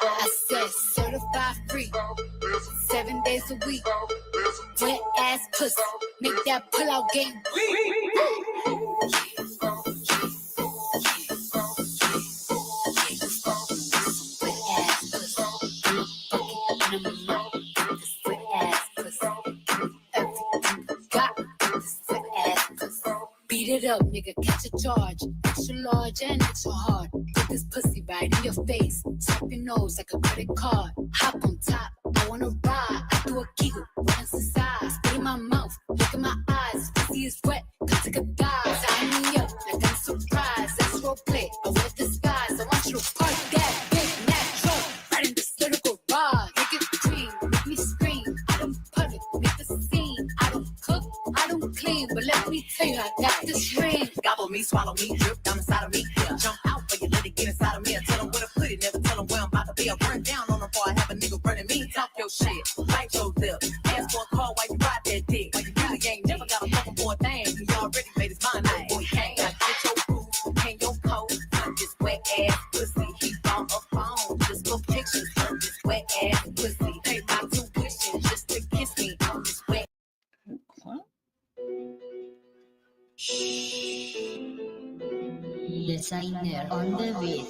I said certified free, 7 days a week. Wet ass pussy, make that pull out game. Beat it up, nigga, catch a charge. Extra large and extra hard. Put this pussy right in your face. Swipe your nose like a credit card. Hop on top, I wanna ride. I do a giggle, once inside. Spit in my mouth, look in my eyes. Pussy is wet, come take a dive. Sign me up, like I'm surprised. That's role play, I wear disguise. I want you to park that big natural right in this little garage. Make it cream, make me scream. I don't public, make the scene. I don't cook, I don't clean, but let me tell you, I got this ring. Gobble me, swallow me, drip down inside of me. Yeah. Jump out, but you let it get inside of me. I tell them where to put it, never tell them where I'm about to be. I burn down on them before I have a nigga running me. Talk your shit, bite your lip. Ask for a call while you ride that dick. While you really ain't never got a fucking boy thing. You already made his mind up, boy. Can't get your boots and your coat. From this wet ass pussy, he on a phone. Just for pictures of this wet ass pussy. Pay my tuition just to kiss me on this wet. Designer on the beat.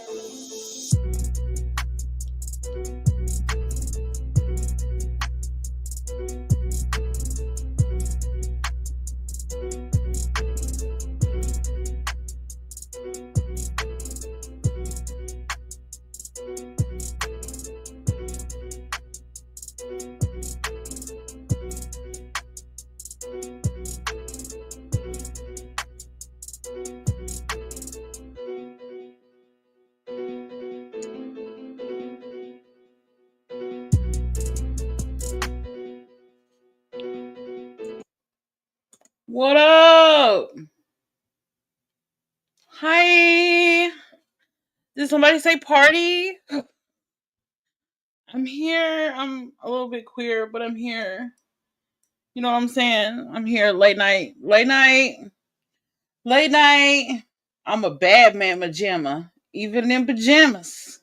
What up? Hi. Did somebody say party? I'm here. I'm a little bit queer, but I'm here. You know what I'm saying? I'm here late night. I'm a bad man pajama, even in pajamas.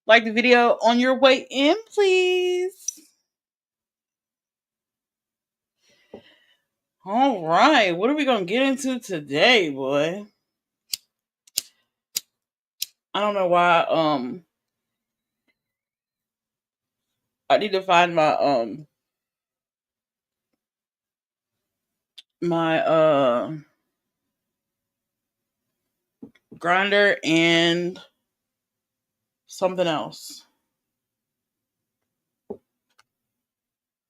Like the video on your way in, please. All right, what are we gonna get into today, boy? I don't know why. I need to find my my grinder and something else.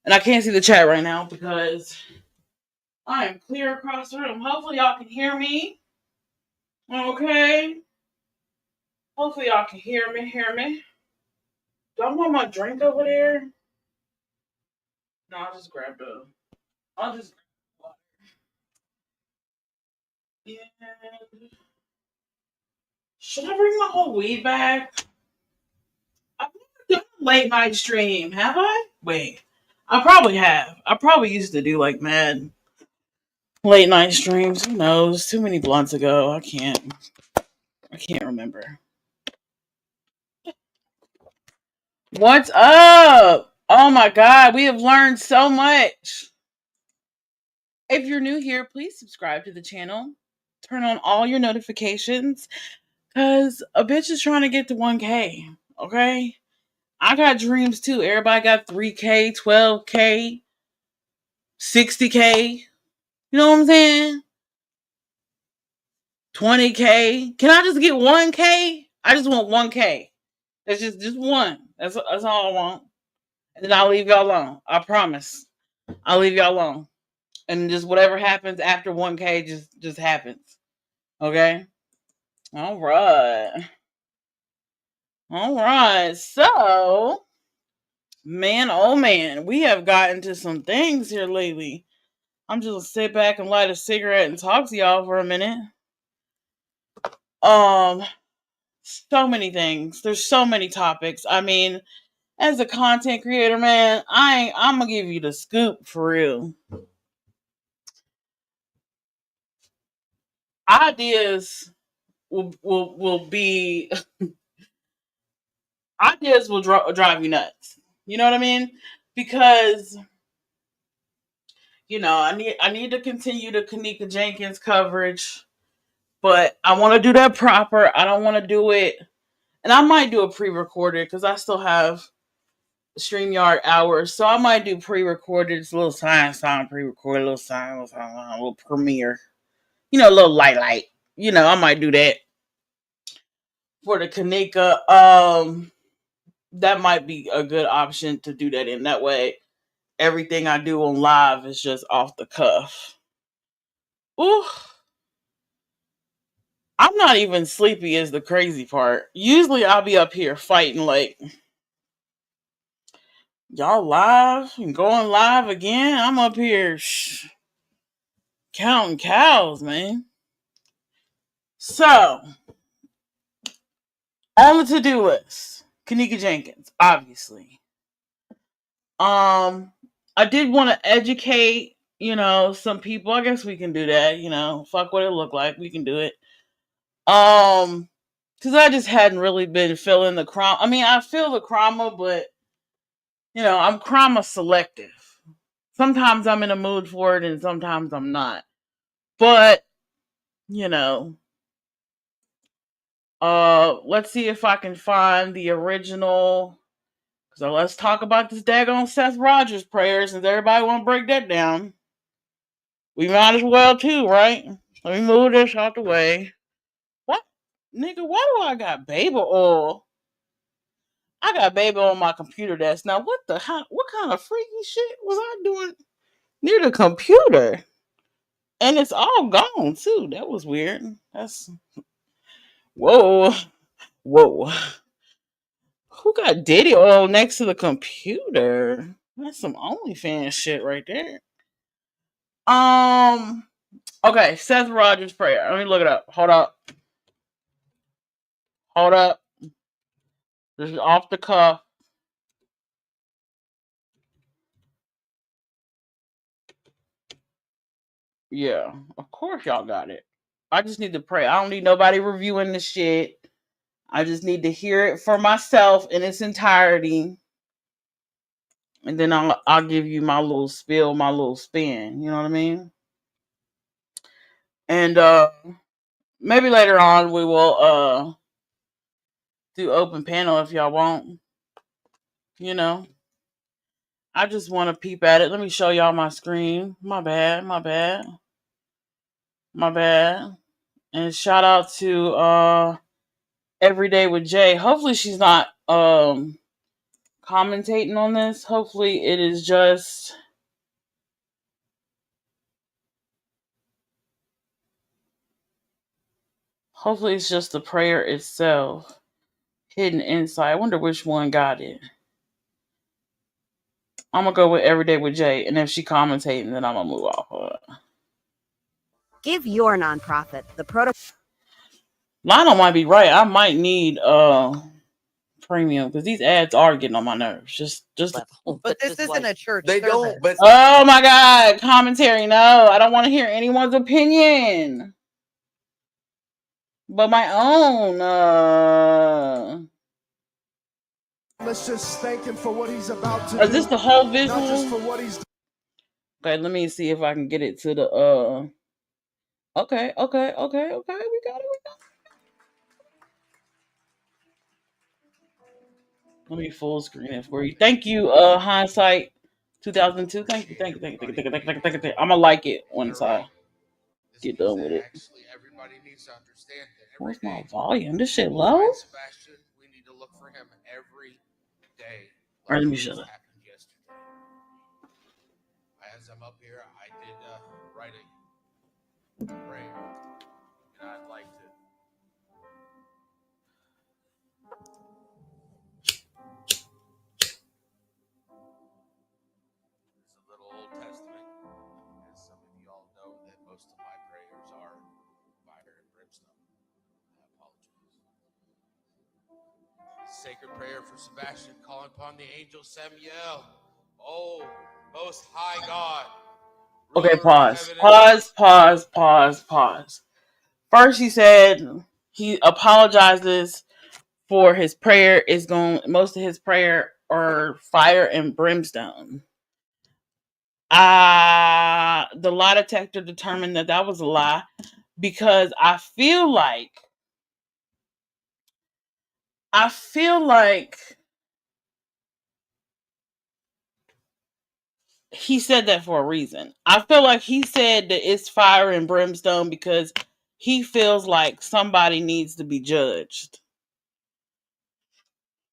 And I can't see the chat right now because I am clear across the room. Hopefully y'all can hear me. Okay. Hopefully y'all can hear me. Do I want my drink over there? No, I'll just grab water. And should I bring my whole weed back? I've never done a late night stream, have I? Wait. I probably have. I probably used to do like mad late night streams. Who knows? Too many blunts ago. I can't remember. What's up? Oh my god, we have learned so much. If you're new here, please subscribe to the channel. Turn on all your notifications. Cause a bitch is trying to get to 1K. Okay? I got dreams too. Everybody got 3K, 12K, 60K. You know what I'm saying? 20K. Can I just get 1K? I just want 1K. That's just one. That's all I want. And then I'll leave y'all alone. I promise. I'll leave y'all alone. And just whatever happens after 1K just happens. Okay? All right. So, man, oh man, we have gotten to some things here lately. I'm just gonna sit back and light a cigarette and talk to y'all for a minute. So many things. There's so many topics. I mean, as a content creator, man, I'm gonna give you the scoop for real. ideas will be ideas will drive you nuts. You know what I mean? Because I need to continue the Kanika Jenkins coverage, but I want to do that proper. I don't want to do it, and I might do a pre-recorded because I still have StreamYard hours, so I might do pre-recorded, just a little song, pre-recorded, a little premiere, a little light. I might do that for the Kanika. That might be a good option to do that in. That way, everything I do on live is just off the cuff. Ooh. I'm not even sleepy is the crazy part. Usually I'll be up here fighting like, y'all live and going live again. I'm up here counting cows, man. So, on the to-do list, Kanika Jenkins, obviously. I did want to educate, some people. I guess we can do that, fuck what it looked like. We can do it. Because I just hadn't really been feeling the crime. I mean, I feel the trauma, but I'm trauma selective. Sometimes I'm in a mood for it, and sometimes I'm not. But let's see if I can find the original. So let's talk about this daggone Seth Rogers prayer, since everybody want to break that down. We might as well too, right? Let me move this out the way. What, nigga? Why do I got baby oil? I got baby on my computer desk. Now, what kind of freaky shit was I doing near the computer? And it's all gone, too. That was weird. Whoa. Whoa. Who got Diddy oil next to the computer? That's some OnlyFans shit right there. Okay, Seth Rogers prayer. Let me look it up. Hold up. This is off the cuff. Yeah, of course y'all got it. I just need to pray. I don't need nobody reviewing the shit. I just need to hear it for myself in its entirety. And then I'll give you my little spill, my little spin. You know what I mean? And maybe later on we will do open panel if y'all want. I just want to peep at it. Let me show y'all my screen. My bad. And shout out to Everyday with Jay. Hopefully she's not commentating on this. Hopefully it is just the prayer itself. Hidden insight. I wonder which one got it. I'm gonna go with Everyday with Jay, and if she commentating, then I'm gonna move off of it. Give your nonprofit the protocol. Lionel might be right. I might need premium because these ads are getting on my nerves. Just but this isn't like, a church. They service. don't. But oh my god, commentary. No, I don't want to hear anyone's opinion, but my own. Let's just thank him for what he's about to do. Is this the whole visual? Not just for what he's doing. Okay, let me see if I can get it to the Okay. We got it. Let me full screen it for you. Thank you, hindsight 2002. Thank you. I'm gonna like it once I get done with it. everybody needs to understand that. Where's my volume? This shit low? Sebastian, we need to look for him every day. All right, let me shut up. As I'm up here, I did write a prayer, and I'd like to. It's a little Old Testament, as some of you all know that most of my prayers are fire and brimstone. I apologize. Sacred prayer for Sebastian, calling upon the angel Samuel. Oh, most high God. Okay, ruler of pause. heaven and earth. Pause. First, he said he apologizes for his prayer is going. Most of his prayer are fire and brimstone. The lie detector determined that that was a lie because I feel like he said that for a reason. I feel like he said that it's fire and brimstone because he feels like somebody needs to be judged.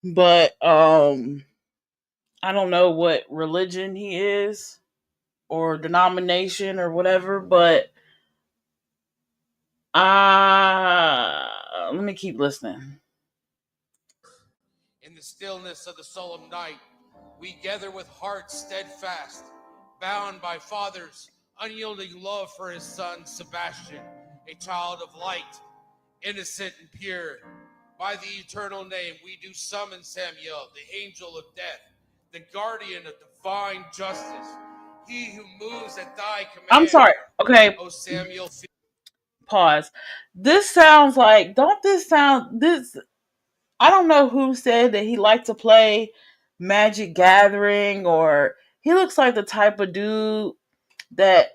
But I don't know what religion he is or denomination or whatever, but let me keep listening. In the stillness of the solemn night, we gather with hearts steadfast, bound by Father's unyielding love for his son Sebastian, a child of light, innocent and pure. By the eternal name, we do summon Samuel, the angel of death, the guardian of divine justice, he who moves at thy I'm command. sorry. Okay. O Samuel, Pause. This sounds like, don't this sound, this, I don't know who said that he liked to play Magic Gathering, or he looks like the type of dude that,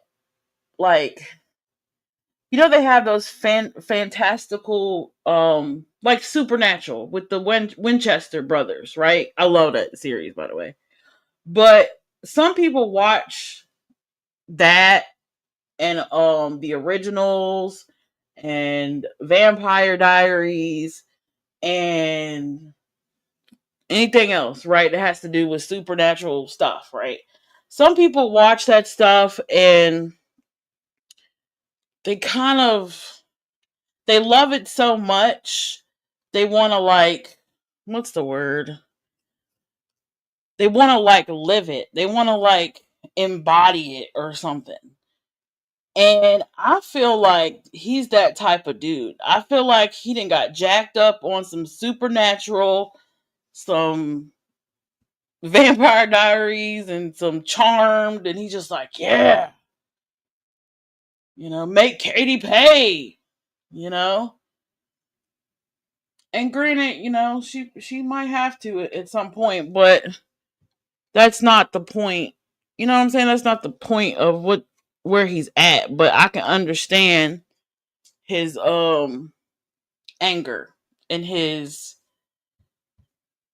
like, you know, they have those fantastical, like Supernatural with the Winchester brothers, right? I love that series, by the way. But some people watch that and the originals and Vampire Diaries and anything else, right? That has to do with supernatural stuff, right? Some people watch that stuff and they kind of they love it so much they want to, like, what's the word? They want to, like, live it. They want to, like, embody it or something. And I feel like he's that type of dude. I feel like he done got jacked up on some supernatural, some Vampire Diaries, and some Charmed, and he's just like, yeah, make Katie pay, you know. And granted, she might have to at some point, but that's not the point. You know what I'm saying? That's not the point of where he's at. But I can understand his anger and his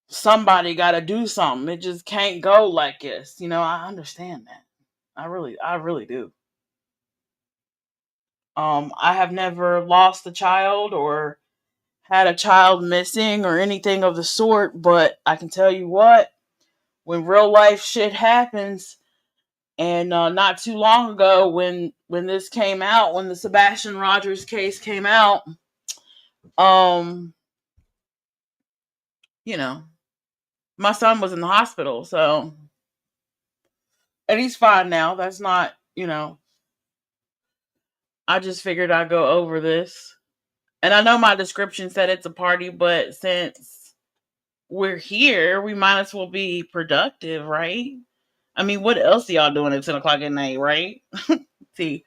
somebody got to do something. It just can't go like this. I understand that. I really do. I have never lost a child or had a child missing or anything of the sort, but I can tell you what, when real life shit happens, and not too long ago when this came out, when the Sebastian Rogers case came out, um, you know, my son was in the hospital, so, and he's fine now. That's not, I just figured I'd go over this. And I know my description said it's a party, but since we're here, we might as well be productive, right? I mean, what else are y'all doing at 10 o'clock at night, right? See.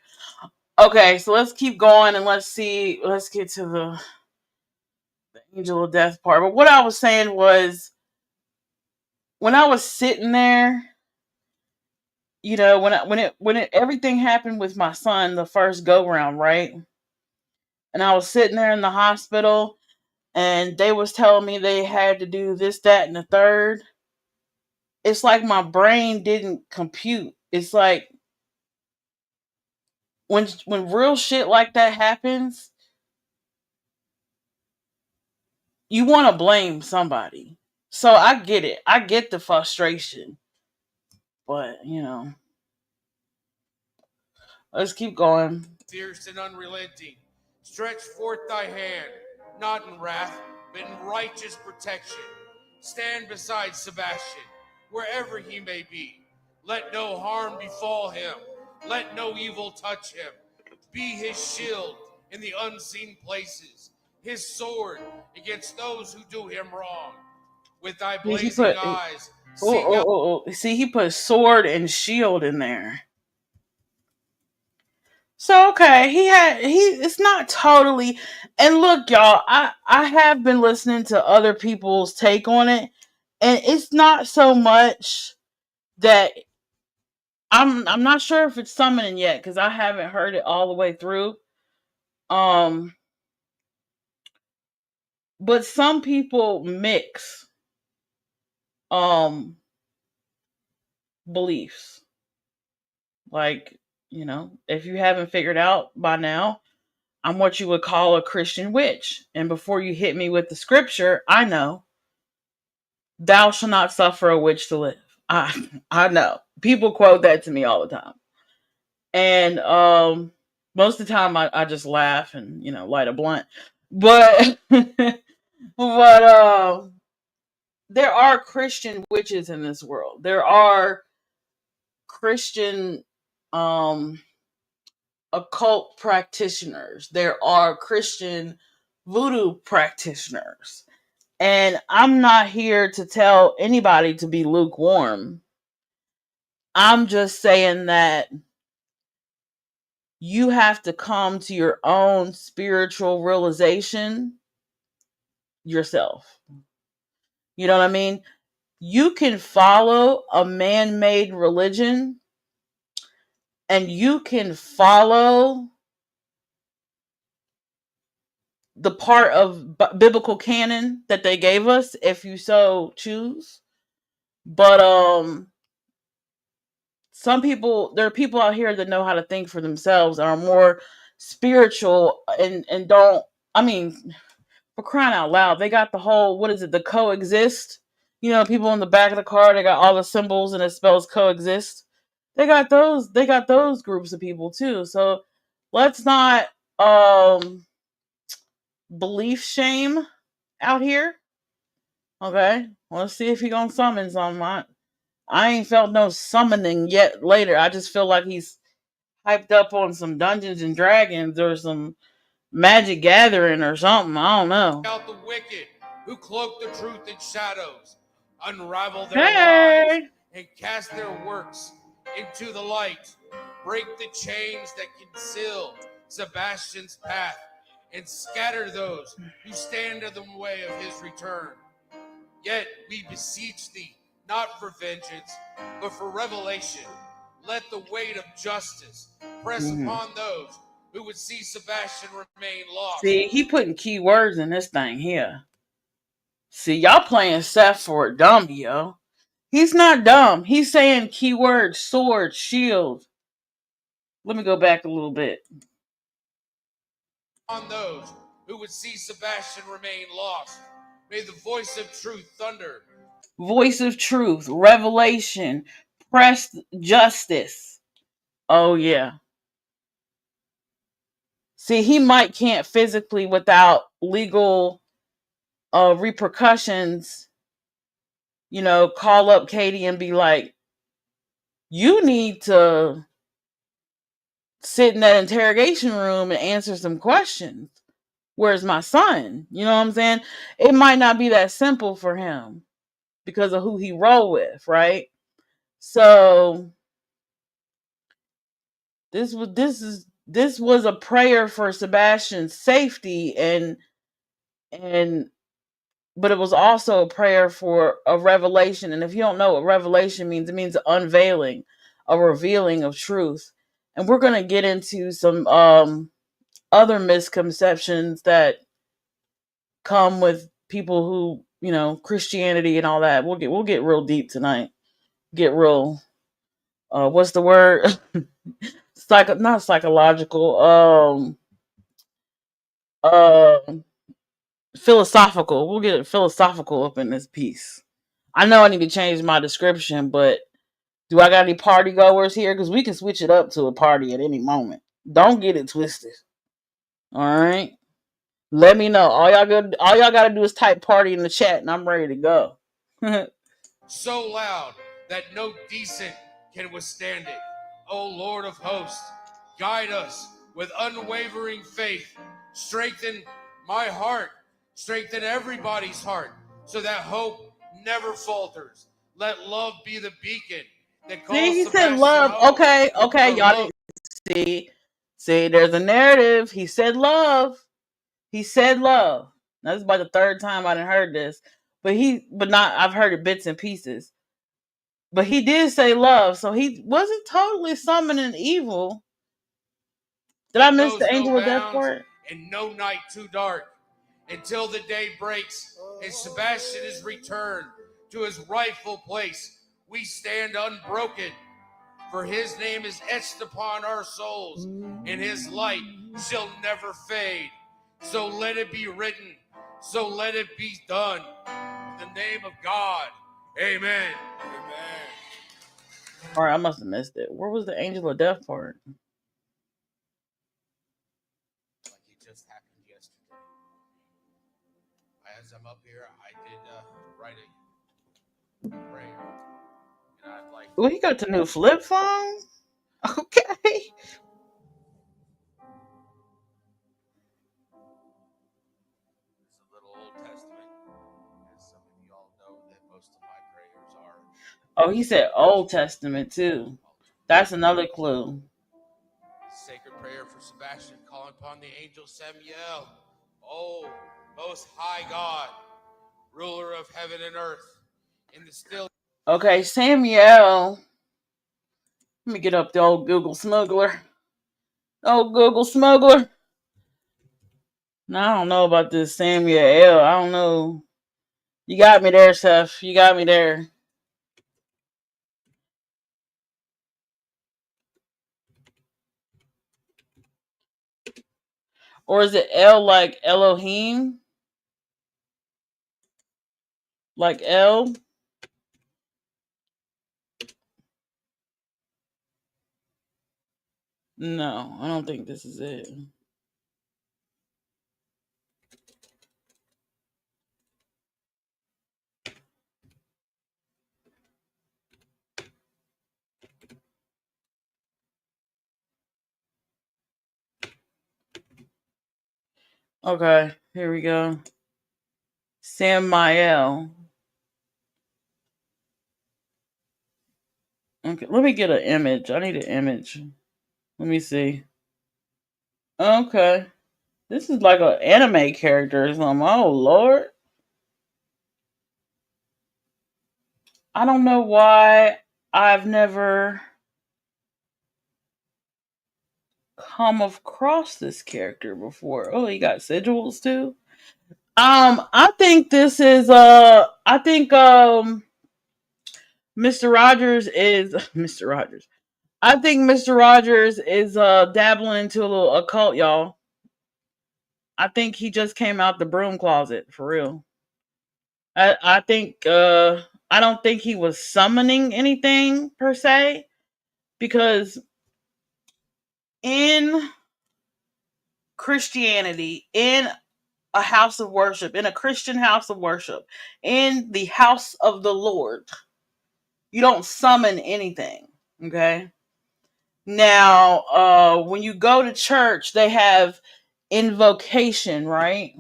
Okay, so let's keep going and let's see. Let's get to the angel of death part. But what I was saying was, when I was sitting there, when everything happened with my son the first go round, right? And I was sitting there in the hospital and they was telling me they had to do this, that, and the third. It's like my brain didn't compute. It's like when real shit like that happens, you want to blame somebody. So I get it. I get the frustration. But, let's keep going. fierce and unrelenting, stretch forth thy hand, not in wrath, but in righteous protection. Stand beside Sebastian, wherever he may be. Let no harm befall him. Let no evil touch him. Be his shield in the unseen places, his sword against those who do him wrong. With thy blazing eyes, seek out. See, he put sword and shield in there. So okay, it's not totally. And look, y'all, I have been listening to other people's take on it, and it's not so much that I'm not sure if it's summoning yet because I haven't heard it all the way through. Um, but some people mix um beliefs. Like, if you haven't figured out by now, I'm what you would call a Christian witch. And before you hit me with the scripture, I know, thou shalt not suffer a witch to live. I know. People quote that to me all the time. And most of the time I just laugh and, light a blunt. But but there are Christian witches in this world. There are Christian occult practitioners. There are Christian voodoo practitioners. And I'm not here to tell anybody to be lukewarm. I'm just saying that you have to come to your own spiritual realization yourself. You know what I mean? You can follow a man made religion and you can follow the part of biblical canon that they gave us if you so choose. But there are people out here that know how to think for themselves and are more spiritual and don't, I mean, for crying out loud, they got the whole, what is it, the coexist? People in the back of the car, they got all the symbols and it spells coexist. They got those groups of people too. So let's not belief shame out here. Okay. Let's see if he gonna summon something. I ain't felt no summoning yet later. I just feel like he's hyped up on some Dungeons and Dragons or some Magic Gathering or something. I don't know. Out the wicked who cloak the truth in shadows, unravel their lies, Hey! and cast their works into the light. Break the chains that conceal Sebastian's path, and scatter those who stand in the way of his return. Yet we beseech thee, not for vengeance, but for revelation. Let the weight of justice press upon those who would see Sebastian remain lost. See, he putting key words in this thing here. See, y'all playing Seth for a dummy, yo. He's not dumb. He's saying keywords, sword, shield. Let me go back a little bit. On those who would see Sebastian remain lost, may the voice of truth thunder. Voice of truth, revelation, press justice. Oh, yeah. See, he might can't physically without legal repercussions, call up Katie and be like, you need to sit in that interrogation room and answer some questions. Where's my son? You know what I'm saying? It might not be that simple for him because of who he roll with, right? So this was a prayer for Sebastian's safety and but it was also a prayer for a revelation. And if you don't know what revelation means, it means unveiling, a revealing of truth. And we're going to get into some other misconceptions that come with people who, Christianity and all that. We'll get real deep tonight. Get real what's the word? Not psychological, uh philosophical. We'll get philosophical up in this piece. I know I need to change my description, but do I got any party goers here? Because we can switch it up to a party at any moment. Don't get it twisted. All right. Let me know. All y'all gotta do is type party in the chat and I'm ready to go. So loud that no decent can withstand it. O Lord of hosts, guide us with unwavering faith. Strengthen my heart, strengthen everybody's heart, so that hope never falters. Let love be the beacon that calls See, he said Sebastian love. home. Okay, For y'all love didn't see. See, there's a narrative. He said love. He said love. Now, this is about the third time I done heard this. But not, I've heard it bits and pieces. But he did say love, so he wasn't totally summoning evil. Did I It miss knows the no angel of death bounds part? and no night too dark until the day breaks and Sebastian is returned to his rightful place. We stand unbroken, for his name is etched upon our souls, and his light shall never fade. So let it be written, so let it be done. In the name of God, amen. Amen. Or I must have missed it. Where was the angel of death part? Like it just happened yesterday. As I'm up here, I did write a prayer, and I'd like. Well, he got the new flip phone. Okay. It's a little Old Testament, as some of you all know that most of my prayers are. Oh, he said Old Testament too. That's another clue. Sacred prayer for Sebastian, calling upon the angel Samuel. Oh, most high God, ruler of heaven and earth, in the still. Okay, Samuel. Let me get up the old Google smuggler. Oh, Google smuggler. Now I don't know about this Samuel. I don't know. You got me there, Seth. You got me there. Or is it El like Elohim? Like El? No, I don't think this is it. Okay, here we go. Samael. Okay, let me get an image. I need an image. Let me see. Okay. This is like an anime character or something. Oh, Lord. I don't know why I've never come across this character before. Oh, he got sigils too. I think this is I think Mr. Rogers is Mr. Rogers. I think Mr. Rogers is dabbling into a little occult, y'all. I think he just came out the broom closet for real. I think I don't think he was summoning anything per se because in Christianity, in a house of worship, in a Christian house of worship, in the house of the Lord, you don't summon anything. Okay. Now, when you go to church, they have invocation, right?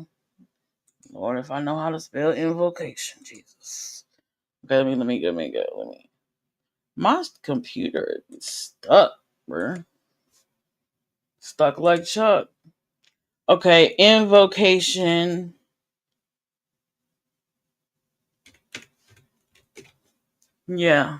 Lord, if I know how to spell invocation, Jesus. Okay, let me go. My computer is stuck, bruh. Stuck like Chuck. Okay, invocation. Yeah.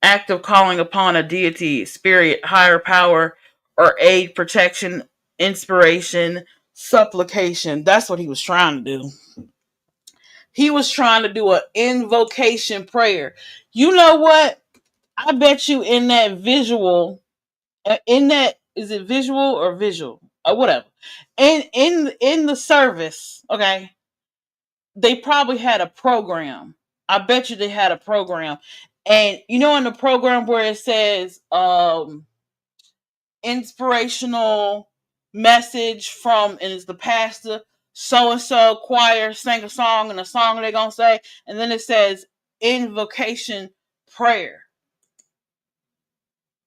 Act of calling upon a deity, spirit, higher power, or aid, protection, inspiration, supplication. That's what he was trying to do. He was trying to do an invocation prayer. You know what? I bet you in that visual, in that, is it visual or visual or whatever? In the service, okay, they probably had a program. I bet you they had a program. And you know in the program where it says inspirational message from, and it's the pastor, so and so choir sang a song, and the song they're gonna say, and then it says invocation prayer.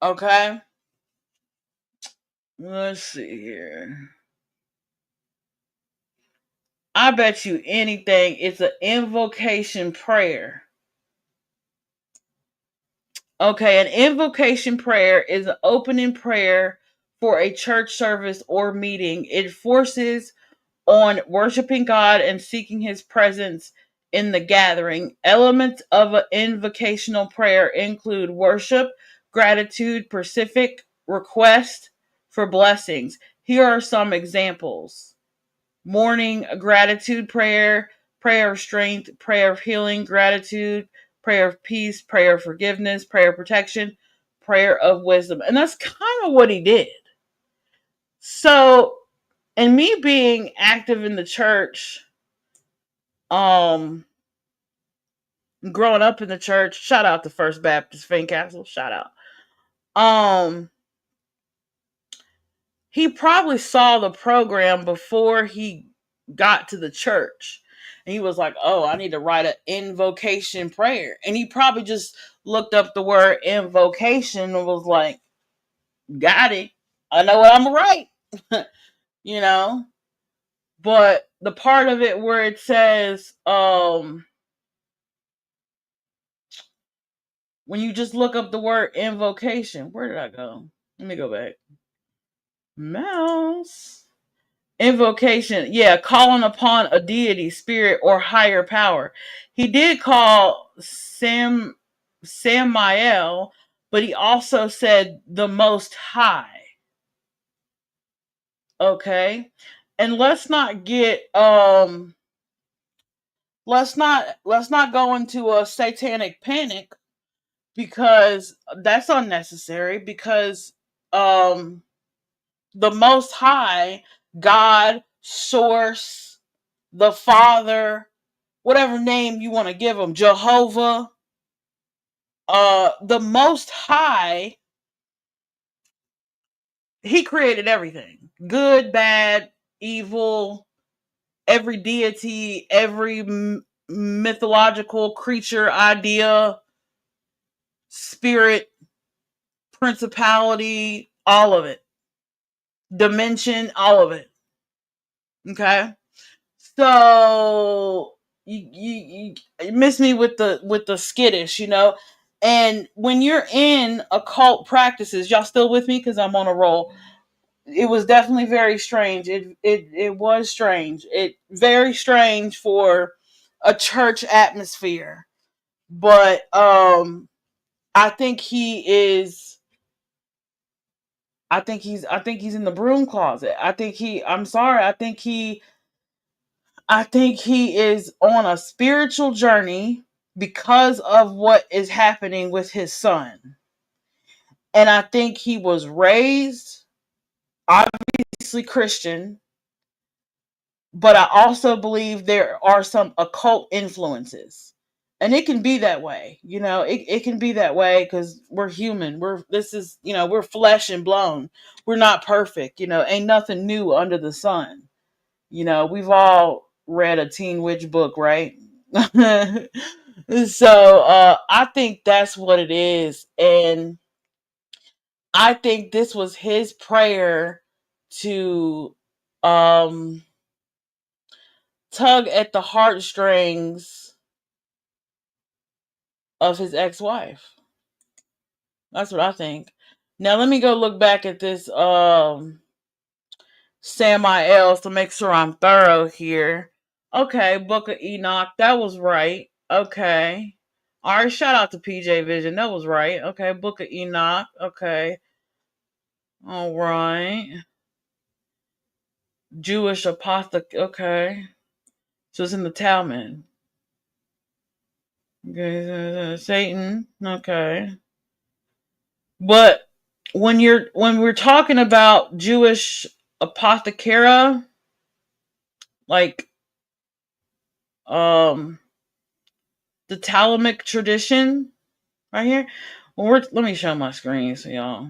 Okay? Let's see here. I bet you anything it's an invocation prayer. Okay, an invocation prayer is an opening prayer for a church service or meeting. It forces on worshiping God and seeking his presence in the gathering. Elements of an invocational prayer include worship, gratitude, specific request for blessings. Here are some examples: morning gratitude prayer, prayer of strength, prayer of healing, gratitude, prayer of peace, prayer of forgiveness, prayer of protection, prayer of wisdom. And that's kind of what he did. So, and me being active in the church, um, growing up in the church, shout out to First Baptist Fincastle, shout out. He probably saw the program before he got to the church. And he was like, oh, I need to write an invocation prayer. And he probably just looked up the word invocation and was like, got it. I know what I'm going to write. You know? But the part of it where it says, when you just look up the word invocation, where did I go? Let me go back. Mouse. Invocation, yeah, calling upon a deity, spirit, or higher power. He did call Samael, but he also said the Most High. Okay, and let's not go into a satanic panic, because that's unnecessary. Because the Most High, God, Source, the Father, whatever name you want to give him, Jehovah, the Most High, he created everything. Good, bad, evil, every deity, every mythological creature, idea, spirit, principality, all of it. Dimension, all of it. Okay? So you miss me with the skittish, you know. And when you're in occult practices, y'all still with me? Because I'm on a roll. It was definitely very strange. It was strange. It very strange for a church atmosphere. But I think he is. I think he's in the broom closet. I'm sorry. I think he is on a spiritual journey because of what is happening with his son. And I think he was raised, obviously Christian, but I also believe there are some occult influences. And it can be that way. You know, it can be that way because we're human. We're flesh and bone. We're not perfect. You know, ain't nothing new under the sun. You know, we've all read a Teen Witch book, right? So I think that's what it is. And I think this was his prayer to tug at the heartstrings of his ex-wife. That's what I think. Now let me go look back at this Samael to make sure I'm thorough here. Okay, Book of Enoch. That was right. Okay. All right, shout out to PJ Vision. That was right. Okay, Book of Enoch. Okay. All right. Jewish apostle. Okay. So it's in the Talmud. Okay. Satan. Okay. But when we're talking about Jewish apothecary, like um the Talmudic tradition right here. Let me show my screen so y'all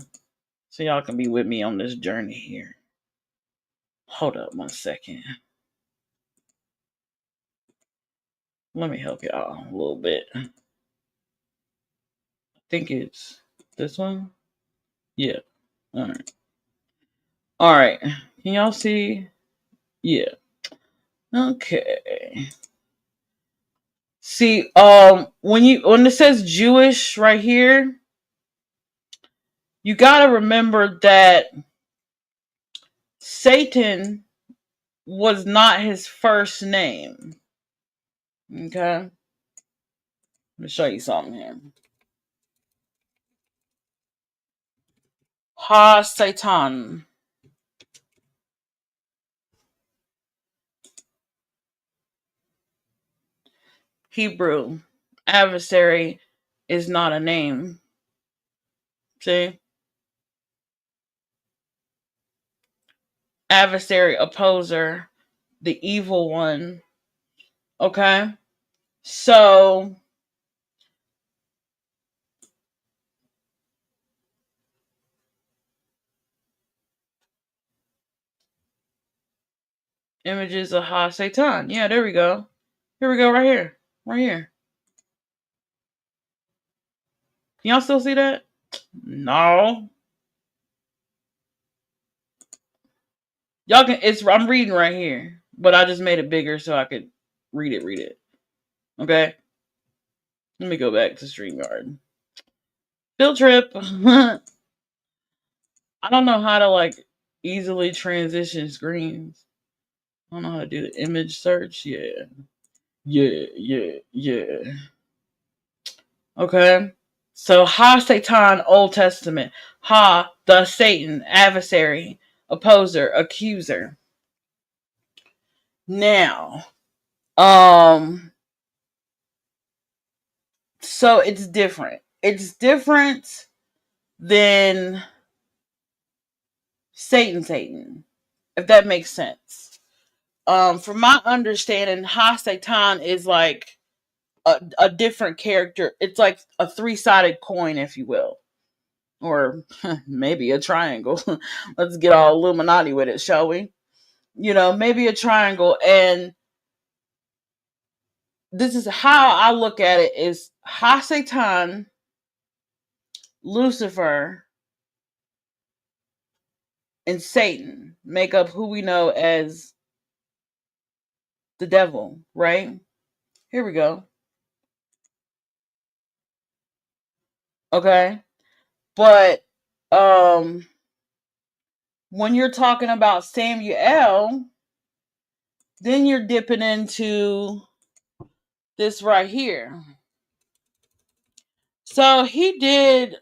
can be with me on this journey here. Hold up 1 second. Let me help y'all a little bit. I think it's this one. Yeah. All right. All right. Can y'all see? Yeah. Okay. See, when it says Jewish right here, you got to remember that Satan was not his first name. Okay? Let me show you something here. Ha-Satan. Hebrew. Adversary is not a name. See? Adversary, opposer, the evil one. Okay? So, images of Ha-Satan. Yeah, there we go. Here we go, right here. Right here. Can y'all still see that? No. Y'all can, I'm reading right here. But I just made it bigger so I could read it. Okay? Let me go back to StreamYard. Field trip. I don't know how to like easily transition screens. I don't know how to do the image search. Yeah. Okay. So Ha-Satan, Old Testament. Ha, the Satan, adversary, opposer, accuser. Now, so it's different. It's different than Satan, if that makes sense. From my understanding, Ha-Satan is like a different character. It's like a three-sided coin, if you will. Or maybe a triangle. Let's get all Illuminati with it, shall we? Maybe a triangle. And this is how I look at it is Ha-Satan, Lucifer, and Satan make up who we know as the devil, right? Here we go. Okay. But when you're talking about Samuel, then you're dipping into this right here. So he's been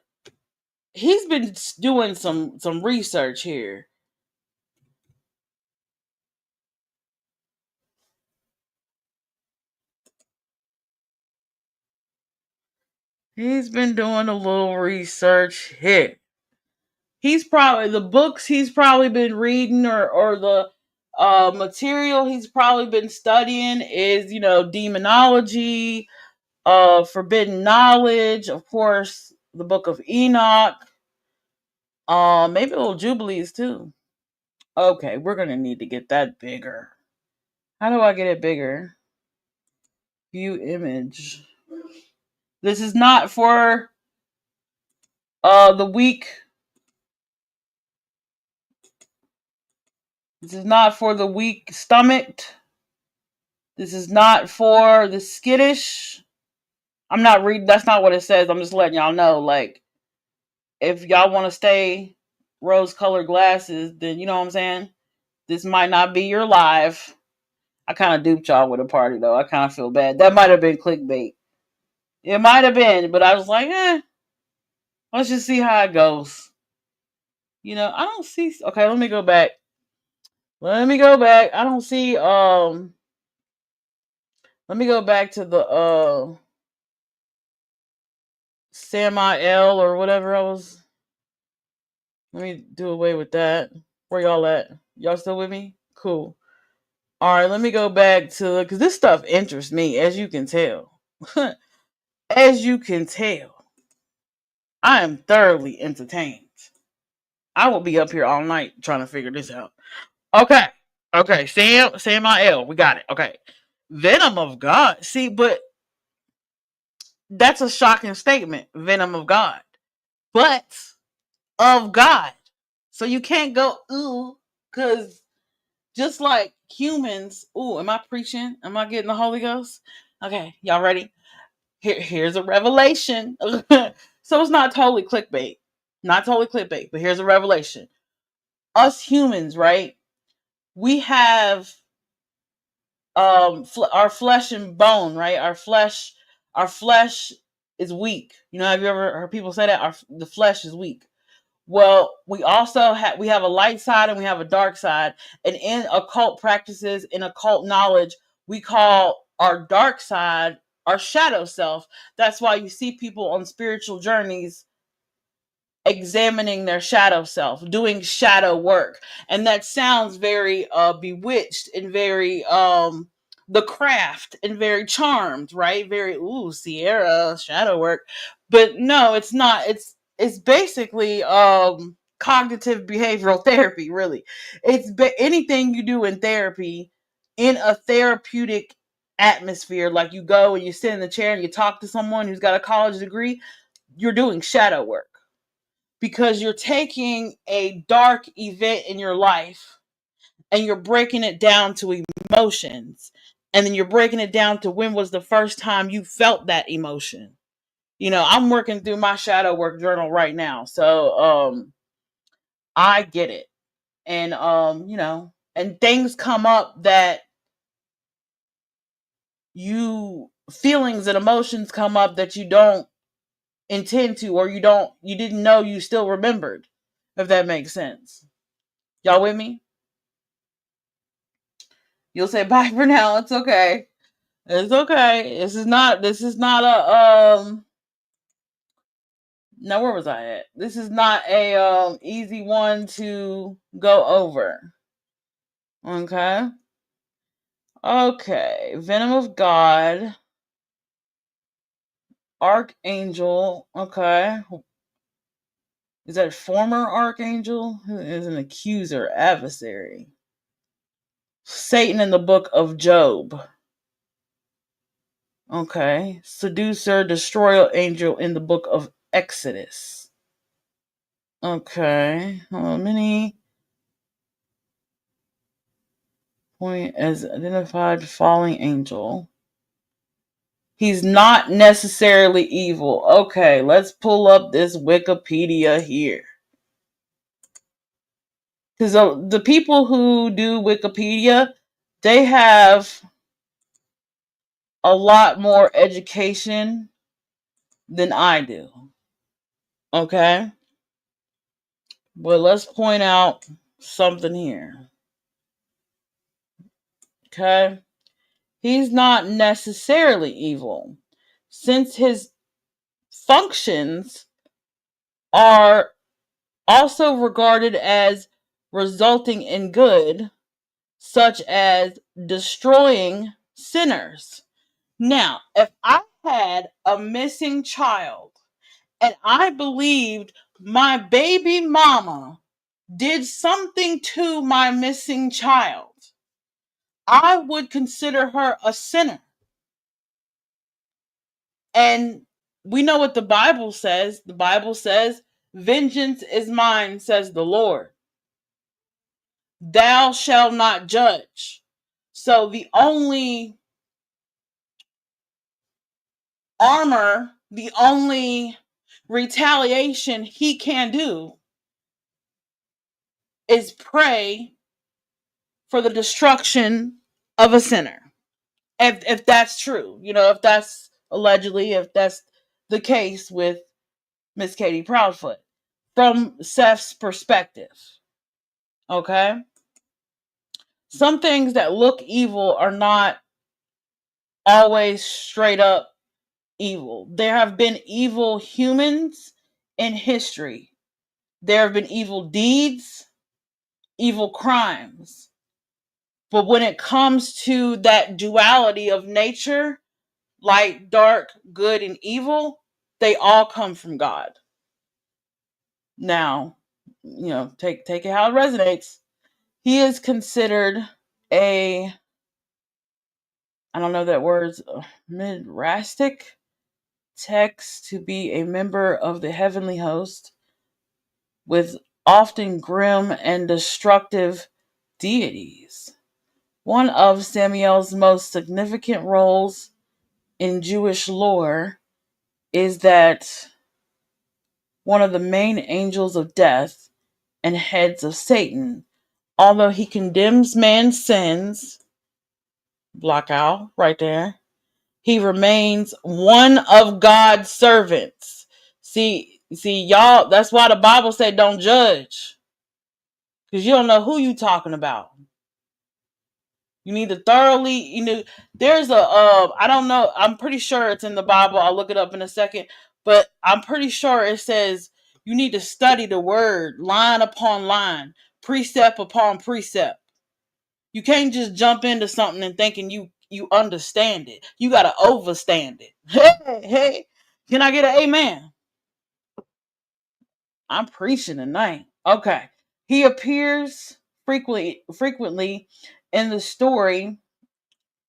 doing some research here. He's been doing a little research here. He's probably the books he's probably been reading or the material he's probably been studying is, demonology, forbidden knowledge, of course, the book of Enoch, maybe little Jubilees too. Okay, we're gonna need to get that bigger. How do I get it bigger? View image. This is not for the weak. This is not for the weak stomached. This is not for the skittish. I'm not reading. That's not what it says. I'm just letting y'all know. Like, if y'all want to stay rose-colored glasses, then you know what I'm saying. This might not be your live. I kind of duped y'all with a party though. I kind of feel bad. That might have been clickbait. It might have been, but I was like, let's just see how it goes. I don't see. Okay, let me go back. I don't see. Let me go back to the Samael or whatever I was. Let me do away with that. Where y'all at? Y'all still with me? Cool. All right, let me go back to because this stuff interests me, as you can tell. As you can tell, I am thoroughly entertained. I will be up here all night trying to figure this out. Okay. Samael, we got it. Okay. Venom of God. See, but that's a shocking statement. Venom of God. But of God. So you can't go, ooh, because just like humans, ooh, am I preaching? Am I getting the Holy Ghost? Okay, y'all ready? Here's a revelation. So it's not totally clickbait. Not totally clickbait, but here's a revelation. Us humans, right? We have our flesh and bone, right? Our flesh is weak. Have you ever heard people say that the flesh is weak? Well, we have a light side and we have a dark side. And in occult practices, in occult knowledge, we call our dark side our shadow self. That's why you see people on spiritual journeys examining their shadow self, doing shadow work. And that sounds very bewitched and very the craft and very charmed, right? Very Sierra shadow work. But no, it's not. It's basically cognitive behavioral therapy, really. It's anything you do in therapy in a therapeutic atmosphere, like you go and you sit in the chair and you talk to someone who's got a college degree, you're doing shadow work because you're taking a dark event in your life and you're breaking it down to emotions. And then you're breaking it down to when was the first time you felt that emotion. I'm working through my shadow work journal right now. So I get it. And and things come up that feelings and emotions come up that you don't intend to, or you didn't know you still remembered, if that makes sense. Y'all with me? You'll say bye for now. It's okay. It's okay. This is not a now where was I at? This is not a easy one to go over. Okay. Okay. Venom of God. Archangel. Okay. Is that former archangel? Who is an accuser, adversary? Satan in the book of Job. Okay. Seducer, destroyer angel in the book of Exodus. Okay. Many point as identified falling angel. He's not necessarily evil. Okay, let's pull up this Wikipedia here. Because the people who do Wikipedia, they have a lot more education than I do. Okay? But let's point out something here. Okay? He's not necessarily evil, since his functions are also regarded as resulting in good, such as destroying sinners. Now, if I had a missing child and I believed my baby mama did something to my missing child, I would consider her a sinner. And we know what the Bible says. The Bible says, vengeance is mine, says the Lord. Thou shalt not judge. So the only armor, the only retaliation he can do is pray for the destruction of a sinner. If that's true, if that's allegedly, if that's the case with Miss Katie Proudfoot, from Seth's perspective. Okay? Some things that look evil are not always straight up evil. There have been evil humans in history. There have been evil deeds, evil crimes. But when it comes to that duality of nature, light, dark, good, and evil, they all come from God. Now, take it how it resonates. He is considered I don't know that word's midrastic text to be a member of the heavenly host with often grim and destructive deities. One of Samuel's most significant roles in Jewish lore is that one of the main angels of death and heads of Satan. Although he condemns man's sins, block out right there, he remains one of God's servants. See, y'all, that's why the Bible said don't judge. Because you don't know who you talking about. You need to thoroughly, there's I don't know, I'm pretty sure it's in the Bible. I'll look it up in a second. But I'm pretty sure it says you need to study the word line upon line, precept upon precept. You can't just jump into something and thinking you understand it. You got to overstand it. Hey, can I get an amen? I'm preaching tonight. Okay. He appears frequently in the story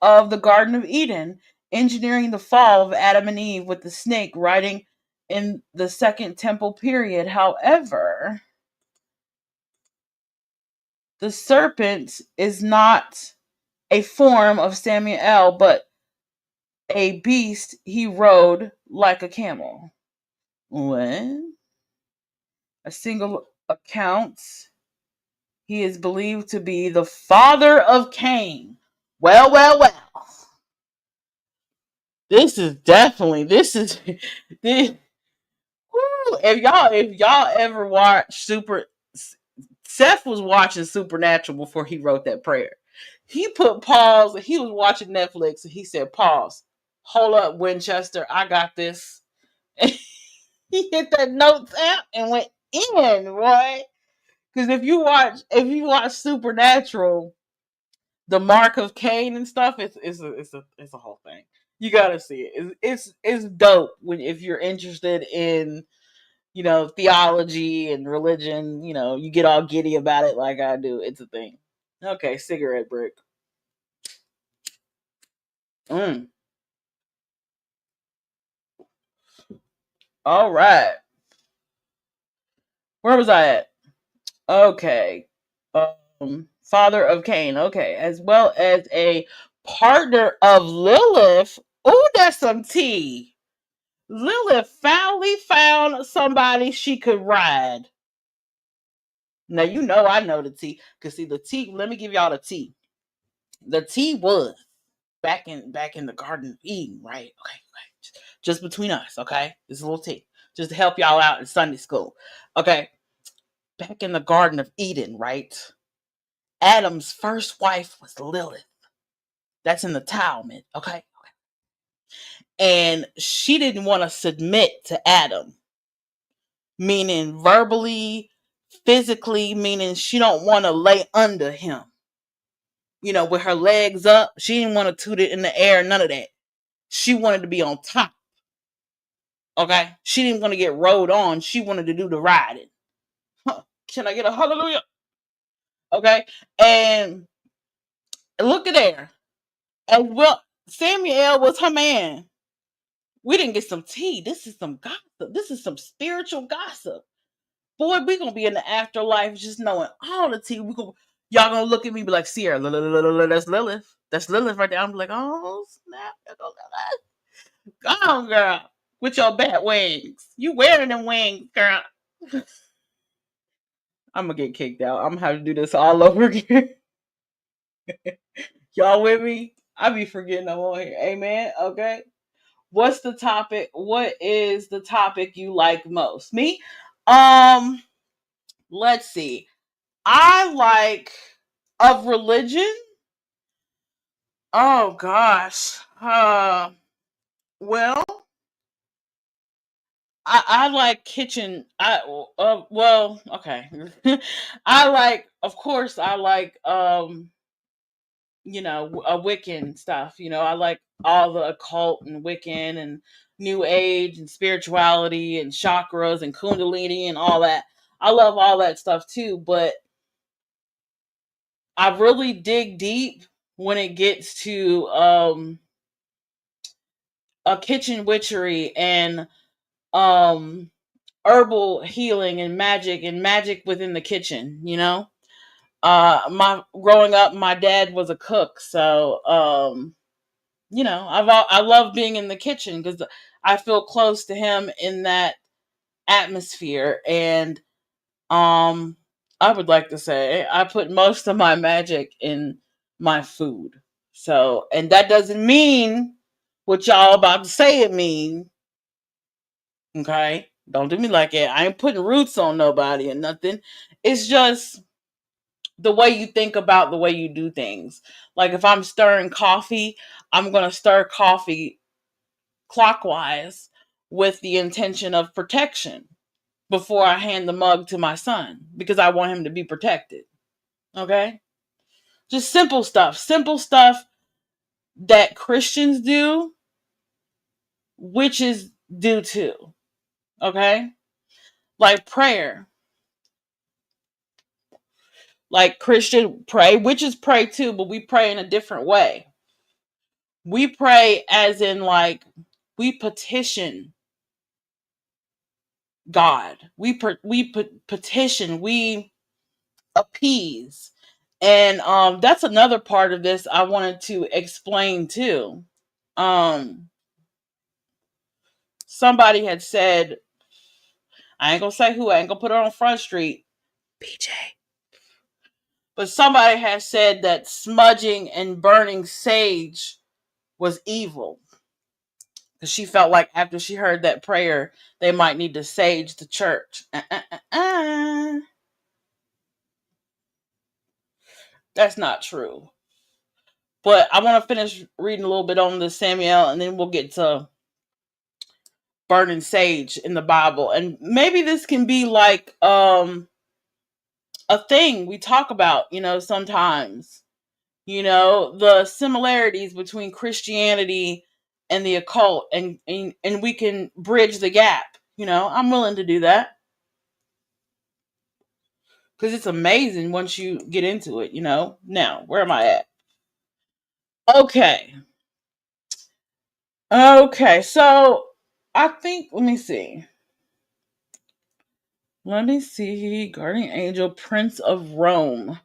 of the Garden of Eden, engineering the fall of Adam and Eve with the snake riding in the Second Temple period. However, the serpent is not a form of Samuel, but a beast he rode like a camel. What? A single account. He is believed to be the father of Cain. Well. This is this. Woo, if y'all ever watch Seth was watching Supernatural before he wrote that prayer. He put pause. He was watching Netflix and he said, "Pause. Hold up, Winchester. I got this." He hit that notes app and went in, right? Because if you watch Supernatural, the mark of Cain and stuff, it's a whole thing. You gotta see it. It's dope if you're interested in theology and religion. You get all giddy about it like I do. It's a thing. Okay, cigarette break. Mm. All right. Where was I at? Okay. Father of Cain. Okay. As well as a partner of Lilith. Oh, that's some tea. Lilith finally found somebody she could ride. Now, I know the tea. Because, see, the tea, let me give y'all the tea. The tea was back in the Garden of Eden, right? Okay. Just between us, okay? This is a little tea. Just to help y'all out in Sunday school. Okay. Back in the Garden of Eden, right? Adam's first wife was Lilith. That's in the Talmud, okay? And she didn't want to submit to Adam, meaning verbally, physically, meaning she don't want to lay under him. With her legs up. She didn't want to toot it in the air, none of that. She wanted to be on top. Okay? She didn't want to get rode on. She wanted to do the riding. Huh. Can I get a hallelujah? Okay? And look at there. And well, Samuel was her man. We didn't get some tea. This is some gossip. This is some spiritual gossip. Boy, we gonna be in the afterlife just knowing all the tea. Y'all gonna look at me and be like, Sierra, that's Lilith. That's Lilith right there. I'm like, oh snap, there goes Lilith. Go on, girl. With your bat wings. You wearing them wings, girl. I'm gonna get kicked out. I'm gonna have to do this all over again. Y'all with me? I be forgetting I'm on here. Amen. Okay. What's the topic? What is the topic you like most? Me? Let's see. I like of religion. Oh gosh. Well, I like kitchen. Well, okay. I like, of course, I like a Wiccan stuff. I like all the occult and Wiccan and New Age and spirituality and chakras and Kundalini and all that. I love all that stuff too, but I really dig deep when it gets to a kitchen witchery and um herbal healing and magic within the kitchen. My growing up, my dad was a cook, so I love being in the kitchen because I feel close to him in that atmosphere. And I would like to say I put most of my magic in my food. So, and that doesn't mean what y'all about to say it mean. Okay? Don't do me like that. I ain't putting roots on nobody or nothing. It's just the way you think about the way you do things. Like if I'm stirring coffee, I'm going to stir coffee clockwise with the intention of protection before I hand the mug to my son because I want him to be protected. Okay? Just simple stuff. Simple stuff that Christians do, witches do too. Okay? Like prayer. Like Christian pray, witches pray too, but we pray in a different way. We pray as in like we petition God. We petition, we appease. And that's another part of this I wanted to explain too. Um Somebody had said, I ain't gonna say who, I ain't gonna put it on Front Street, PJ. But somebody had said that smudging and burning sage was evil. Because she felt like after she heard that prayer, they might need to sage the church. That's not true. But I want to finish reading a little bit on the Samuel, and then we'll get to burning sage in the Bible. And maybe this can be like a thing we talk about, sometimes. The similarities between Christianity and the occult, and we can bridge the gap. I'm willing to do that. Because it's amazing once you get into it, Now, where am I at? Okay. Okay, so I think, let me see. Guardian Angel, Prince of Rome.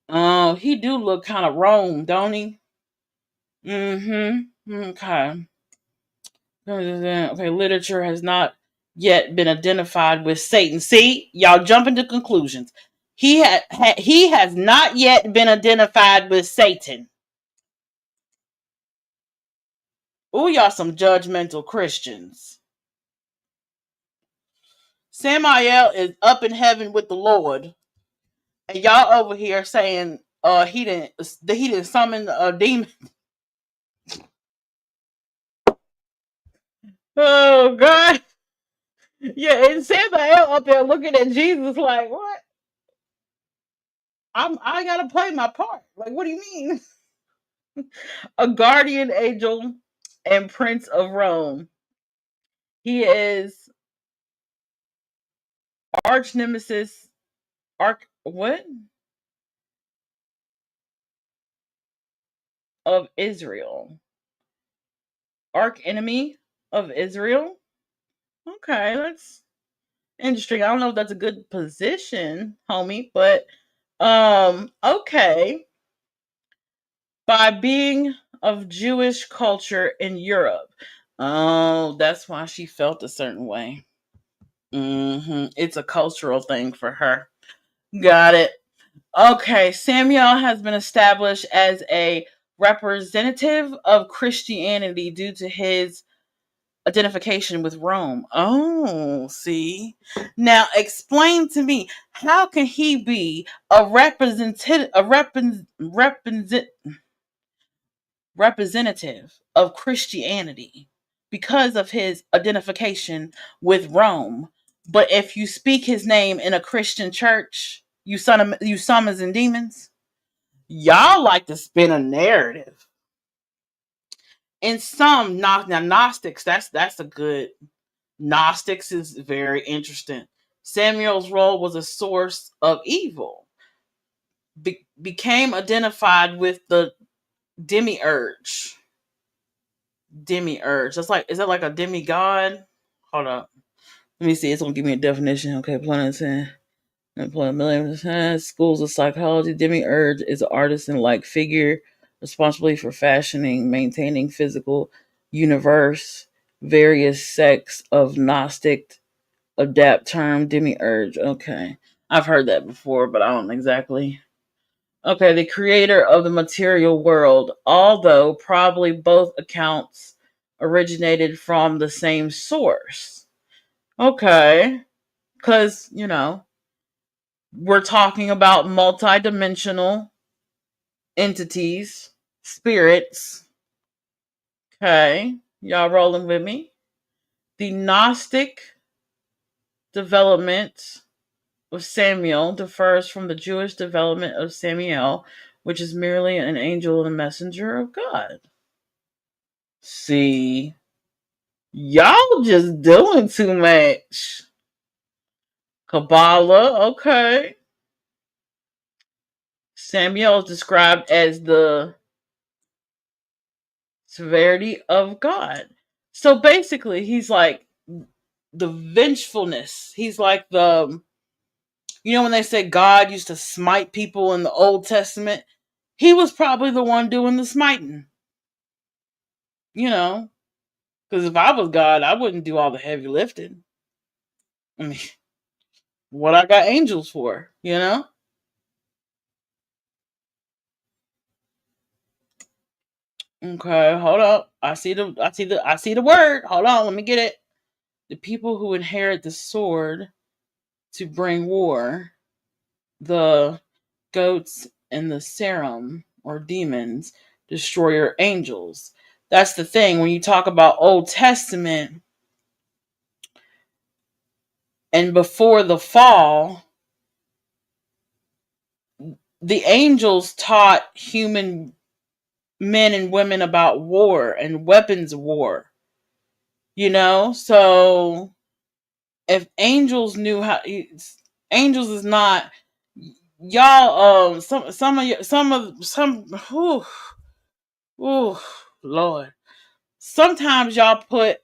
Oh, he do look kind of Rome, don't he? Mm-hmm. Okay. Okay, literature has not yet been identified with Satan. See, y'all jumping to conclusions. He has not yet been identified with Satan. Ooh, y'all some judgmental Christians. Samael is up in heaven with the Lord, and y'all over here saying he didn't summon a demon. Oh God. Yeah, and Samael up there looking at Jesus like, what? I gotta play my part. Like, what do you mean? A guardian angel and Prince of Rome. He is arch nemesis, what? Of Israel. Arch enemy of Israel. Okay, that's interesting. I don't know if that's a good position, homie, but okay. By being of Jewish culture in Europe. Oh, that's why she felt a certain way. It's a cultural thing for her. Got it. Okay, Samuel has been established as a representative of Christianity due to his identification with Rome. Oh, see. Now explain to me, how can he be a representative of Christianity because of his identification with Rome? But if you speak his name in a Christian church, you summons and demons. Y'all like to spin a narrative. In some Gnostics, that's a good. Gnostics is very interesting. Samuel's role was a source of evil. Became identified with the demiurge. Demiurge. Is that like a demigod? Hold up. Let me see. It's gonna give me a definition. Okay, planet 10. Schools of psychology. Demiurge is an artisan-like figure responsible for fashioning, maintaining physical universe, various sects of Gnostic Adapt term, demiurge. Okay. I've heard that before, but I don't exactly. Okay, the creator of the material world, although probably both accounts originated from the same source. Okay. Because, we're talking about multidimensional entities, spirits. Okay. Y'all rolling with me? The Gnostic development of Samuel differs from the Jewish development of Samuel, which is merely an angel and a messenger of God. See, y'all just doing too much. Kabbalah, okay. Samuel is described as the severity of God. So basically, he's like the vengefulness. He's like when they say God used to smite people in the Old Testament, he was probably the one doing the smiting. Because if I was God, I wouldn't do all the heavy lifting. I mean, what I got angels for? Okay, hold up. I see the word. Hold on, let me get it. The people who inherit the sword to bring war, the goats and the serum or demons, destroyer angels. That's the thing. When you talk about Old Testament and before the fall, the angels taught human men and women about war and weapons of war. So if angels knew how, angels is not y'all. Ooh, ooh, Lord. Sometimes y'all put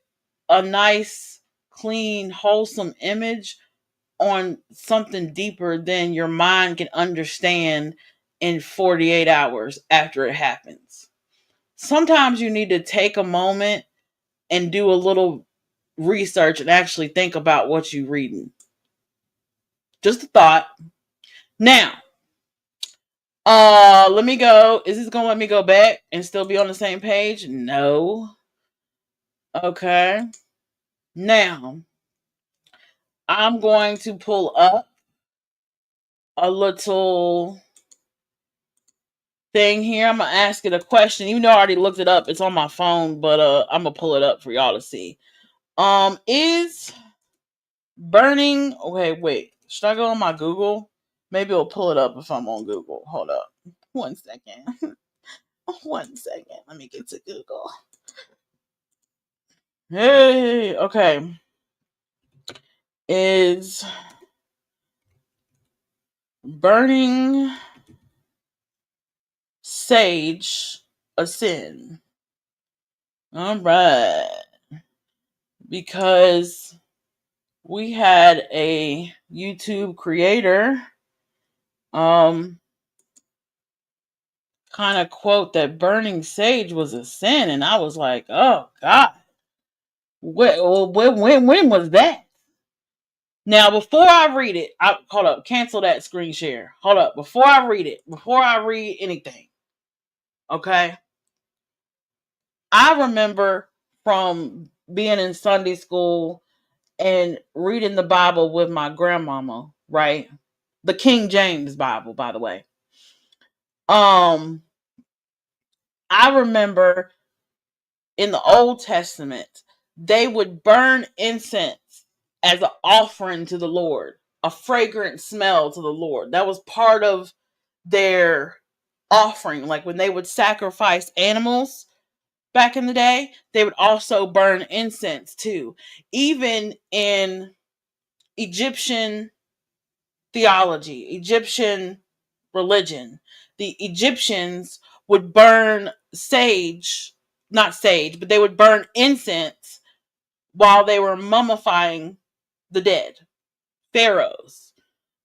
a nice, clean, wholesome image on something deeper than your mind can understand in 48 hours after it happens. Sometimes you need to take a moment and do a little research and actually think about what you're reading. Just a thought. Now, let me go. Is this gonna let me go back and still be on the same page? No. Okay. Now, I'm going to pull up a little thing here. I'm gonna ask it a question. Even though I already looked it up, it's on my phone, but I'm gonna pull it up for y'all to see. Is burning? Okay, wait. Should I go on my Google? Maybe it'll pull it up if I'm on Google. Hold up. 1 second. 1 second. Let me get to Google. Hey, okay. Is burning sage a sin? All right. Because we had a YouTube creator kind of quote that burning sage was a sin, and I was like, oh God. When was that? Now, before I read it, hold up, cancel that screen share. Hold up, before I read it, before I read anything, okay? I remember from being in Sunday school and reading the Bible with my grandmama, right? The King James Bible, by the way. I remember in the Old Testament, they would burn incense as an offering to the Lord, a fragrant smell to the Lord. That was part of their offering. Like when they would sacrifice animals back in the day, they would also burn incense too. Even in Egyptian theology, Egyptian religion, the Egyptians would burn sage, not sage, but they would burn incense while they were mummifying the dead, pharaohs,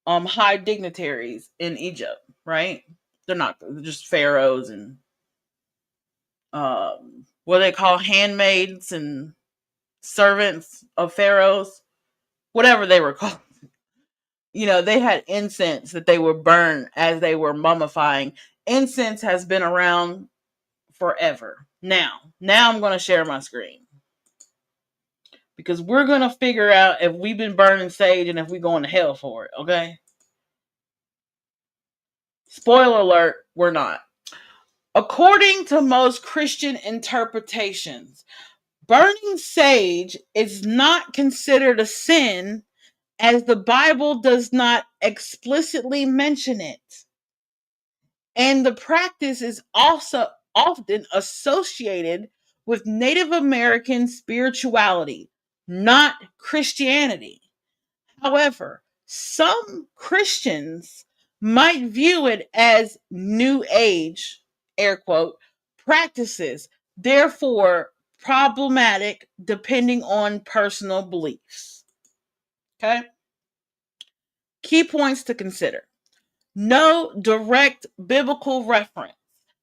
high dignitaries in Egypt, right? They're just pharaohs and what they call handmaids and servants of pharaohs. whatever they were called. They had incense that they would burn as they were mummifying. Incense has been around forever. Now I'm going to share my screen because we're going to figure out if we've been burning sage and if we're going to hell for it, okay? Spoiler alert, we're not. According to most Christian interpretations, burning sage is not considered a sin as the Bible does not explicitly mention it. And the practice is also often associated with Native American spirituality, not Christianity. However, some Christians might view it as New Age, air quote, practices, therefore problematic depending on personal beliefs. Okay? Key points to consider. No direct biblical reference.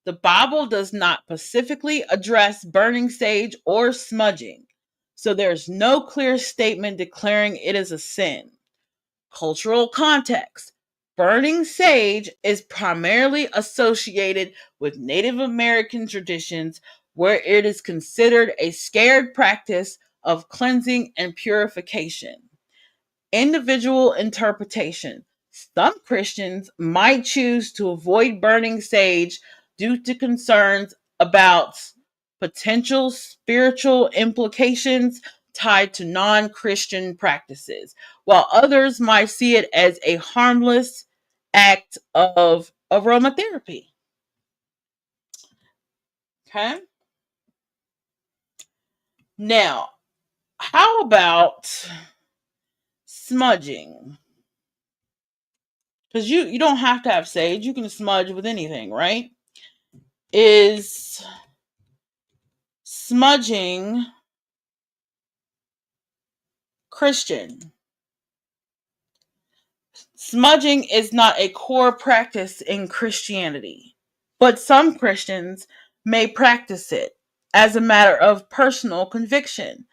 The Bible does not specifically address burning sage or smudging, so there's no clear statement declaring it is a sin. Cultural context. Burning sage is primarily associated with Native American traditions where it is considered a sacred practice of cleansing and purification. Individual interpretation. Some Christians might choose to avoid burning sage due to concerns about potential spiritual implications tied to non-Christian practices, while others might see it as a harmless act of aromatherapy. Okay? Now, how about smudging? Because you don't have to have sage. You can smudge with anything, right? Is smudging Christian? Smudging is not a core practice in Christianity, but some Christians may practice it as a matter of personal conviction.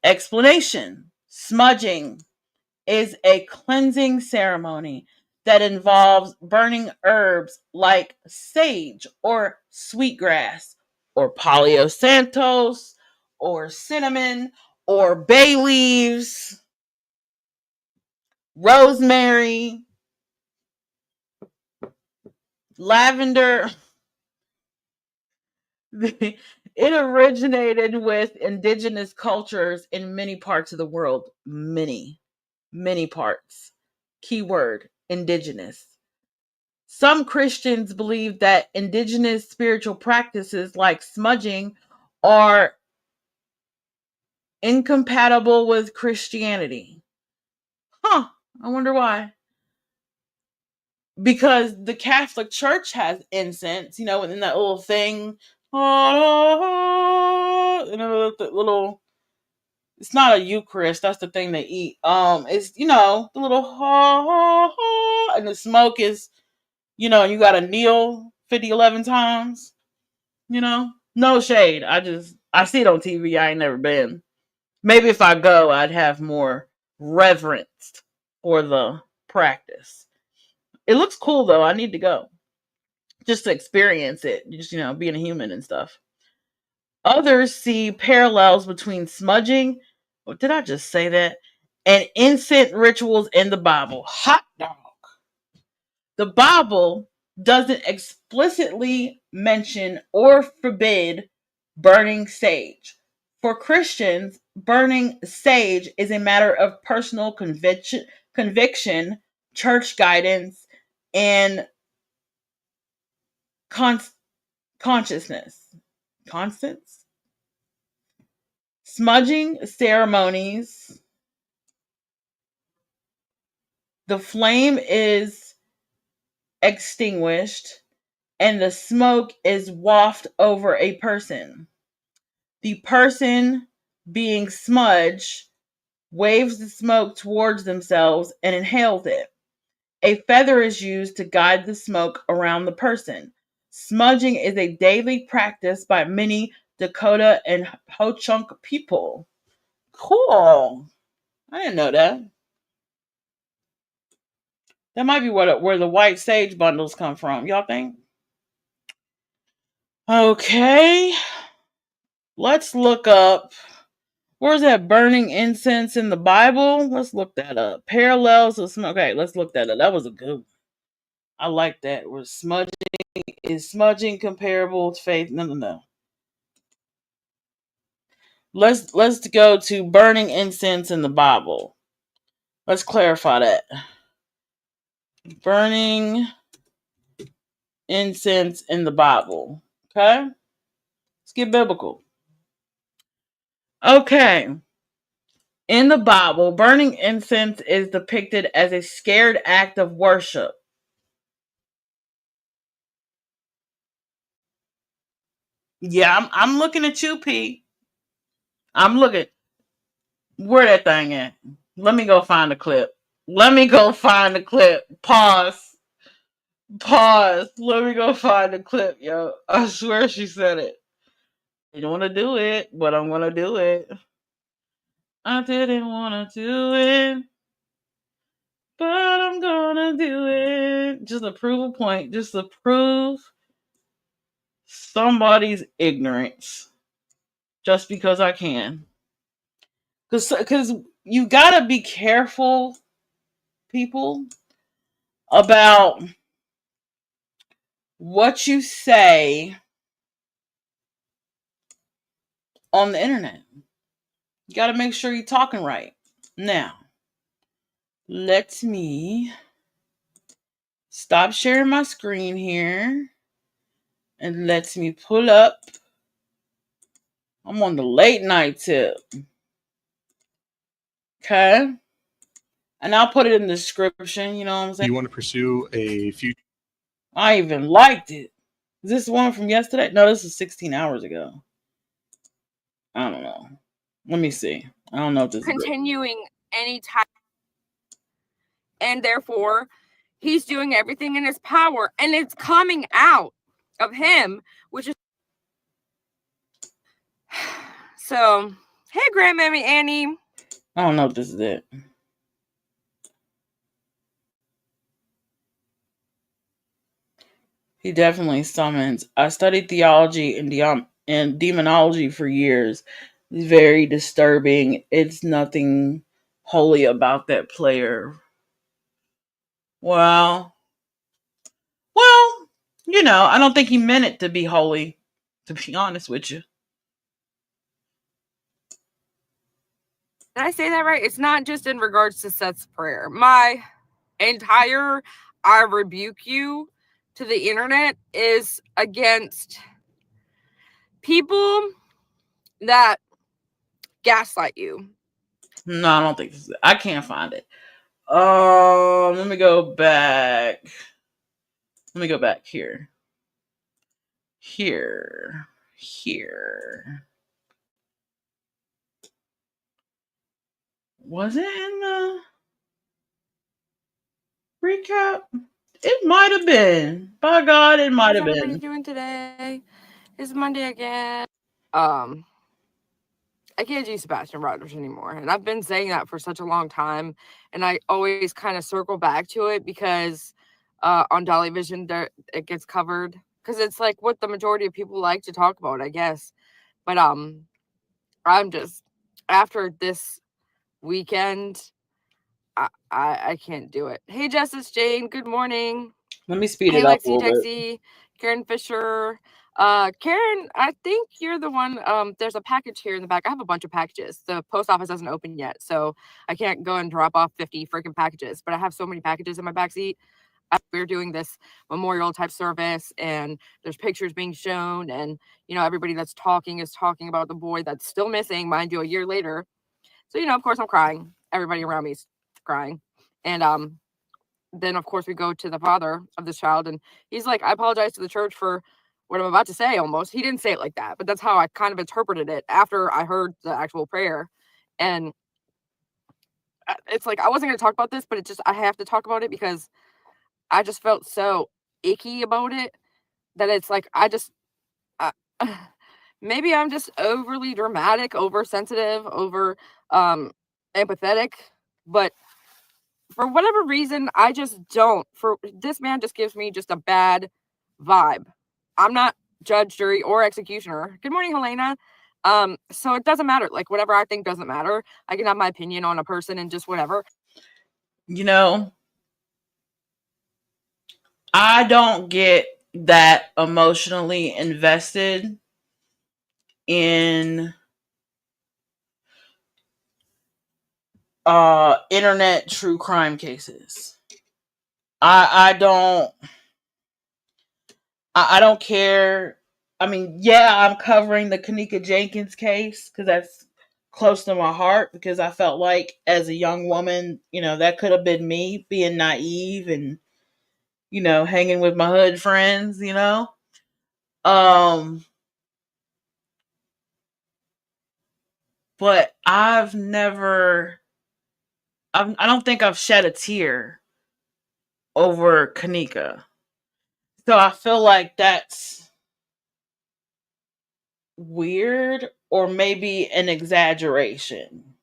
Explanation. Smudging is a cleansing ceremony that involves burning herbs like sage or sweetgrass or Palo Santos or cinnamon or bay leaves, rosemary, lavender. It originated with indigenous cultures in many parts of the world. Many parts. Keyword, indigenous. Some Christians believe that indigenous spiritual practices like smudging are incompatible with Christianity. I wonder why. Because the Catholic Church has incense, within that little thing. The little, it's not a Eucharist, that's the thing they eat. It's, the little, and the smoke is, you gotta kneel 11 times, no shade. I see it on TV. I ain't never been. Maybe if I go, I'd have more reverence for the practice. It looks cool though. I need to go just to experience it. Just, being a human and stuff. Others see parallels between smudging, or did I just say that? And incense rituals in the Bible. Hot dog. The Bible doesn't explicitly mention or forbid burning sage. For Christians, burning sage is a matter of personal conviction, church guidance, and consciousness. Constance? Smudging ceremonies. The flame is extinguished and the smoke is wafted over a person. The person being smudged waves the smoke towards themselves and inhales it. A feather is used to guide the smoke around the person. Smudging is a daily practice by many Dakota and Ho-Chunk people. Cool. I didn't know that. That might be where the white sage bundles come from. Y'all think? Okay. Let's look up. Where's that burning incense in the Bible? Let's look that up. Parallels of smoke. Okay, let's look that up. That was a good one. I like that. Where smudging is smudging comparable to faith? No. Let's go to burning incense in the Bible. Let's clarify that. Burning incense in the Bible. Okay? Let's get biblical. Okay. In the Bible, burning incense is depicted as a scared act of worship. Yeah, I'm looking at you, P. I'm looking. Where that thing at? Let me go find the clip. Pause. Let me go find the clip, yo. I swear she said it. I don't want to do it, but I'm going to do it. I didn't want to do it, but I'm going to do it. Just to prove a point. Just to prove somebody's ignorance. Just because I can. Because you got to be careful, people, about what you say on the internet. You got to make sure you're talking right. Now, let me stop sharing my screen here and let me pull up. I'm on the late night tip. Okay. And I'll put it in the description. You know what I'm saying? You want to pursue a future? I even liked it. Is this one from yesterday? No, this is 16 hours ago. I don't know. Let me see. I don't know if this continuing any time, and therefore he's doing everything in his power, and it's coming out of him, which is so. Hey, Grandmammy Annie. I don't know if this is it. He definitely summons. I studied theology and demonology for years. It's very disturbing. It's nothing holy about that player. Well, I don't think he meant it to be holy, to be honest with you. Did I say that right? It's not just in regards to Seth's prayer. My entire I rebuke you to the internet is against people that gaslight you. No, I don't think this is it. I can't find it. Let me go back. Here. Was it in the recap? It might have been. By God, it might have been. How's everybody doing today? It's Monday again. I can't do Sebastian Rogers anymore. And I've been saying that for such a long time. And I always kind of circle back to it because on Dolly Vision, it gets covered. Because it's like what the majority of people like to talk about, I guess. But I'm just, after this weekend, I can't do it. Hey, Justice Jane, good morning. Let me speed it up a little bit. Karen Fisher. Karen, I think you're the one. There's a package here in the back. I have a bunch of packages. The post office hasn't opened yet, so I can't go and drop off 50 freaking packages. But I have so many packages in my backseat. We're doing this memorial type service, and there's pictures being shown, and everybody that's talking is talking about the boy that's still missing, mind you, a year later. So of course I'm crying. Everybody around me is crying, and then of course we go to the father of this child, and he's like, I apologize to the church for what I'm about to say. Almost, he didn't say it like that, but that's how I kind of interpreted it after I heard the actual prayer. And it's like, I wasn't going to talk about this, but I have to talk about it because I just felt so icky about it that it's like, maybe I'm just overly dramatic, oversensitive, over empathetic, but for whatever reason, I just don't. For this man just gives me just a bad vibe. I'm not judge, jury, or executioner. Good morning, Helena. So it doesn't matter. Like, whatever I think doesn't matter. I can have my opinion on a person and just whatever. You know, I don't get that emotionally invested in internet true crime cases. I don't care. I mean, yeah, I'm covering the Kanika Jenkins case because that's close to my heart, because I felt like as a young woman, that could have been me being naive and, hanging with my hood friends. Um, but I don't think I've shed a tear over Kanika. So I feel like that's weird or maybe an exaggeration.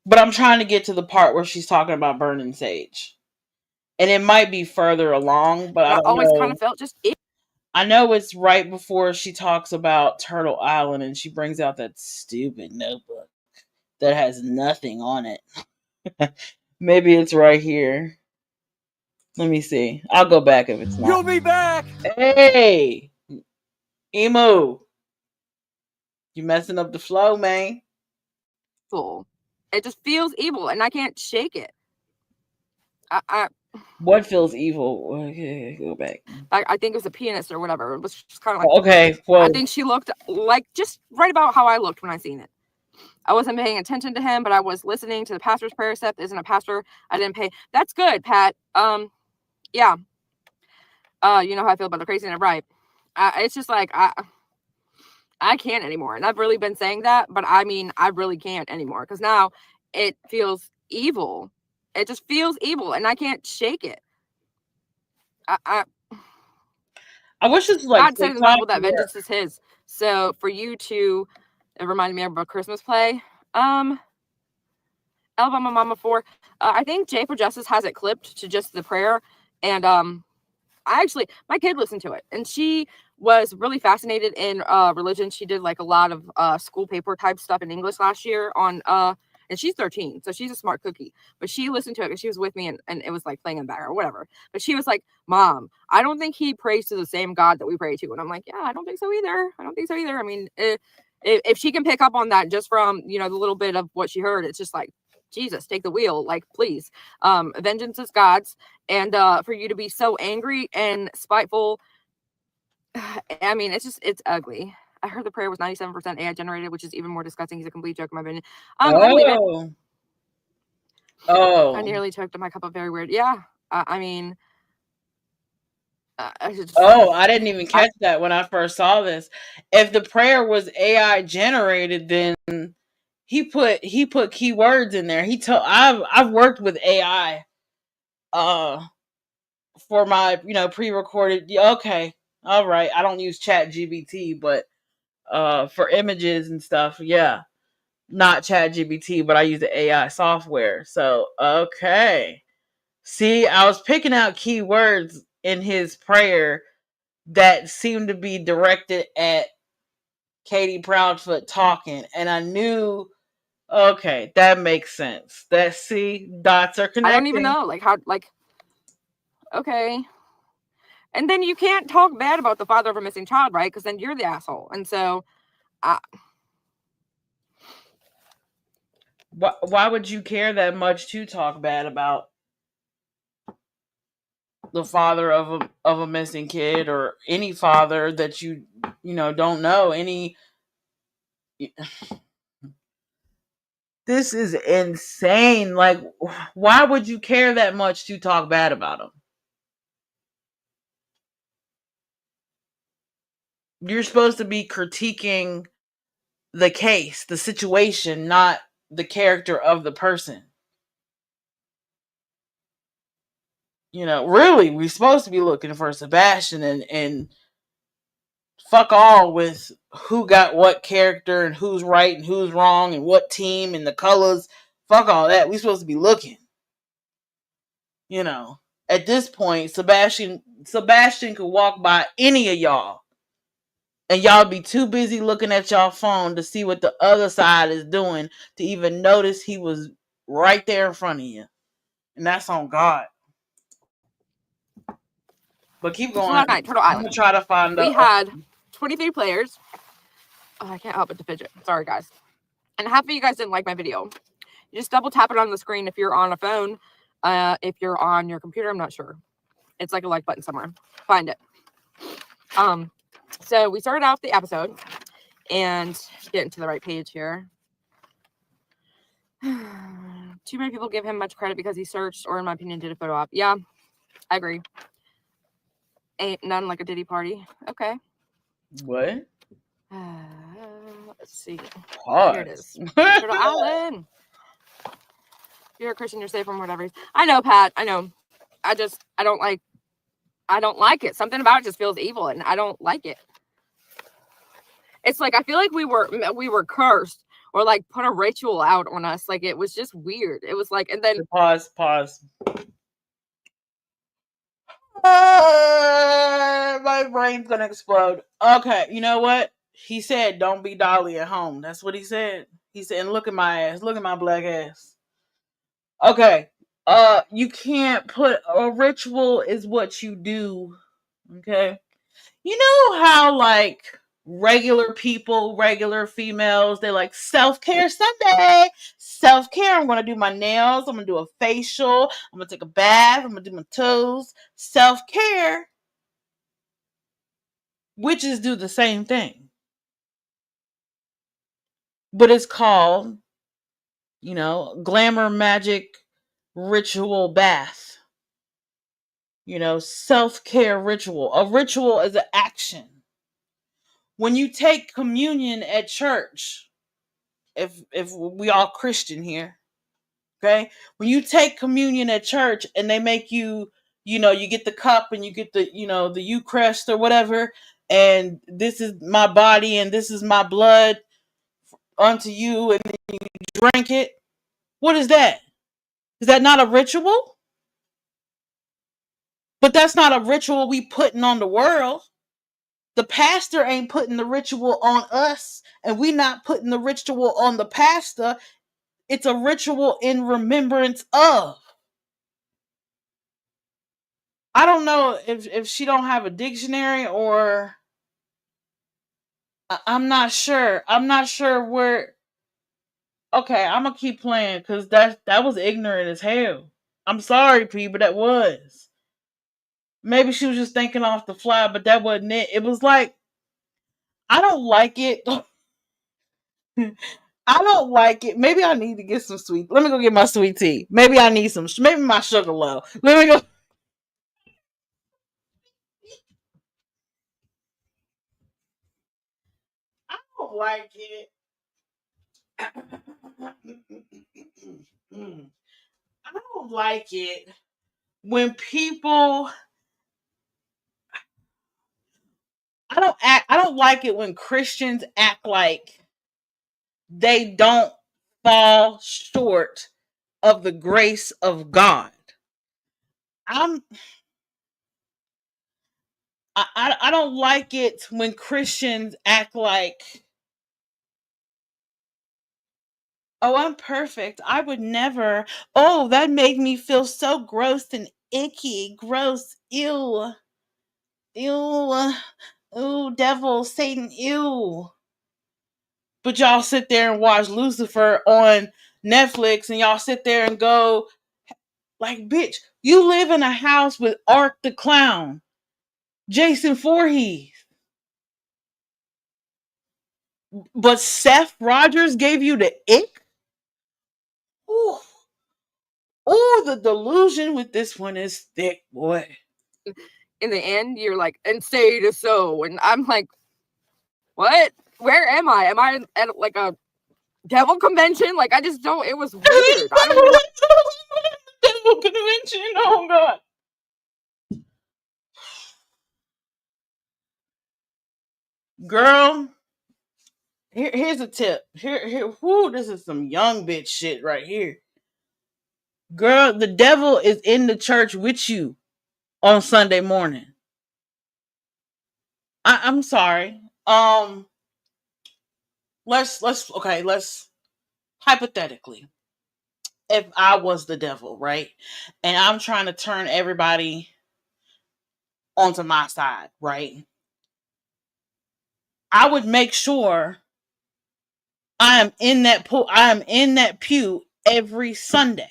But I'm trying to get to the part where she's talking about burning sage. And it might be further along, but I I don't always kind know. of felt just I know it's right before she talks about Turtle Island and she brings out that stupid notebook that has nothing on it. Maybe it's right here. Let me see. I'll go back if it's not. You'll be back. Hey, Emu, you messing up the flow, man. evil. It just feels evil, and I can't shake it. What feels evil? Okay, go back. I think it was a pianist or whatever. It was just kind of like, Okay, well, I think she looked like just right about how I looked when I seen it. I wasn't paying attention to him, but I was listening to the pastor's prayer. Seth isn't a pastor. I didn't pay. That's good, Pat. Yeah. You know how I feel about the crazy and right. It's just like I can't anymore, and I've really been saying that, but I mean I really can't anymore because now it feels evil. It just feels evil, and I can't shake it. I wish this was like God said in the Bible that vengeance is His. So for you to, it reminded me of a Christmas play. Alabama Mama 4. I think J for Justice has it clipped to just the prayer, and my kid listened to it, and she was really fascinated in religion. She did like a lot of school paper type stuff in English last year on and she's 13, so she's a smart cookie. But she listened to it because she was with me, and it was like playing in the background or whatever. But she was like, "Mom, I don't think he prays to the same God that we pray to." And I'm like, "Yeah, I don't think so either. I mean, if she can pick up on that just from the little bit of what she heard, it's just like, Jesus, take the wheel, like, please. Vengeance is God's, and for you to be so angry and spiteful, I mean, it's ugly. I heard the prayer was 97% AI generated, which is even more disgusting. He's a complete joke in my opinion. I'm leaving. I nearly choked on my cup of very weird. Yeah, I mean, I didn't even catch that when I first saw this. If the prayer was AI generated, then he put keywords in there. I've worked with AI for my pre-recorded. Okay, all right. I don't use Chat GBT, but for images and stuff, yeah, not Chat GBT, but I use the AI software. So okay, see, I was picking out keywords in his prayer that seemed to be directed at Katie Proudfoot talking, and I knew, okay, that makes sense. Dots are connecting. I don't even know, like, how, like, okay. And then you can't talk bad about the father of a missing child, right? Because then you're the asshole. And so, why would you care that much to talk bad about the father of a missing kid, or any father that you don't know any? This is insane. Like, why would you care that much to talk bad about him? You're supposed to be critiquing the case, the situation, not the character of the person. Really, we're supposed to be looking for Sebastian and Fuck all with who got what character and who's right and who's wrong and what team and the colors. Fuck all that. We supposed to be looking. You know, at this point, Sebastian could walk by any of y'all, and y'all be too busy looking at y'all phone to see what the other side is doing to even notice he was right there in front of you. And that's on God. But keep going. So last night, Turtle I'm Island. gonna try to find We had 23 players. Oh, I can't help but to fidget. Sorry, guys. And half of you guys didn't like my video. You just double tap it on the screen if you're on a phone. If you're on your computer, I'm not sure. It's like a like button somewhere. Find it. So we started off the episode and getting to the right page here. Too many people give him much credit because he searched, or in my opinion, did a photo op. Yeah, I agree. Ain't none like a Diddy party. Okay. What? Let's see. Pause. Here it is. Turtle Island. If you're a Christian, you're safe from whatever. I know, Pat. I know. I don't like it. Something about it just feels evil, and I don't like it. It's like I feel like we were cursed, or like put a ritual out on us. Like it was just weird. It was like, and then pause. My brain's gonna explode. Okay, you know what? He said, "Don't be Dolly at home." That's what he said. He said, "And look at my ass. Look at my black ass." Okay. You can't put a ritual is what you do. Okay. You know how like regular people, regular females, they like self-care Sunday. Self-care. I'm gonna do my nails. I'm gonna do a facial. I'm gonna take a bath. I'm gonna do my toes. Self-care. Witches do the same thing. But it's called, glamour magic ritual bath. Self-care ritual. A ritual is an action. When you take communion at church, if we all Christian here, okay? When you take communion at church and they make you, you get the cup and you get the, the Eucharist or whatever, and this is my body and this is my blood unto you, and then you drink it. What is that? Is that not a ritual? But that's not a ritual we putting on the world. The pastor ain't putting the ritual on us, and we not putting the ritual on the pastor. It's a ritual in remembrance of. I don't know if she don't have a dictionary, or I'm not sure. I'm not sure where. Okay, I'm gonna keep playing because that was ignorant as hell. I'm sorry, P, but that was. Maybe she was just thinking off the fly, but that wasn't it. It was like, I don't like it. I don't like it. Maybe I need to get some sweet. Let me go get my sweet tea. Maybe I need some. Maybe my sugar low. Let me go. I don't like it. I don't like it when people. I don't like it when Christians act like they don't fall short of the grace of God. I don't like it when Christians act like, oh, I'm perfect. I would never. Oh, that made me feel so gross and icky. Gross. Ew. Ew. Ew, devil, Satan, ew. But y'all sit there and watch Lucifer on Netflix, and y'all sit there and go, like, bitch, you live in a house with Art the Clown, Jason Voorhees. But Seth Rogers gave you the ick? Ooh. Ooh, the delusion with this one is thick, boy. in the end, you're like, and say it is so. And I'm like, what? Where am I? Am I at like a devil convention? Like, I just don't. It was weird. I don't even know. Devil convention. Oh, God. Girl, here's a tip. This is some young bitch shit right here. Girl, the devil is in the church with you on Sunday morning. I'm sorry. Let's hypothetically, if I was the devil, right? And I'm trying to turn everybody onto my side, right? I would make sure I am in that pew every Sunday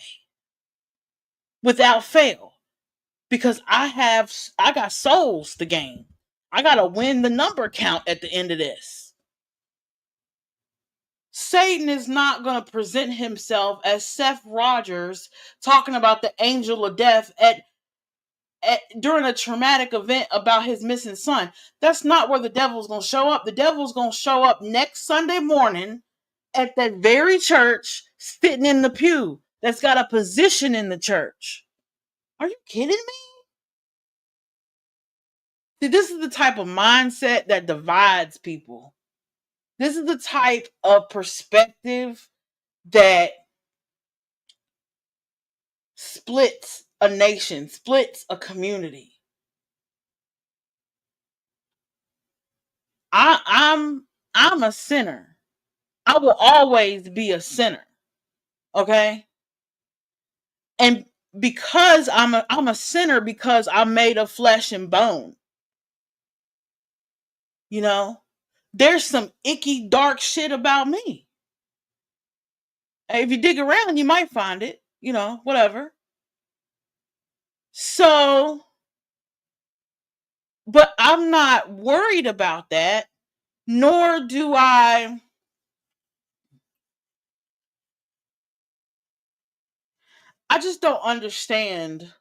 without fail, because I got souls to gain. I got to win the number count at the end of this. Satan is not going to present himself as Seth Rogers talking about the angel of death during a traumatic event about his missing son. That's not where the devil's going to show up. The devil's going to show up next Sunday morning at that very church, sitting in the pew that's got a position in the church. Are you kidding me? See, this is the type of mindset that divides people. This is the type of perspective that splits a nation, splits a community. I'm a sinner. I will always be a sinner. Okay? And because I'm a sinner, because I'm made of flesh and bone. You know, there's some icky, dark shit about me. If you dig around, you might find it, whatever. So, but I'm not worried about that, nor do I just don't understand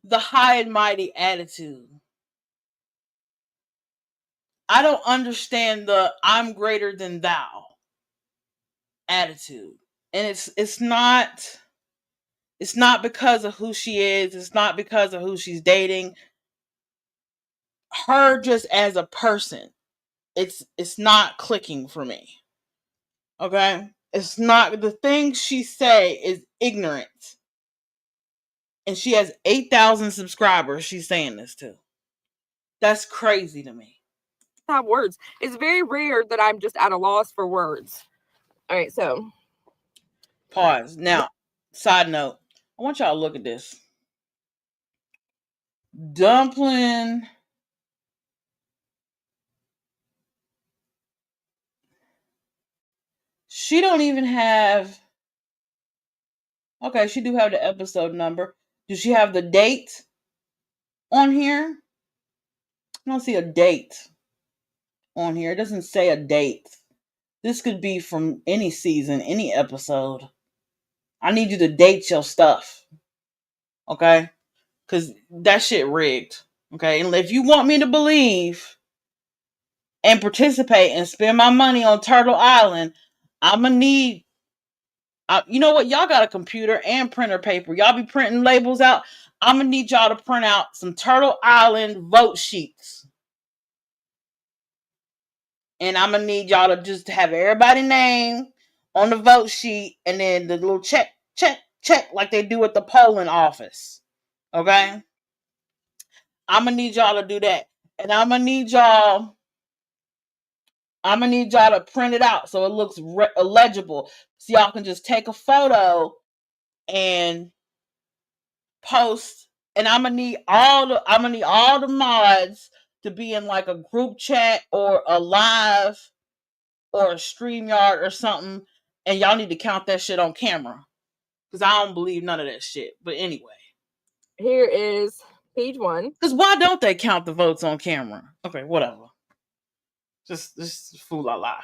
the high and mighty attitude. I don't understand the I'm greater than thou attitude. And it's not because of who she is, it's not because of who she's dating. Her just as a person, it's not clicking for me. Okay? It's not, the things she say is ignorant. And she has 8,000 subscribers she's saying this to. That's crazy to me. Have words. It's very rare that I'm just at a loss for words. All right, so pause. Now, side note, I want y'all to look at this. Dumpling. She don't even have. Okay, she do have the episode number. Does she have the date on here? I don't see a date on here. It doesn't say a date. This could be from any season, any episode. I need you to date your stuff. Okay? Because that shit rigged. Okay? And if you want me to believe and participate and spend my money on Turtle Island, I'm going to need, you know what? Y'all got a computer and printer paper. Y'all be printing labels out. I'm going to need y'all to print out some Turtle Island vote sheets. And I'm going to need y'all to just have everybody's name on the vote sheet and then the little check like they do at the polling office. Okay? I'm going to need y'all to do that. And I'm going to need y'all to print it out so it looks legible. So y'all can just take a photo and post. And I'm gonna need all the mods to be in like a group chat or a live or a StreamYard or something. And y'all need to count that shit on camera. Because I don't believe none of that shit. But anyway. Here is page 1. Because why don't they count the votes on camera? Okay, whatever. Just fool la la.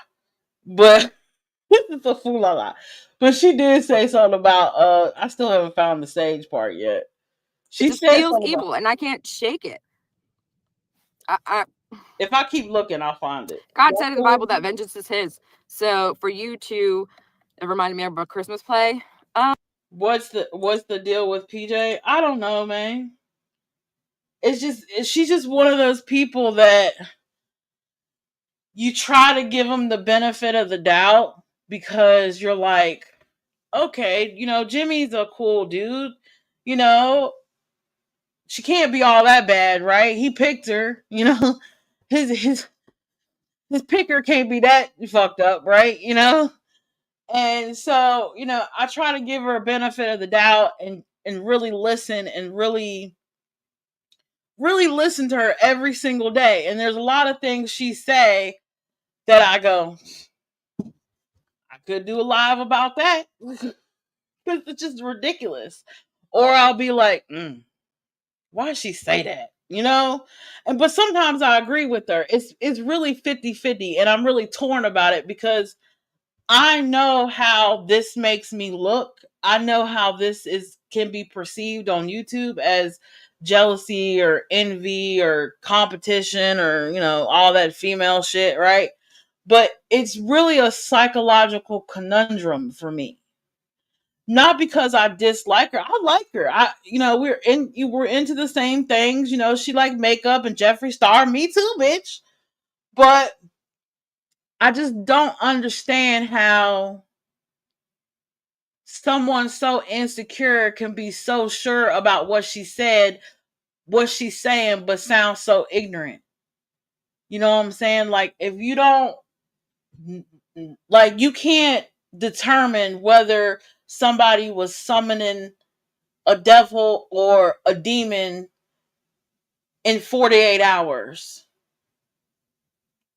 But it's a fool la la. But she did say something about I still haven't found the sage part yet. She it just said feels evil and I can't shake it. If I keep looking, I'll find it. God said in the Bible that vengeance is his. So for you to, it reminded me of a Christmas play. What's the deal with PJ? I don't know, man. She's just one of those people that you try to give them the benefit of the doubt because you're like, okay, Jimmy's a cool dude. She can't be all that bad, right? He picked her, his picker can't be that fucked up, right? And so, I try to give her a benefit of the doubt and really listen and really listen to her every single day. And there's a lot of things she say that I go, I could do a live about that because it's just ridiculous. Or I'll be like, why did she say that? But sometimes I agree with her. It's really 50-50, and I'm really torn about it because I know how this makes me look. I know how this can be perceived on YouTube as jealousy or envy or competition or, all that female shit, right? But it's really a psychological conundrum for me. Not because I dislike her. I like her. We're into the same things. She like makeup and Jeffree Star. Me too, bitch. But I just don't understand how someone so insecure can be so sure about what she said, what she's saying, but sound so ignorant. You know what I'm saying? Like, if you don't, like, you can't determine whether somebody was summoning a devil or a demon in 48 hours.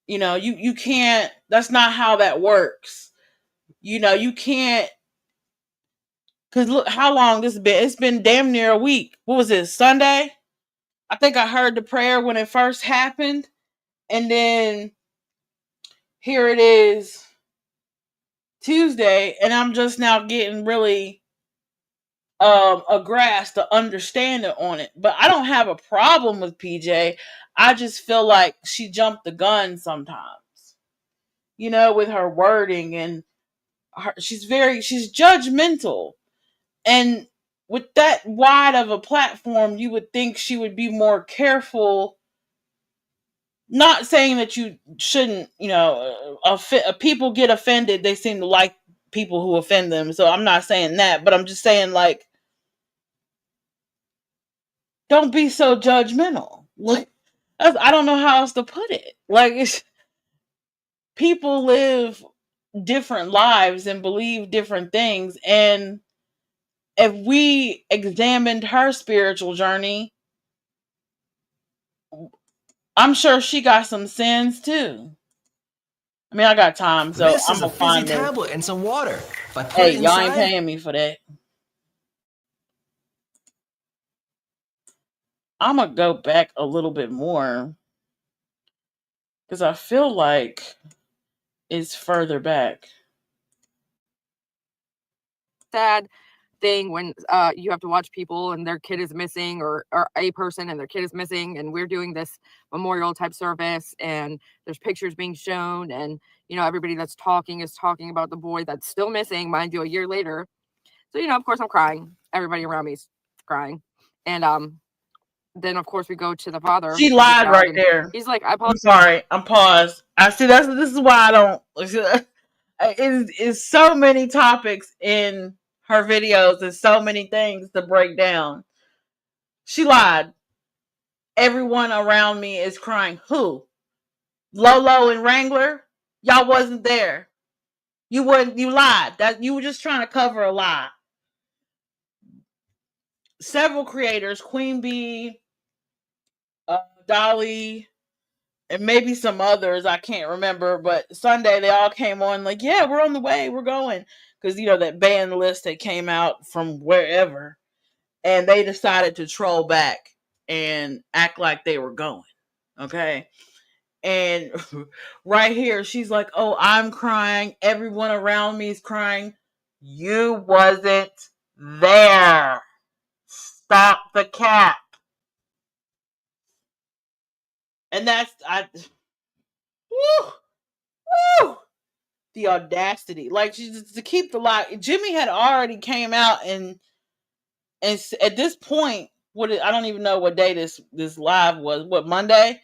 You can't, that's not how that works. You can't, because look how long this has been. It's been damn near a week. What was it, Sunday? I think I heard the prayer when it first happened. And then here it is Tuesday. And I'm just now getting really a grasp, the understanding on it. But I don't have a problem with PJ. I just feel like she jumped the gun sometimes, with her wording, and she's judgmental. And with that wide of a platform, you would think she would be more careful. Not saying that you shouldn't, people get offended. They seem to like people who offend them. So I'm not saying that, but I'm just saying, like, don't be so judgmental. Like, I don't know how else to put it. Like, people live different lives and believe different things. And if we examined her spiritual journey, I'm sure she got some sins too. I mean, I got time, so This I'm is a gonna fizzy find this. tablet and some water. If I put Hey, it y'all ain't inside, paying me for that. I'm gonna go back a little bit more because I feel like it's further back. Sad thing when you have to watch people and their kid is missing, or a person and their kid is missing, and we're doing this memorial type service and there's pictures being shown, and everybody that's talking is talking about the boy that's still missing, mind you, a year later. So of course I'm crying, everybody around me is crying, and then of course we go to the father. She lied right there. He's like, I I'm apologize. sorry. I'm paused. I see. This is why I don't. It's so many topics in her videos and so many things to break down. She lied. Everyone around me is crying. Who? Lolo and Wrangler? Y'all wasn't there. You lied. That you were just trying to cover a lie. Several creators, Queen Bee, Dolly, and maybe some others, I can't remember, but Sunday they all came on like, yeah, we're on the way, we're going. Because, that band list that came out from wherever, and they decided to troll back and act like they were going. Okay? And right here, she's like, oh, I'm crying. Everyone around me is crying. You wasn't there. Stop the cap. And that's, woo, woo, the audacity. Like, to keep the lie. Jimmy had already came out and at this point, I don't even know what day this live was. What, Monday?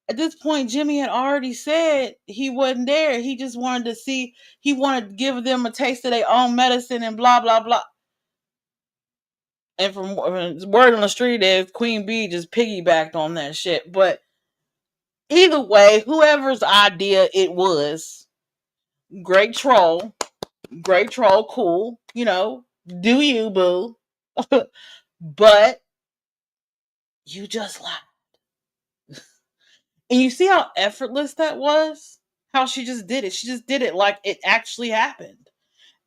At this point, Jimmy had already said he wasn't there. He just wanted to see, he wanted to give them a taste of their own medicine and blah, blah, blah. And from word on the street is Queen Bee just piggybacked on that shit. But either way, whoever's idea it was, great troll, cool, do you, boo. But you just lied. And you see how effortless that was? How she just did it. She just did it like it actually happened.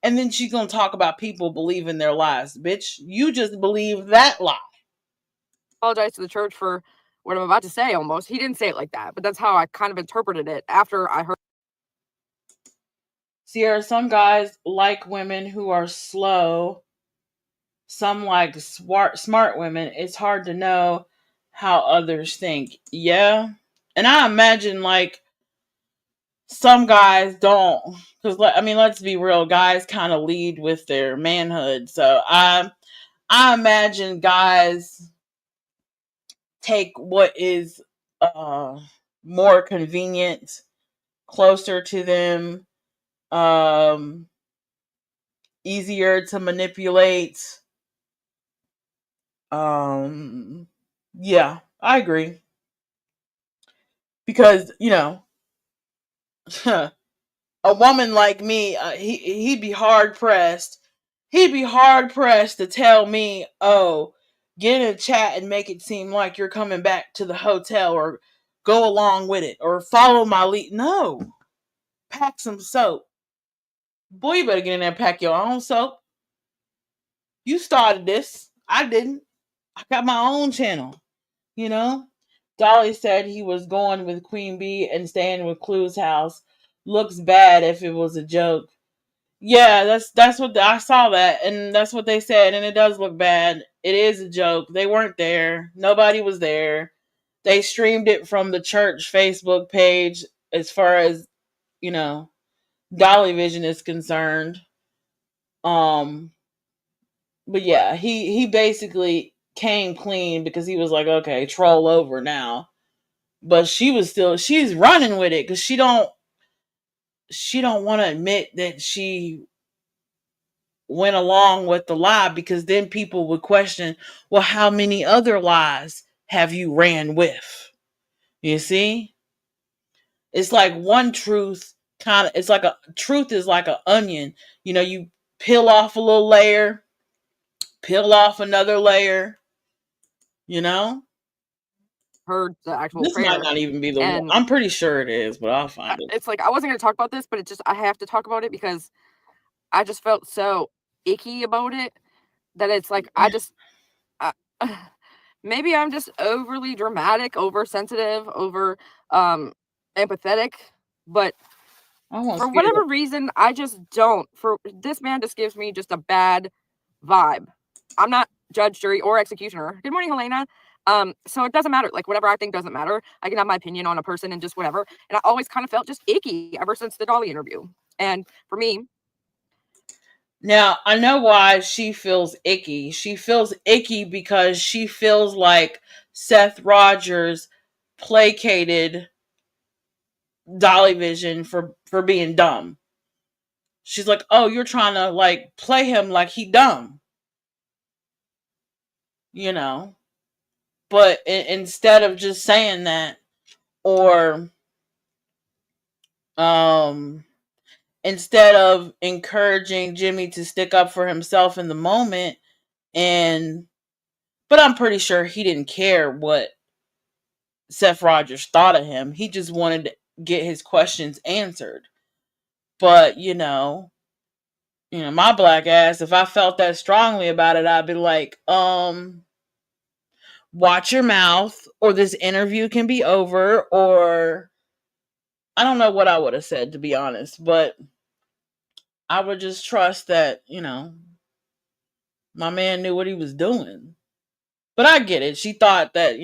And then she's going to talk about people believing their lies. Bitch, you just believe that lie. Apologize to the church for what I'm about to say almost. He didn't say it like that, but that's how I kind of interpreted it after I heard. Sierra, some guys like women who are slow. Some like smart women. It's hard to know how others think. Yeah. And I imagine like some guys don't, because I mean, let's be real, guys kind of lead with their manhood. So I imagine guys take what is more convenient, closer to them, easier to manipulate. Yeah, I agree. Because, a woman like me, he'd be hard pressed. He'd be hard pressed to tell me, oh, get in a chat and make it seem like you're coming back to the hotel, or go along with it, or follow my lead. No. Pack some soap. Boy, you better get in there and pack your own soap. You started this. I didn't. I got my own channel. Dolly said he was going with Queen Bee and staying with Clue's house. Looks bad if it was a joke. Yeah, that's what I saw that, and that's what they said, and it does look bad. It is a joke. They weren't there. Nobody was there. They streamed it from the church Facebook page as far as, Dolly Vision is concerned. But yeah, he basically came clean because he was like, okay, troll over now. But she's running with it because she don't want to admit that she went along with the lie, because then people would question, well, how many other lies have you ran with? You see? It's like one truth it's like a truth is like an onion. You peel off a little layer, peel off another layer, Heard the actual This prayer. might not even be the one. And I'm pretty sure it is, but I'll find it. it's like I wasn't going to talk about this, but I have to talk about it because I just felt so icky about it that it's like maybe I'm just overly dramatic, oversensitive, over empathetic, but for whatever reason, I just don't. For this man just gives me just a bad vibe. I'm not judge, jury, or executioner. Good morning, Helena. So it doesn't matter. Like, whatever I think doesn't matter. I can have my opinion on a person and just whatever. And I always kind of felt just icky ever since the Dolly interview. And for me, now, I know why she feels icky. She feels icky because she feels like Seth Rogers placated Dolly Vision for being dumb. She's like, oh, you're trying to like play him like he dumb. But instead of just saying that, or instead of encouraging Jimmy to stick up for himself in the moment, but I'm pretty sure he didn't care what Seth Rogers thought of him. He just wanted to get his questions answered. But, my black ass, if I felt that strongly about it, I'd be like, watch your mouth, or this interview can be over, or I don't know what I would have said, to be honest, but I would just trust that, my man knew what he was doing. But I get it. She thought that,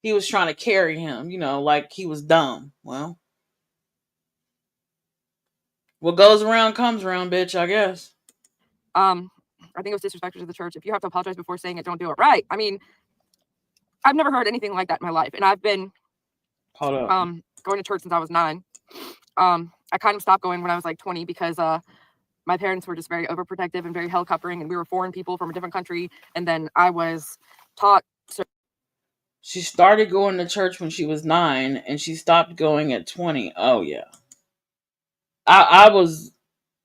he was trying to carry him, like he was dumb. Well, what goes around comes around, bitch, I guess. I think it was disrespectful to the church. If you have to apologize before saying it, don't do it. Right. I mean, I've never heard anything like that in my life. And I've been Hold up. Going to church since I was 9. I kind of stopped going when I was like 20 because my parents were just very overprotective and very helicoptering, and we were foreign people from a different country. And then I was taught. She started going to church when she was 9, and she stopped going at 20. Oh yeah, I was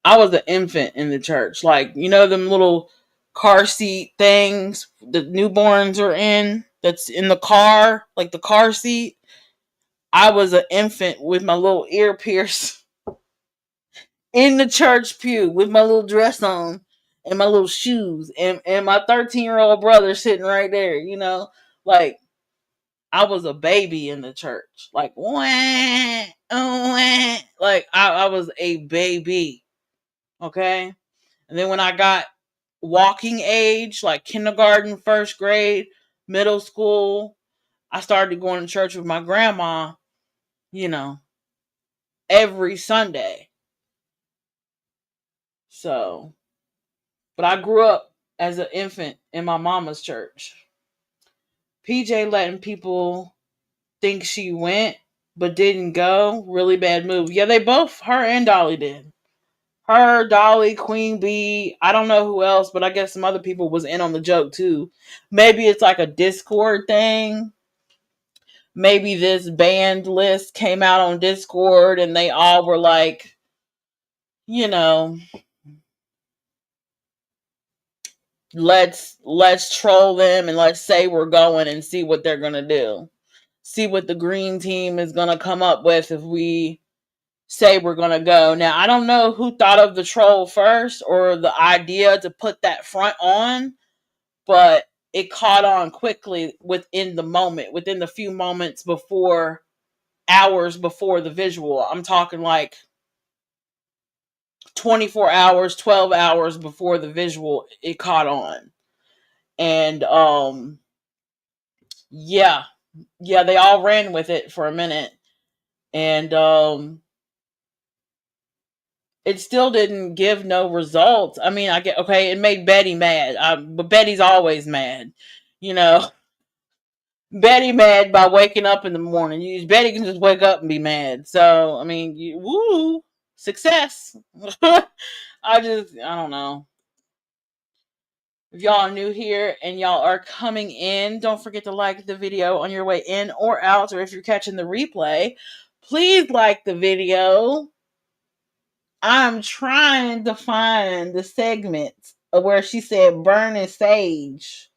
an infant in the church. Like, you know, them little car seat things the newborns are in. That's in the car, like the car seat. I was an infant with my little ear pierced in the church pew with my little dress on and my little shoes and my 13-year-old brother sitting right there, you know? Like, I was a baby in the church. Like, wah, wah. Like, I was a baby. Okay? And then when I got walking age, like kindergarten, first grade, middle school, I started going to church with my grandma, you know, every Sunday. So, but I grew up as an infant in my mama's church. PJ letting people think she went but didn't go. Really bad move. Yeah, they both, her and Dolly did. Her, Dolly, Queen Bee. I don't know who else, but I guess some other people was in on the joke too. Maybe it's like a Discord thing. Maybe this band list came out on Discord and they all were like, you know, let's troll them and let's say we're going and see what they're gonna do. See what the green team is gonna come up with if we say we're gonna go. Now I don't know who thought of the troll first or the idea to put that front on, but it caught on quickly within the moment, within the few moments before, hours before the visual. I'm talking like 24 hours, 12 hours before the visual, it caught on. And yeah, they all ran with it for a minute. And it still didn't give no results. I mean, I get, okay, it made Betty mad. But Betty's always mad. You know, Betty mad by waking up in the morning. Betty can just wake up and be mad. So, I mean, woo, success. I don't know. If y'all are new here and y'all are coming in, don't forget to like the video on your way in or out, or if you're catching the replay, please like the video. I'm trying to find the segment where she said burning sage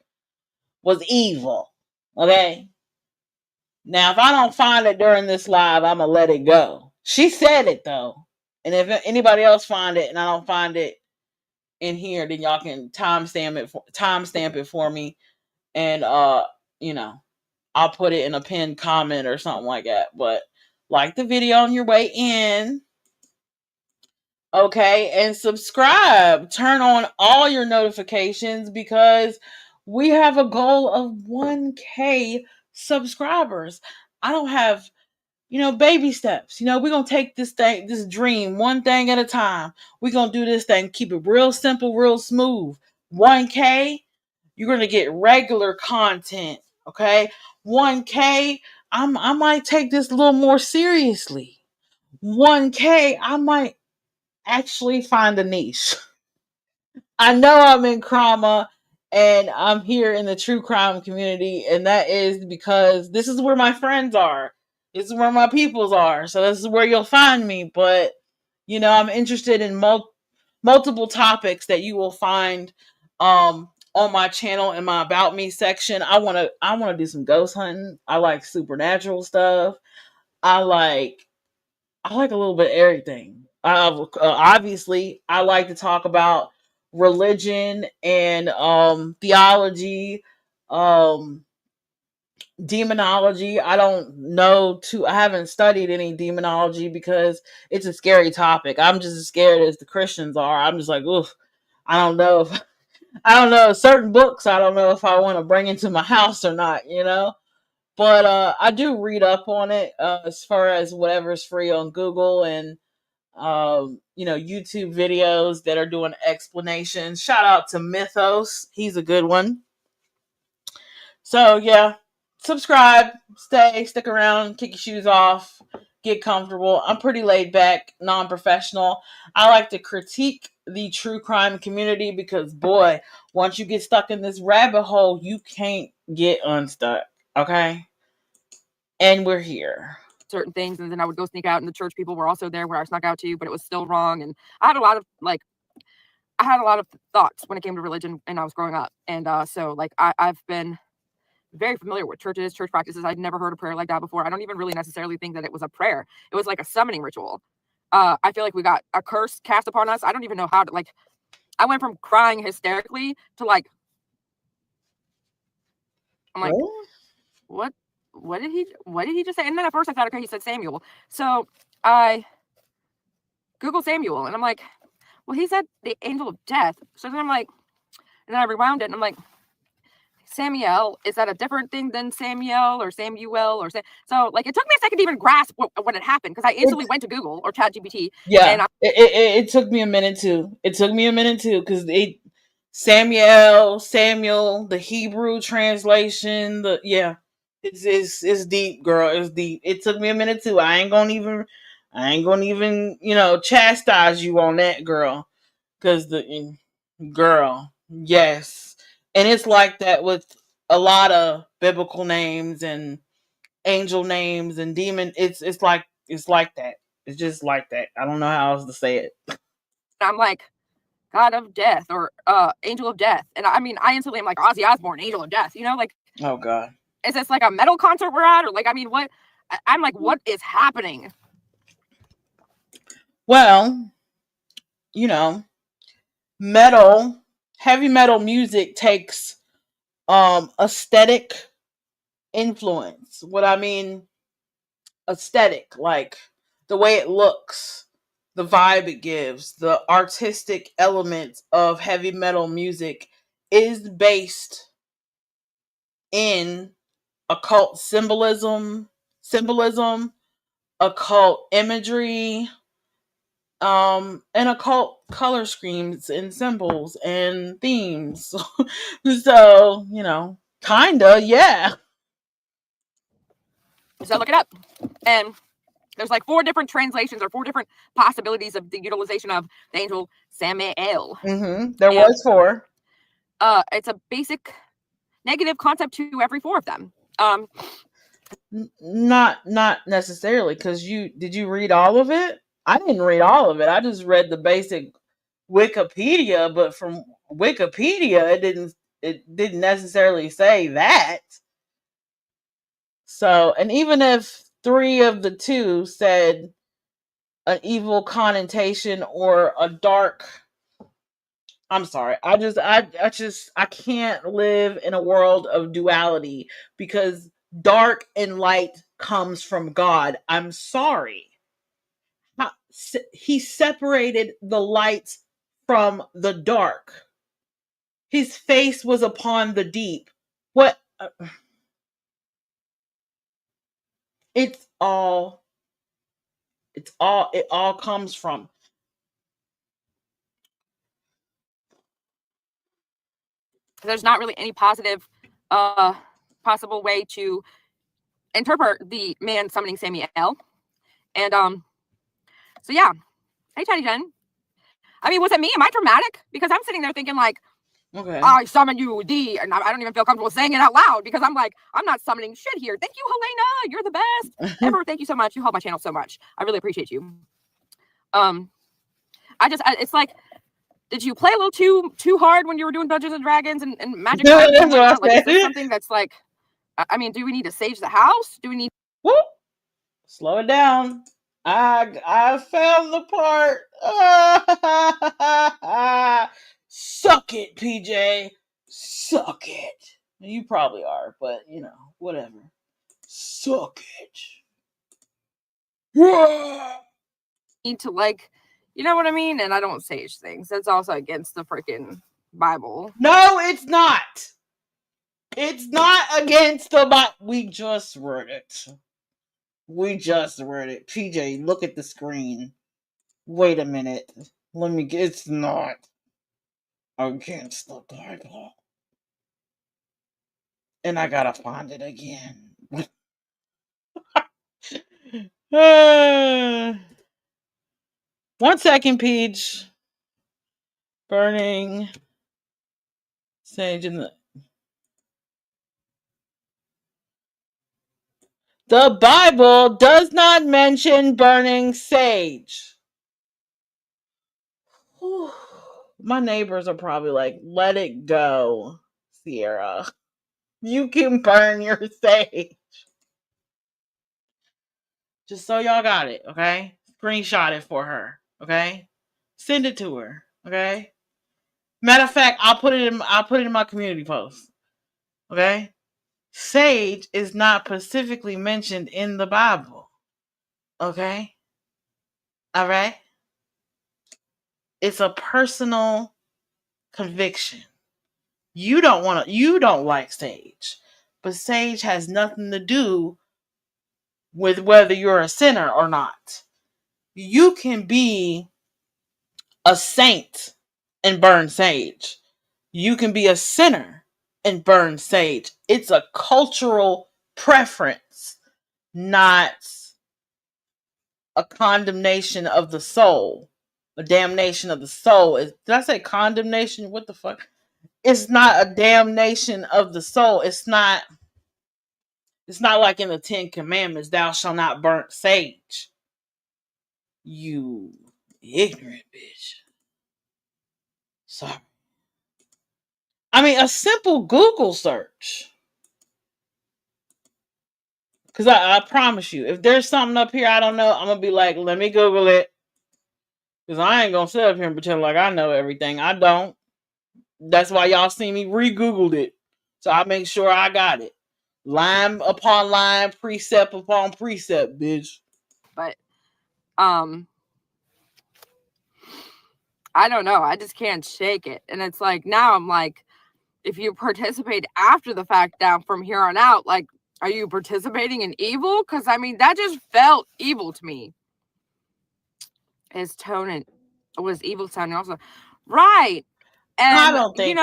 was evil. Okay? Now, if I don't find it during this live, I'm going to let it go. She said it, though. And if anybody else find it and I don't find it in here, then y'all can timestamp it for me. And, you know, I'll put it in a pinned comment or something like that. But like the video on your way in. Okay, and subscribe. Turn on all your notifications because we have a goal of 1K subscribers. I don't have, baby steps. We're going to take this dream one thing at a time. We're going to do this thing, keep it real simple, real smooth. 1K, you're going to get regular content, okay? 1K, I might take this a little more seriously. 1K, I might actually find a niche. I know I'm in crime and I'm here in the true crime community, and that is because this is where my friends are. This is where my peoples are. So this is where you'll find me. But I'm interested in multiple topics that you will find on my channel in my about me section. I want to do some ghost hunting. I like supernatural stuff. I like a little bit of everything. Obviously, I like to talk about religion and theology, demonology. I haven't studied any demonology because it's a scary topic. I'm just as scared as the Christians are. I'm just like, oof, I don't know certain books. I don't know if I want to bring into my house or not, But I do read up on it as far as whatever's free on Google and YouTube videos that are doing explanations. Shout out to Mythos. He's a good one. So yeah, subscribe, stick around, kick your shoes off, get comfortable. I'm pretty laid back, non-professional. I like to critique the true crime community because, boy, once you get stuck in this rabbit hole, you can't get unstuck. Okay? And we're here. Certain things, and then I would go sneak out, and the church people were also there where I snuck out to, but it was still wrong. And I had a lot of thoughts when it came to religion, and I was growing up, and so like I've been very familiar with churches, church practices. I'd never heard a prayer like that before. I don't even really necessarily think that it was a prayer. It was like a summoning ritual. I feel like we got a curse cast upon us. I don't even know how to, like, I went from crying hysterically to like, I'm like, what did he just say? And then at first I thought, okay, he said Samuel. So I Googled Samuel, and I'm like, well, he said the angel of death. So then I'm like, and then I rewound it, and I'm like, Samuel, is that a different thing than Samuel or Samuel or so? Like, it took me a second to even grasp what had happened, because I instantly went to Google or ChatGPT. Yeah, and it took me a minute too. Because Samuel, the Hebrew translation, it's deep, girl. It's deep. It took me a minute too. I ain't gonna even chastise you on that, girl. Because girl, yes, and it's like that with a lot of biblical names and angel names and demon. It's like that. It's just like that. I don't know how else to say it. I'm like, God of death, or angel of death. And I mean, I instantly am like, Ozzy Osbourne, angel of death. Like, oh God, is this like a metal concert we're at? Or like, I mean, what? I'm like, what is happening? Well, heavy metal music takes aesthetic influence. What I mean, aesthetic, like the way it looks, the vibe it gives, the artistic elements of heavy metal music is based in occult symbolism, occult imagery, and occult color schemes and symbols and themes. So, kinda, yeah. So I look it up, and there's like 4 different translations or 4 different possibilities of the utilization of the angel Samael. There was 4. It's a basic negative concept to every 4 of them. Not necessarily, because did you read all of it? I didn't read all of it. I just read the basic Wikipedia, but from Wikipedia it didn't necessarily say that. So, and even if 3 of the 2 said an evil connotation or a dark, I'm sorry. I can't live in a world of duality, because dark and light comes from God. I'm sorry. He separated the light from the dark. His face was upon the deep. What? It all comes from. There's not really any positive possible way to interpret the man summoning Samael. And so yeah. Hey, Teddy Jen. I mean, was it me? Am I dramatic? Because I'm sitting there thinking like, okay, I summon you, and I don't even feel comfortable saying it out loud, because I'm like, I'm not summoning shit here. Thank you, Helena. You're the best ever. Thank you so much. You help my channel so much. I really appreciate you. It's like, did you play a little too hard when you were doing Dungeons and Dragons and Magic? Like, is this something that's like, I mean, do we need to sage the house? Do we need? Whoop. Slow it down. I found the part. Suck it, PJ. Suck it. You probably are, but whatever. Suck it. Need to, like, you know what I mean? And I don't sage things. That's also against the freaking Bible. No, it's not. It's not against the Bible. We just read it. PJ, look at the screen. Wait a minute. It's not against the Bible. And I gotta find it again. 1 second, Peach. Burning sage in the Bible does not mention burning sage. Whew. My neighbors are probably like, let it go, Sierra. You can burn your sage. Just so y'all got it, okay? Screenshot it for her, okay? Send it to her, okay? Matter of fact, I'll put it in my community post. Okay? Sage is not specifically mentioned in the Bible. Okay? All right? It's a personal conviction. You don't like sage. But sage has nothing to do with whether you're a sinner or not. You can be a saint and burn sage. You can be a sinner and burn sage. It's a cultural preference, not a condemnation of the soul. A damnation of the soul. Did I say condemnation? What the fuck? It's not a damnation of the soul. It's not like in the 10 Commandments, thou shalt not burn sage. You ignorant bitch. Sorry. I mean, a simple Google search. Because I promise you, if there's something up here I don't know, I'm going to be like, let me Google it. Because I ain't going to sit up here and pretend like I know everything. I don't. That's why y'all see me re-Googled it. So I make sure I got it. Line upon line, precept upon precept, bitch. But, I don't know. I just can't shake it. And it's like, now I'm like, if you participate after the fact now from here on out, like, are you participating in evil? Because, I mean, that just felt evil to me. His tone was evil sounding also. Right. And, I don't think,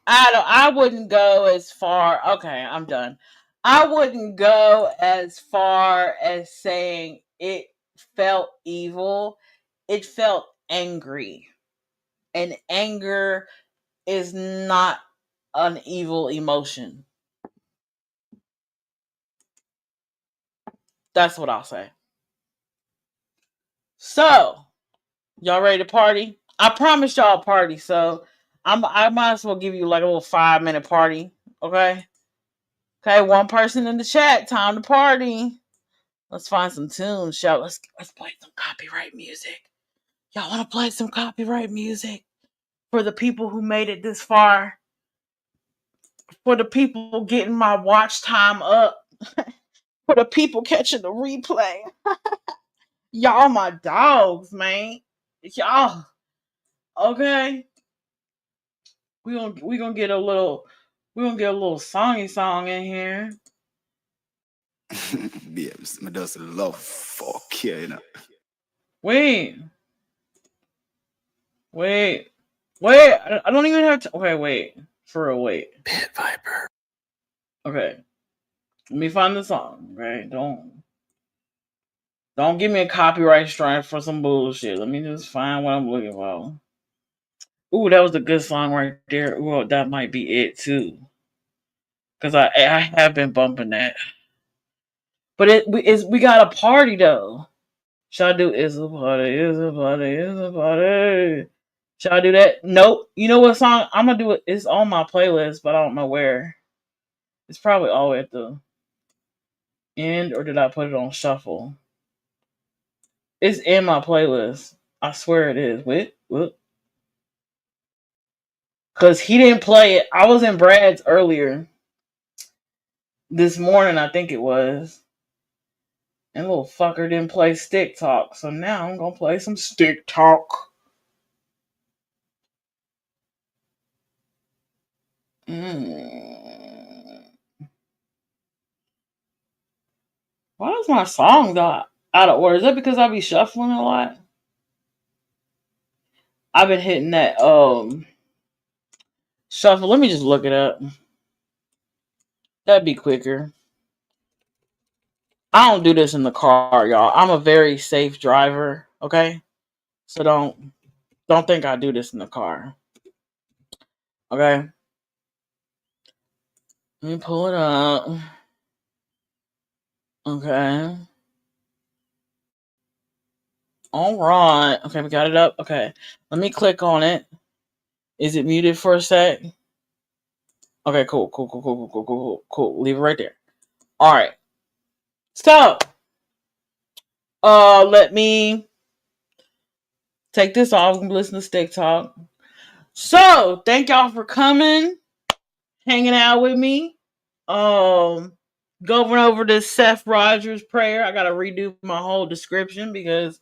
I wouldn't go as far. Okay, I'm done. I wouldn't go as far as saying it felt evil. It felt angry. And anger is not an evil emotion. That's what I'll say. So, y'all ready to party? I promised y'all a party, so I might as well give you like a little 5-minute party. Okay? Okay, one person in the chat, time to party. Let's find some tunes, shall let's play some copyright music. Y'all wanna play some copyright music? For the people who made it this far. For the people getting my watch time up. For the people catching the replay. Y'all my dogs, man. Y'all. Okay. We gonna get a little songy song in here. Babes, I just love fuck you, you know. Wait. I don't even have to. Okay, wait. For real, wait. Pit Viper. Okay. Let me find the song, okay? Don't give me a copyright strike for some bullshit. Let me just find what I'm looking for. Ooh, that was a good song right there. Ooh, that might be it too. Cause I have been bumping that. But we got a party though. Should I do It's a Party, It's a Party, It's a Party? Should I do that? Nope. You know what song? I'm gonna do it. It's on my playlist, but I don't know where. It's probably all the way at the end, or did I put it on shuffle? It's in my playlist. I swear it is. Wait. Because he didn't play it. I was in Brad's earlier this morning, I think it was. And little fucker didn't play Stick Talk. So now I'm going to play some Stick Talk. Why is my song out of order? Is that because I be shuffling a lot? I've been hitting that shuffle. Let me just look it up. That'd be quicker. I don't do this in the car, y'all. I'm a very safe driver, okay? So don't think I do this in the car. Okay? Let me pull it up. Okay. All right. Okay, we got it up. Okay. Let me click on it. Is it muted for a sec? Okay, cool. Leave it right there. All right. So, let me take this off and listen to Stick Talk. So, thank y'all for coming, hanging out with me. Going over this Seth Rogers prayer. I gotta redo my whole description because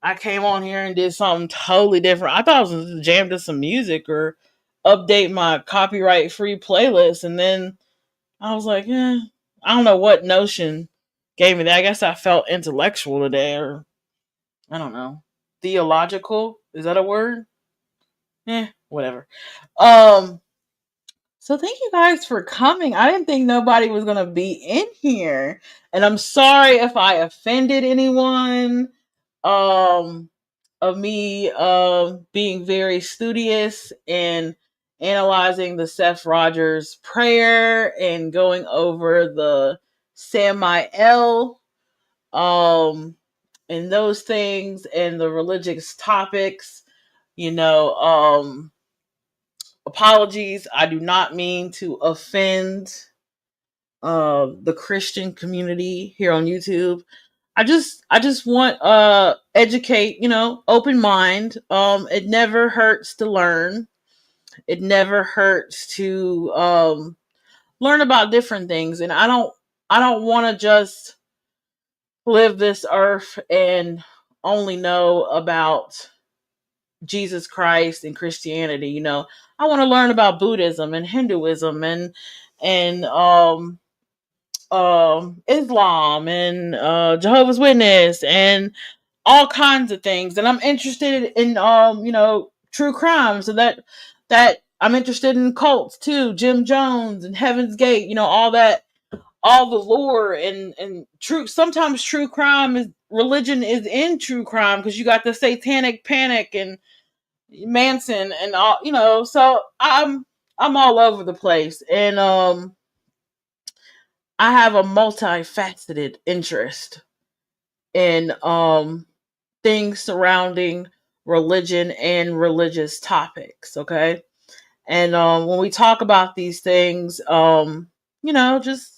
I came on here and did something totally different. I thought I was gonna jam to some music or update my copyright free playlist, and then I was like, I don't know what notion gave me that. I guess I felt intellectual today, or I don't know. Theological? Is that a word? Whatever. So thank you guys for coming. I didn't think nobody was gonna be in here. And I'm sorry if I offended anyone. Of me being very studious and analyzing the Seth Rogers prayer and going over the Samael and those things and the religious topics, you know, apologies. I do not mean to offend the Christian community here on YouTube. I just want educate, open mind. It never hurts to learn. It never hurts to learn about different things, and I don't want to just live this earth and only know about Jesus Christ and Christianity. I want to learn about Buddhism and Hinduism and Islam and Jehovah's Witness and all kinds of things. And I'm interested in true crime, so that I'm interested in cults too, Jim Jones and Heaven's Gate, all that, all the lore and true. Sometimes true crime is religion is in true crime because you got the Satanic Panic and Manson and all, so I'm all over the place, and I have a multifaceted interest in things surrounding religion and religious topics, okay? And when we talk about these things, just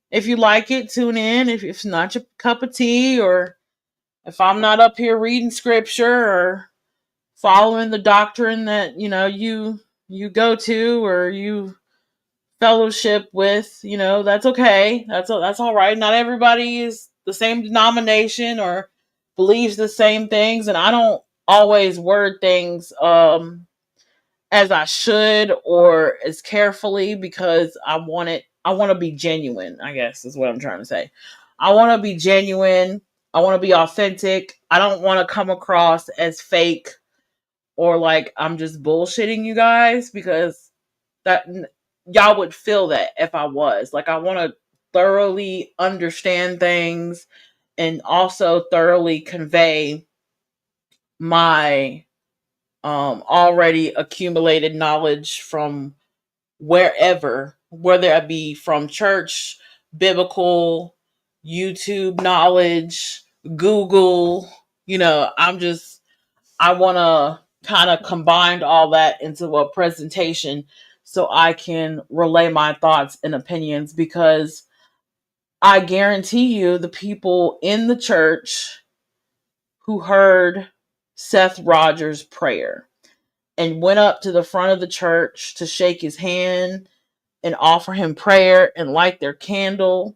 if you like it, tune in. If it's not your cup of tea, or if I'm not up here reading scripture or following the doctrine that you go to or you fellowship with, that's okay. That's all right. Not everybody is the same denomination or believes the same things, and I don't always word things as I should or as carefully because I want to be genuine, I guess is what I'm trying to say. I want to be genuine. I want to be authentic. I don't want to come across as fake or like I'm just bullshitting you guys, because that y'all would feel that if I was. Like, I want to thoroughly understand things and also thoroughly convey my already accumulated knowledge from wherever, whether it be from church, biblical, YouTube knowledge, Google, I want to kind of combine all that into a presentation so I can relay my thoughts and opinions, because I guarantee you the people in the church who heard Seth Rogers' prayer and went up to the front of the church to shake his hand and offer him prayer and light their candle,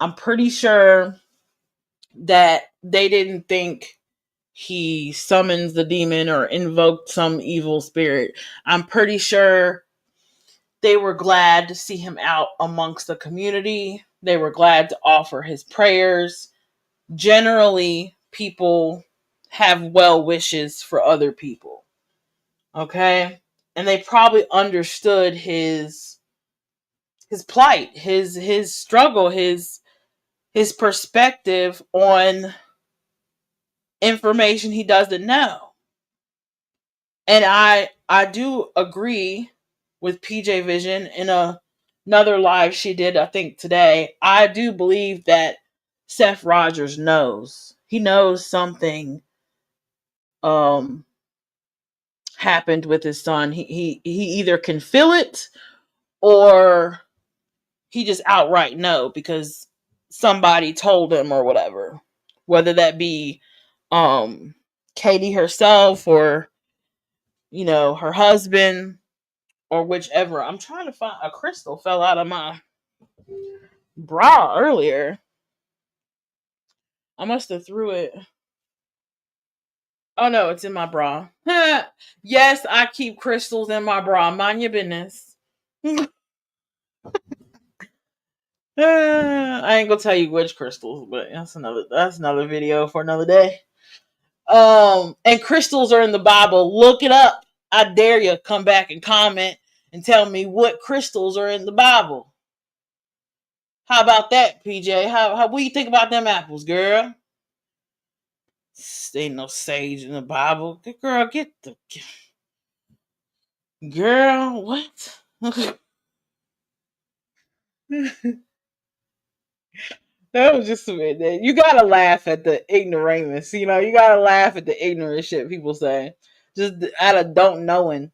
I'm pretty sure that they didn't think he summons the demon or invoked some evil spirit. I'm pretty sure they were glad to see him out amongst the community. They were glad to offer his prayers. Generally, people have well wishes for other people. Okay? And they probably understood his plight, his struggle, his perspective on information he doesn't know. And I do agree with PJ Vision in another live she did, I think today. I do believe that Seth Rogers knows. He knows something happened with his son. He either can feel it or he just outright know because somebody told him or whatever. Whether that be Katie herself or her husband or whichever. I'm trying to find a crystal fell out of my bra earlier. I must have threw it. Oh no, it's in my bra. Yes, I keep crystals in my bra. Mind your business. I ain't gonna tell you which crystals, but that's another video for another day. And crystals are in the Bible. Look it up. I dare you come back and comment and tell me what crystals are in the Bible. How about that, PJ? How what do you think about them apples, girl? Ain't no sage in the Bible. Girl, girl, what? That was just you gotta laugh at the ignoramus, you gotta laugh at the ignorant shit people say. Just out of don't knowing,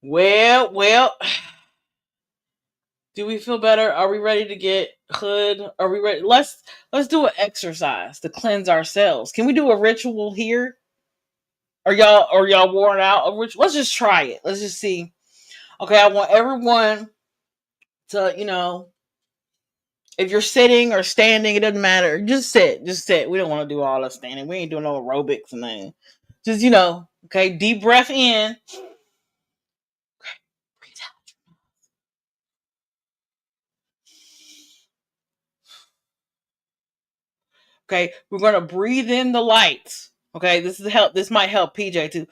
Well, do we feel better? Are we ready to get hood? Are we ready? Let's do an exercise to cleanse ourselves. Can we do a ritual here? Are y'all worn out of ritual? Let's just try it. Let's just see. Okay, I want everyone to, if you're sitting or standing, it doesn't matter. Just sit. We don't want to do all that standing. We ain't doing no aerobics and nothing. Just, okay, deep breath in. Okay, we're gonna breathe in the light. Okay, this might help PJ too.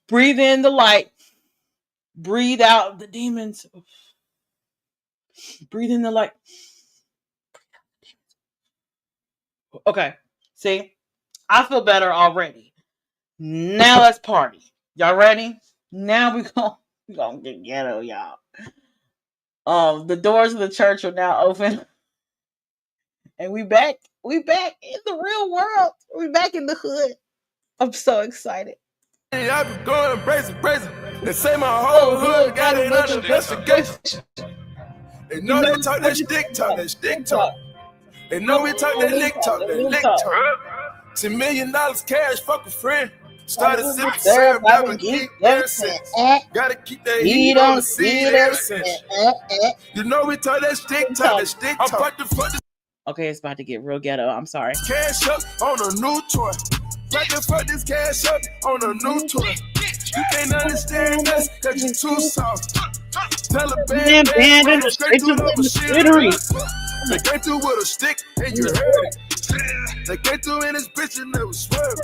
Breathe in the light. Breathe out the demons. Breathe in the light. Okay, see, I feel better already. Now let's party. Y'all ready? Now we gonna get ghetto, y'all. The doors of the church are now open, and we back. We back in the real world. We back in the hood. I'm so excited. I be going crazy. They say my whole hood got it under investigation. They know they talk that stick talk. They know we talk that lick talk, $10 million cash, fuck a friend. Started sipping syrup, never keep ever since. Gotta keep that heat on the seat ever since. You know we talk that stick talk. I'm about to fuck this. Okay, it's about to get real ghetto. I'm sorry. Cash up on a new toy. About to fuck this cash up on a new toy. You can't understand us cause you too soft. Tell a band straight to the machinery. They came through with a stick and you heard it. They came through in this bitch and they was swerving.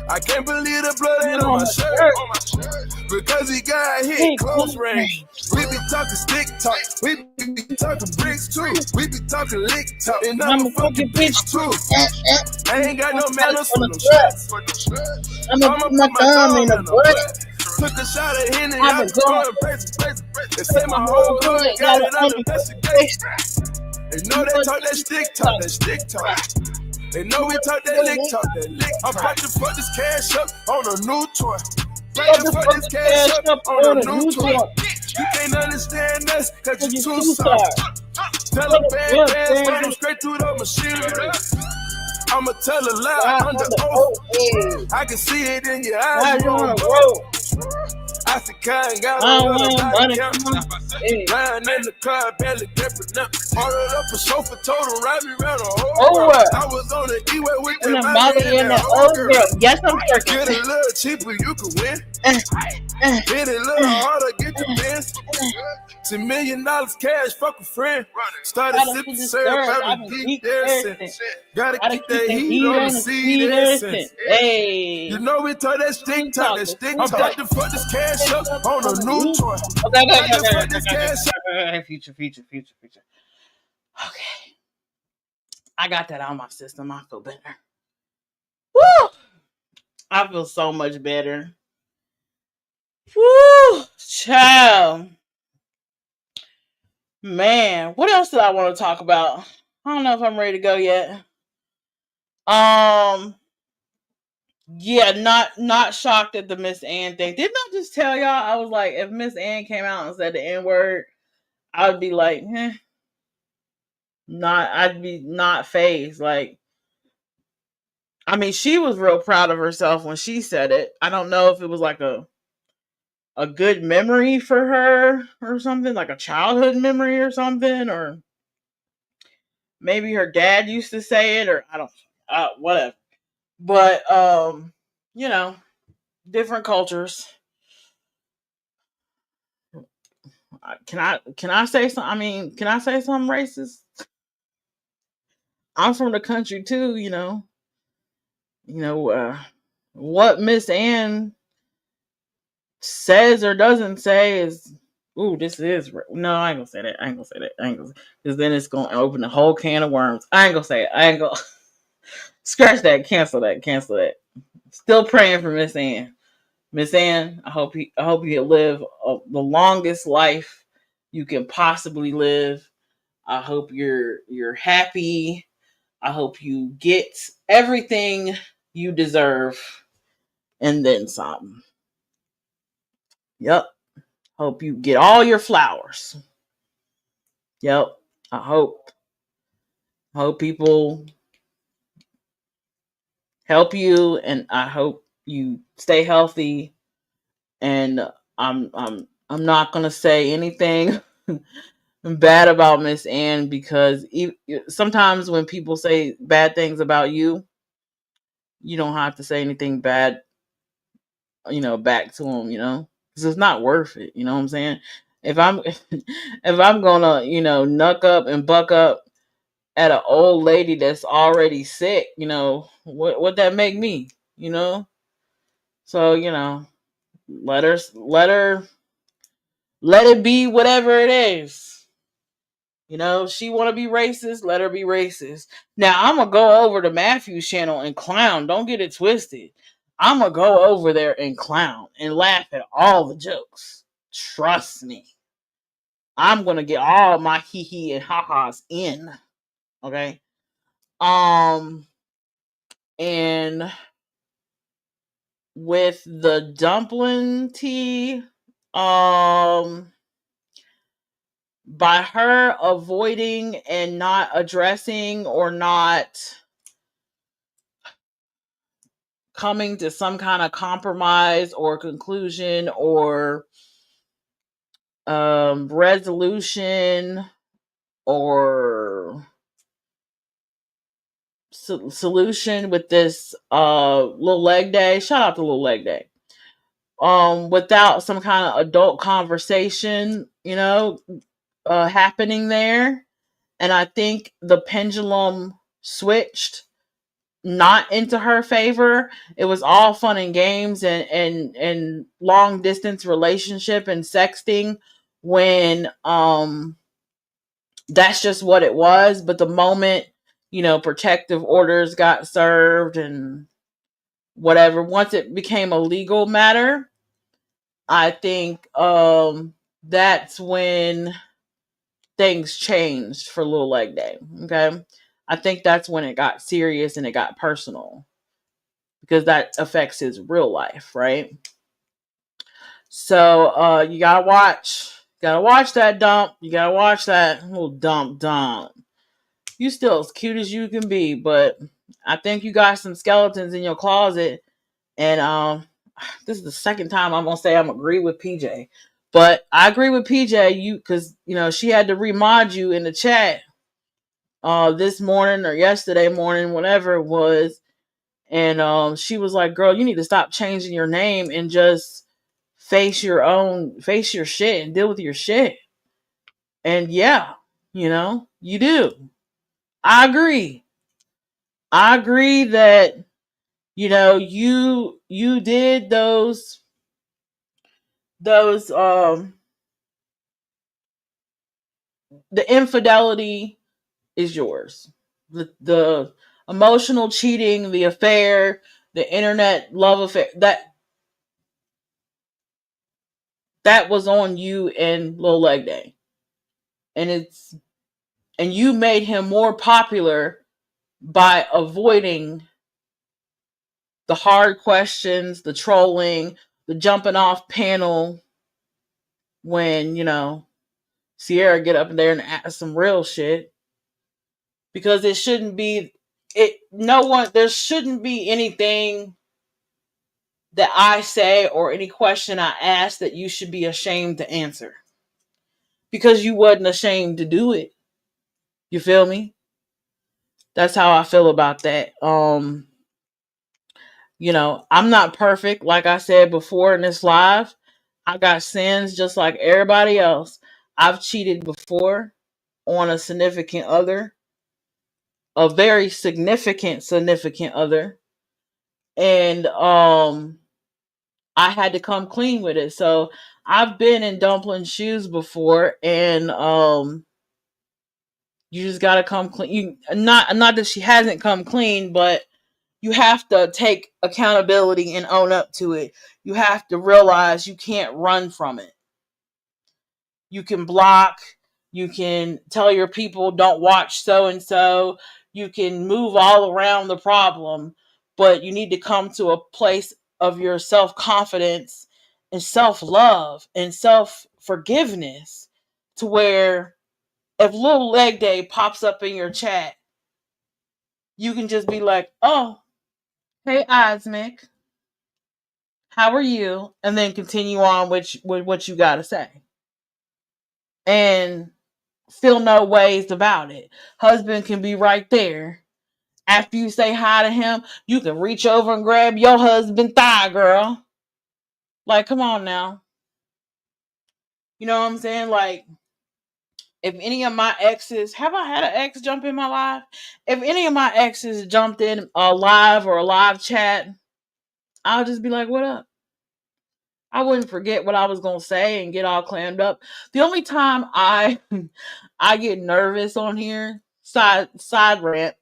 I can't believe the blood ain't on my shirt. Because he got hit close range. We be talking stick talk. We be talking bricks too. We be talking lick talk. And I'm a fucking bitch too. I ain't got no manners for no shots. I'ma put my thumb in the butt. Took a shot at Henry. I was going crazy. They say my whole hood got it under investigation. They know they talk that stick talk. They know we talk that lick talk. I'm about to put this cash up on a new toy. About to put this cash up on a new toy. You can't understand us cause you too soft. Tell a band run straight through the machinery. I'ma tell a lie under oath. I can see it in your eyes. You on the road. I said, I got money. Lying in the car, barely dipping up. Ordered up a chauffeur, told him, ride me around the whole world. I was on the E-way with the Molly and the old girl. Yes, I'm working. Get a little cheaper, you can win. Hit it a little harder, get your best. $10 million cash, fuck a friend. Started sipping syrup, I've been geeked there since. Gotta keep that heat on the seat there since. Hey, You know we told that stick talk, that stick talk. I'm about to fuck this cash up on a new toy. Okay. Future. Okay. I got that out of my system. I feel better. Woo! I feel so much better. Woo! Child. Man, what else did I want to talk about? I don't know if I'm ready to go yet. Yeah, not shocked at the Miss Ann thing. Didn't I just tell y'all? I was like, if Miss Ann came out and said the N-word, I would be like, I'd be not phased. Like, I mean, she was real proud of herself when she said it. I don't know if it was like a good memory for her or something, like a childhood memory or something, or maybe her dad used to say it, or I don't, whatever. But you know, different cultures. Can I say something? I mean, can I say something racist? I'm from the country too, you know. What Miss Ann says or doesn't say is, ooh, this is no. I ain't gonna say that. Because then it's gonna open a whole can of worms. I ain't gonna say it. I ain't gonna scratch that. Cancel that. Still praying for Miss Ann. Miss Ann, I hope you live the longest life you can possibly live. I hope you're happy. I hope you get everything you deserve and then some. Yep. Hope you get all your flowers. Yep. I hope people help you, and I hope you stay healthy. And I'm not gonna say anything bad about Miss Ann, because sometimes when people say bad things about you, you don't have to say anything bad, back to them, because it's not worth it. You know what I'm saying? If I'm gonna, knuck up and buck up at an old lady that's already sick, what that make me, So, let it be whatever it is. She want to be racist, let her be racist. Now, I'm going to go over to Matthew's channel and clown. Don't get it twisted. I'm going to go over there and clown and laugh at all the jokes. Trust me. I'm going to get all my hee-hee and ha-has in. Okay? And with the dumpling tea, by her avoiding and not addressing or not coming to some kind of compromise or conclusion or resolution or solution with this Little Leg Day. Shout out to Little Leg Day. Without some kind of adult conversation, happening there. And I think the pendulum switched not into her favor. It was all fun and games and long distance relationship and sexting when that's just what it was. But the moment, protective orders got served and whatever, once it became a legal matter, I think that's when things changed for Little Leg Day. Okay. I think that's when it got serious and it got personal, because that affects his real life, right? So you gotta watch that dump. You gotta watch that little dump. You still as cute as you can be, but I think you got some skeletons in your closet. And this is the second time I'm gonna say I'm agree with PJ. But I agree with PJ, because she had to remod you in the chat this morning or yesterday morning, whatever it was. And she was like, girl, you need to stop changing your name and just face your shit and deal with your shit. And yeah, you do. I agree. I agree that, you did those the infidelity is yours. The emotional cheating, the affair, the internet love affair, that was on you and Lil Leg Day. And you made him more popular by avoiding the hard questions, the trolling, the jumping off panel when, Sierra get up in there and ask some real shit. Because it shouldn't be there shouldn't be anything that I say or any question I ask that you should be ashamed to answer. Because you wasn't ashamed to do it. You feel me? That's how I feel about that. I'm not perfect, like I said before in this live. I got sins just like everybody else. I've cheated before on a significant other, a very significant other. And I had to come clean with it. So I've been in Dumpling's shoes before, and you just gotta come clean. Not that she hasn't come clean, but you have to take accountability and own up to it. You have to realize you can't run from it. You can block. You can tell your people don't watch so and so. You can move all around the problem, but you need to come to a place of your self-confidence and self-love and self-forgiveness to where if Little Leg Day pops up in your chat, you can just be like, oh, hey, Osmic, how are you? And then continue on with what you got to say. And feel no ways about it. Husband can be right there. After you say hi to him, you can reach over and grab your husband's thigh, girl. Like, come on now. You know what I'm saying? Like, if any of my exes, have I had an ex jump in my life? If any of my exes jumped in a live or a live chat, I'll just be like, what up? I wouldn't forget what I was going to say and get all clammed up. The only time I get nervous on here, side rant,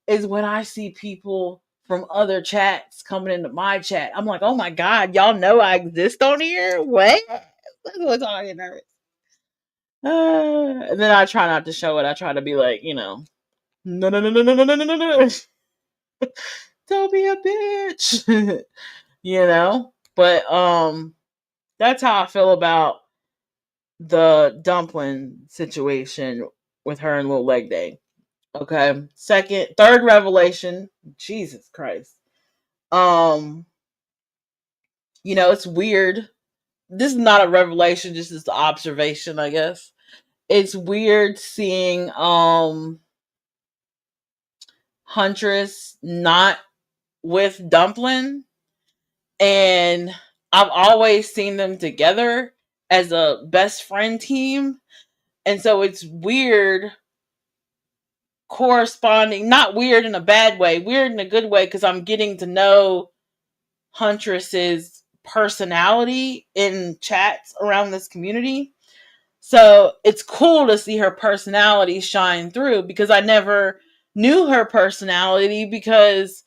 is when I see people from other chats coming into my chat. I'm like, oh my God, y'all know I exist on here? What? That's what's all I get nervous. And then I try not to show it. I try to be like, no. Don't be a bitch. But that's how I feel about the dumpling situation with her and Little Leg Day. Okay. Third revelation. Jesus Christ. It's weird. This is not a revelation, just as an observation, I guess. It's weird seeing Huntress not with Dumpling, and I've always seen them together as a best friend team, and so it's weird corresponding, not weird in a bad way, weird in a good way, because I'm getting to know Huntress's personality in chats around this community. So it's cool to see her personality shine through, because I never knew her personality because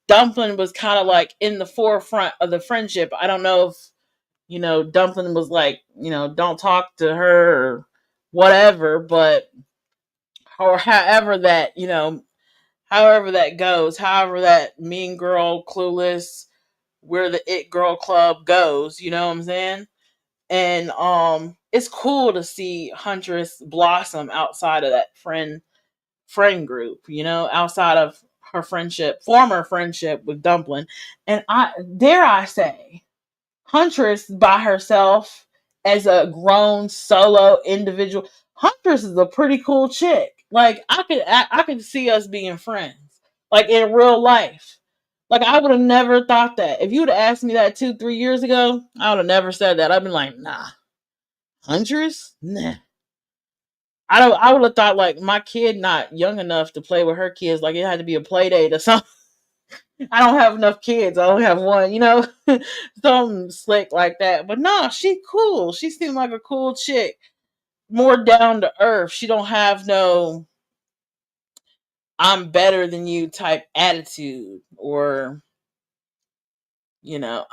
Dumpling was kind of like in the forefront of the friendship. I don't know if, Dumpling was like, don't talk to her or whatever, but, or however that goes, however that Mean Girl, Clueless, We're the It Girl Club goes, you know what I'm saying? And it's cool to see Huntress blossom outside of that friend group, outside of her former friendship with Dumpling. And I say, Huntress by herself as a grown solo individual, Huntress is a pretty cool chick. Like I could see us being friends, like in real life. Like, I would have never thought that. If you would have asked me that 2-3 years ago, I would have never said that. I'd been like, nah. Huntress? Nah. I would have thought like my kid not young enough to play with her kids, like it had to be a play date or something. I don't have enough kids. I only have one, something slick like that. But no, she cool. She seemed like a cool chick. More down to earth. She don't have no I'm better than you type attitude, or and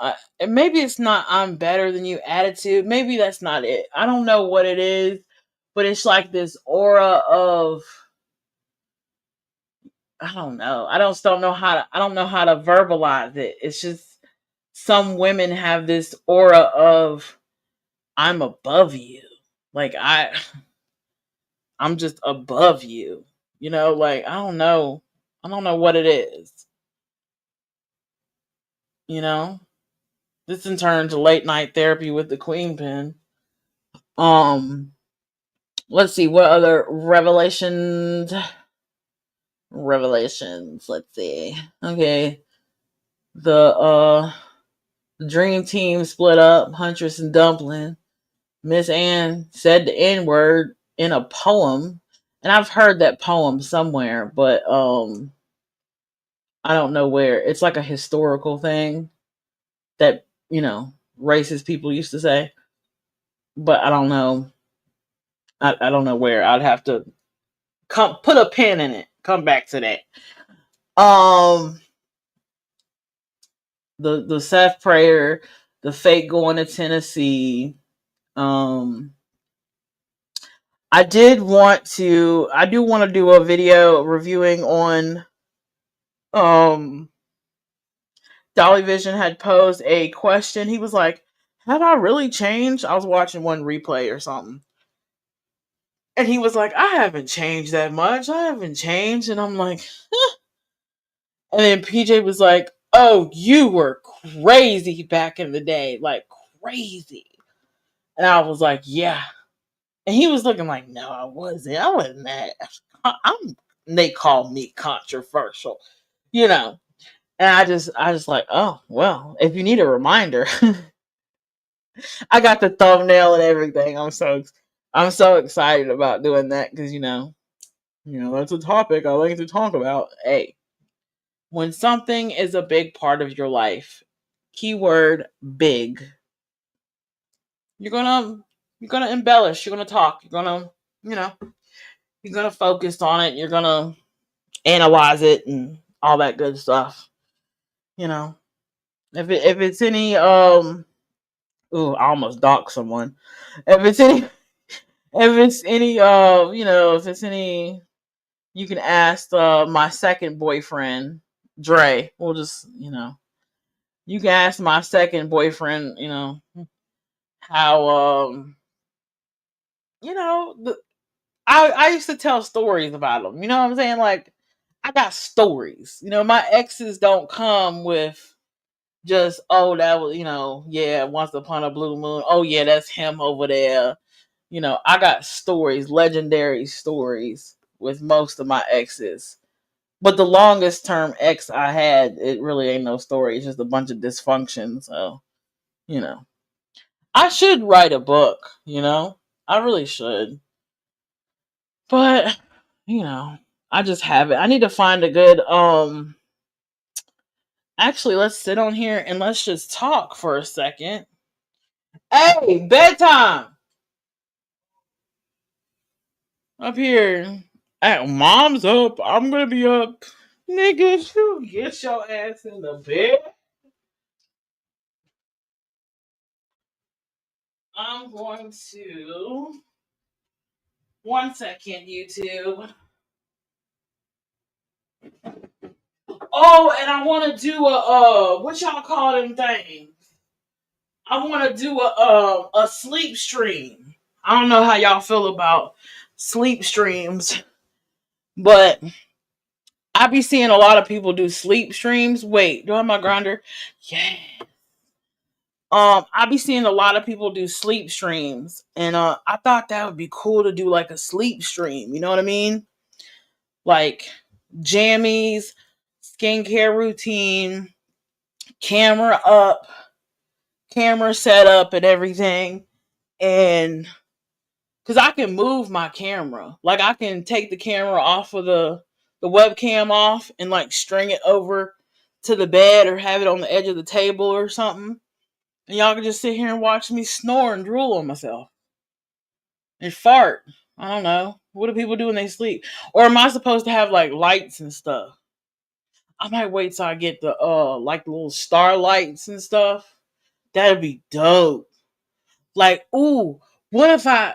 maybe it's not I'm better than you attitude. Maybe that's not it. I don't know what it is, but it's like this aura of, I don't know. I don't know how to verbalize it. It's just some women have this aura of I'm above you. Like I'm just above you. Like I don't know. I don't know what it is. You know? This in turn to late night therapy with the queen pin. Um let's see what other revelations. Let's see. Okay. The dream team split up, Huntress and Dumpling. Miss Anne said the N-word in a poem. And I've heard that poem somewhere, but I don't know where. It's like a historical thing that, racist people used to say. But I don't know. I don't know where. I'd have to put a pin in it. Come back to that. The Seth prayer, the fake going to Tennessee. I do want to do a video reviewing on Dolly Vision had posed a question. He was like, have I really changed? I was watching one replay or something. And he was like, I haven't changed that much. I haven't changed. And I'm like, huh. And then PJ was like, oh, you were crazy back in the day. Like, crazy. And I was like, yeah. And he was looking like, no, I wasn't. I wasn't that. They call me controversial, And I just like, oh, well, if you need a reminder, I got the thumbnail and everything. I'm so excited about doing that because that's a topic I like to talk about. Hey, when something is a big part of your life, keyword big, you're gonna embellish. You're gonna talk. You're gonna focus on it. You're gonna analyze it and all that good stuff. If it's any ooh, I almost docked someone. If it's any if it's any, you can ask my second boyfriend, Dre. We'll just, you can ask my second boyfriend, how I used to tell stories about him. You know what I'm saying? Like, I got stories. My exes don't come with just, oh, that was, yeah, once upon a blue moon. Oh yeah, that's him over there. I got stories, legendary stories with most of my exes. But the longest term ex I had, it really ain't no story. It's just a bunch of dysfunction. So, I should write a book, I really should. But, I just haven't. I need to find a good, actually, let's sit on here and let's just talk for a second. Hey, bedtime! Up here. Hey, mom's up. I'm gonna be up. Nigga, you get your ass in the bed. I'm going to. 1 second, YouTube. Oh, and I want to do a what y'all call them things? I want to do a sleep stream. I don't know how y'all feel about sleep streams, but I be seeing a lot of people do sleep streams. Wait, do I have my grinder? Yeah. I be seeing a lot of people do sleep streams, and I thought that would be cool to do like a sleep stream. You know what I mean? Like jammies, skincare routine, camera set up and everything. And because I can move my camera. Like I can take the camera off of the webcam off and like string it over to the bed or have it on the edge of the table or something. And y'all can just sit here and watch me snore and drool on myself. And fart. I don't know. What do people do when they sleep? Or am I supposed to have like lights and stuff? I might wait till I get the like the little star lights and stuff. That'd be dope. Like, ooh, what if I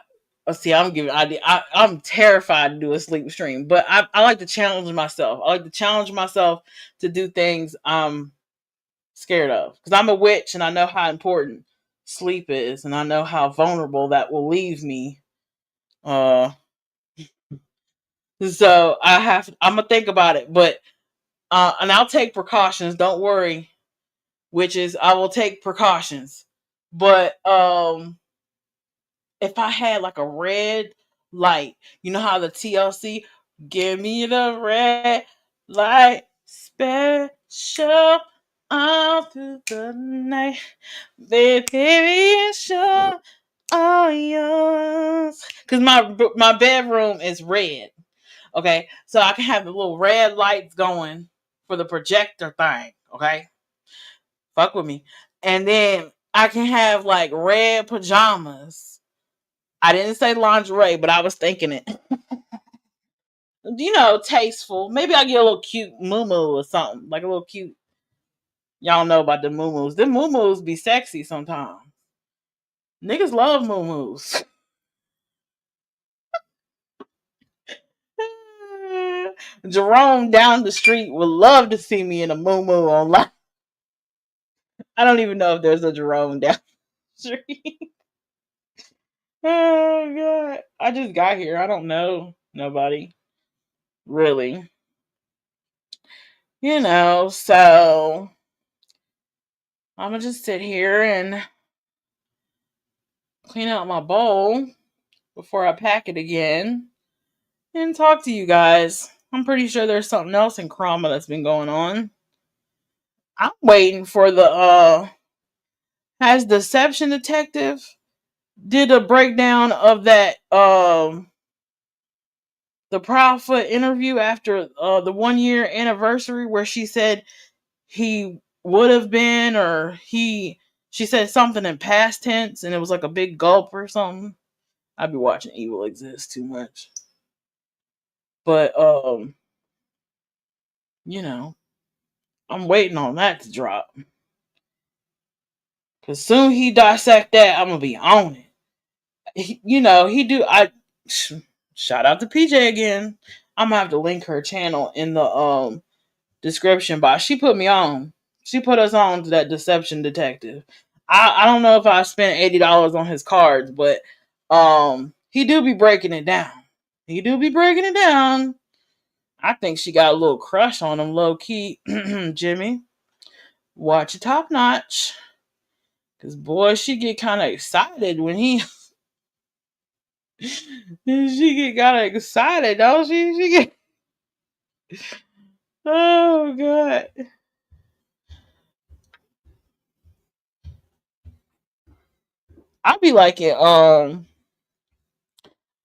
see, I'm giving idea. I'm terrified to do a sleep stream, but I like to challenge myself. I like to challenge myself to do things I'm scared of. Because I'm a witch and I know how important sleep is, and I know how vulnerable that will leave me. So I'm gonna think about it, but and I'll take precautions. Don't worry, witches. I will take precautions. But if I had like a red light, you know how the TLC, give me the red light, special all through the night, baby, it's sure all yours. Cause my bedroom is red. Okay, so I can have the little red lights going for the projector thing. Okay, fuck with me, and then I can have like red pajamas. I didn't say lingerie, but I was thinking it. You know, tasteful. Maybe I get a little cute moo or something, like a little cute. Y'all know about the moo. The moo be sexy sometimes. Niggas love moo. Jerome down the street would love to see me in a moo online. I don't even know if there's a Jerome down the street. Oh god. I just got here. I don't know nobody. Really. You know, so I'm gonna just sit here and clean out my bowl before I pack it again and talk to you guys. I'm pretty sure there's something else in Krama that's been going on. I'm waiting for the has Deception Detective did a breakdown of that the Proudfoot interview after the 1 year anniversary where she said he would have been, or she said something in past tense and it was like a big gulp or something. I'd be watching Evil Exist too much. But you know, I'm waiting on that to drop. Cause soon he dissect that, I'm gonna be on it. He do. Shout out to PJ again. I'm gonna have to link her channel in the description box. She put me on. She put us on to that Deception Detective. I don't know if I spent $80 on his cards, but he do be breaking it down. He do be breaking it down. I think she got a little crush on him, low key. Jimmy, watch your top notch. Cause boy, she get kind of excited when he she get kind of excited, don't she? She get oh god. I be like it. I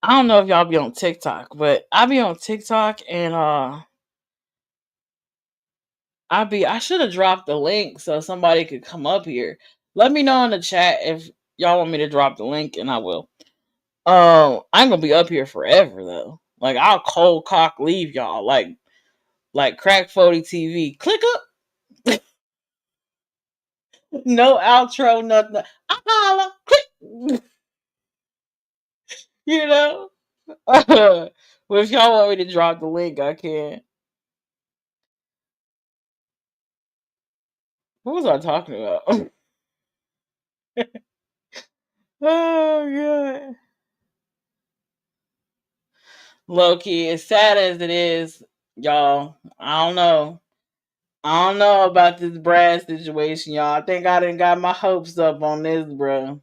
don't know if y'all be on TikTok, but I be on TikTok and I should have dropped the link so somebody could come up here. Let me know in the chat if y'all want me to drop the link, and I will. I'm gonna be up here forever though. Like I'll cold cock leave y'all like crack 40 TV. Click up. No outro, nothing. I holla. Click. You know. Well, if y'all want me to drop the link, I can. What was I talking about? Oh god. Low key, as sad as it is, y'all, I don't know. I don't know about this Brad situation, y'all. I think I done got my hopes up on this, bro.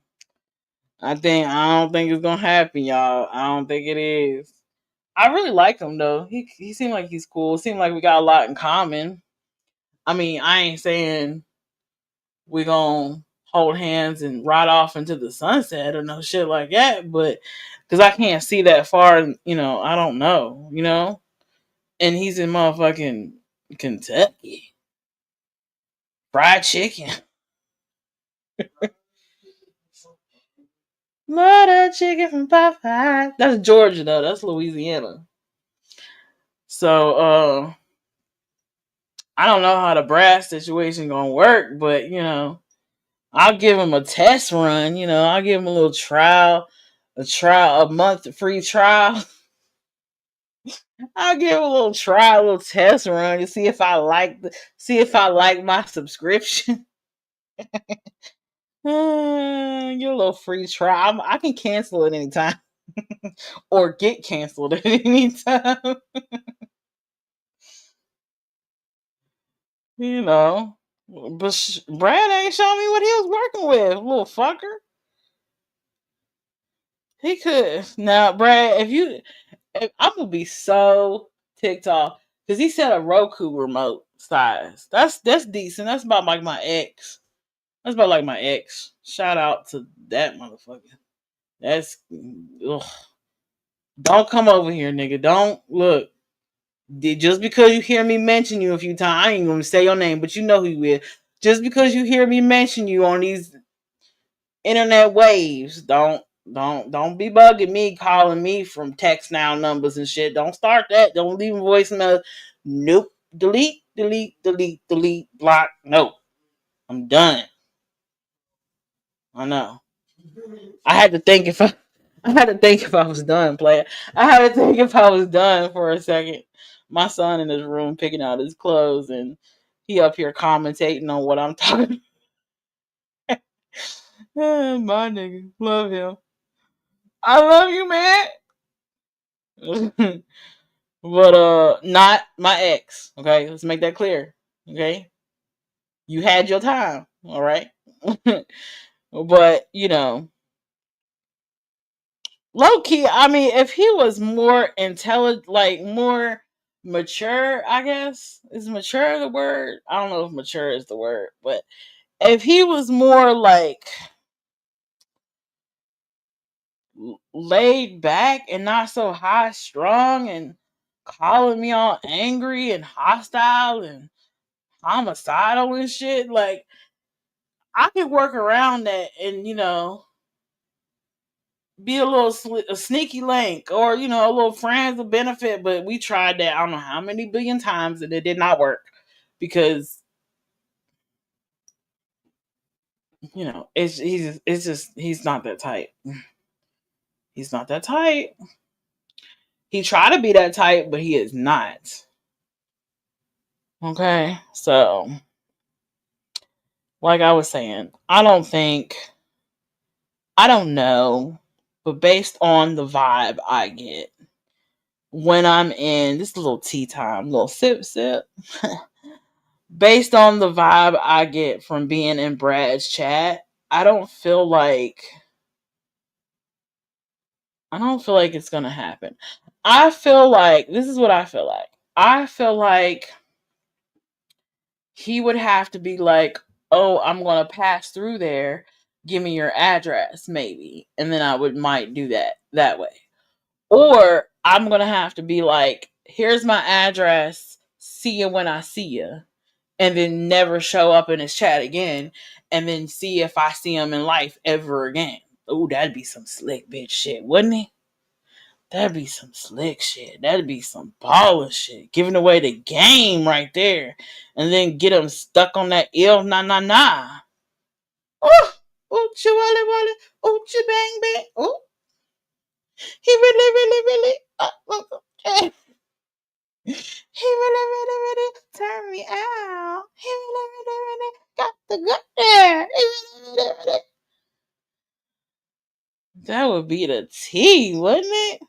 I don't think it's gonna happen, y'all. I don't think it is. I really like him though. He seemed like he's cool. Seemed like we got a lot in common. I mean, I ain't saying we gonna hold hands and ride off into the sunset or no shit like that, but because I can't see that far, you know, I don't know, you know? And he's in motherfucking Kentucky. Fried chicken. Butter chicken from Popeye. That's Georgia though. That's Louisiana. So I don't know how the Brad situation gonna work, but you know, I'll give him a test run. You know, I'll give him a little trial, a month free trial. I'll give him a little trial, a little test run to see if I like my subscription. Get a little free trial. I can cancel it anytime or get canceled at any time. You know, but Brad ain't showing me what he was working with, little fucker. He could now, Brad. I'm gonna be so ticked off because he said a Roku remote size. That's decent. That's about like my ex. That's about like my ex. Shout out to that motherfucker. That's ugh. Don't come over here, nigga. Don't look. Just because you hear me mention you a few times, I ain't gonna say your name, but you know who you is. Just because you hear me mention you on these internet waves, don't be bugging me, calling me from text now numbers and shit. Don't start that. Don't leave voicemail. Nope. Delete, delete, delete, delete, block. Nope. I'm done. I know. I had to think if I was done, player. I had to think if I was done for a second. My son in his room picking out his clothes and he up here commentating on what I'm talking about. My nigga. Love him. I love you, man. But not my ex. Okay, let's make that clear. Okay. You had your time, all right? But, you know, low key, I mean, if he was more intelligent, like more mature, I guess. Is mature the word? I don't know if mature is the word, but if he was more like laid back and not so high strung and calling me all angry and hostile and homicidal and shit, like I could work around that and, you know, be a little a sneaky link or, you know, a little friends of benefit. But we tried that I don't know how many billion times and it did not work because, you know, he's not that tight. He's not that tight. He tried to be that tight, but he is not. Okay. So, like I was saying, I don't know, but based on the vibe I get when I'm in this little tea time, little sip, based on the vibe I get from being in Brad's chat, I don't feel like it's gonna happen. I feel like this is what I feel like. I feel like he would have to be like, "Oh, I'm gonna pass through there. Give me your address, maybe," and then I might do that way. Or I'm gonna have to be like, "Here's my address. See you when I see you," and then never show up in his chat again, and then see if I see him in life ever again. Oh, that'd be some slick bitch shit, wouldn't it? That'd be some slick shit. That'd be some baller shit. Giving away the game right there. And then get him stuck on that ill na. Oh, oochie wally wally. Oochie bang bang. Oh, he really. He really turned me out. He really got the gut there. That would be the T, wouldn't it?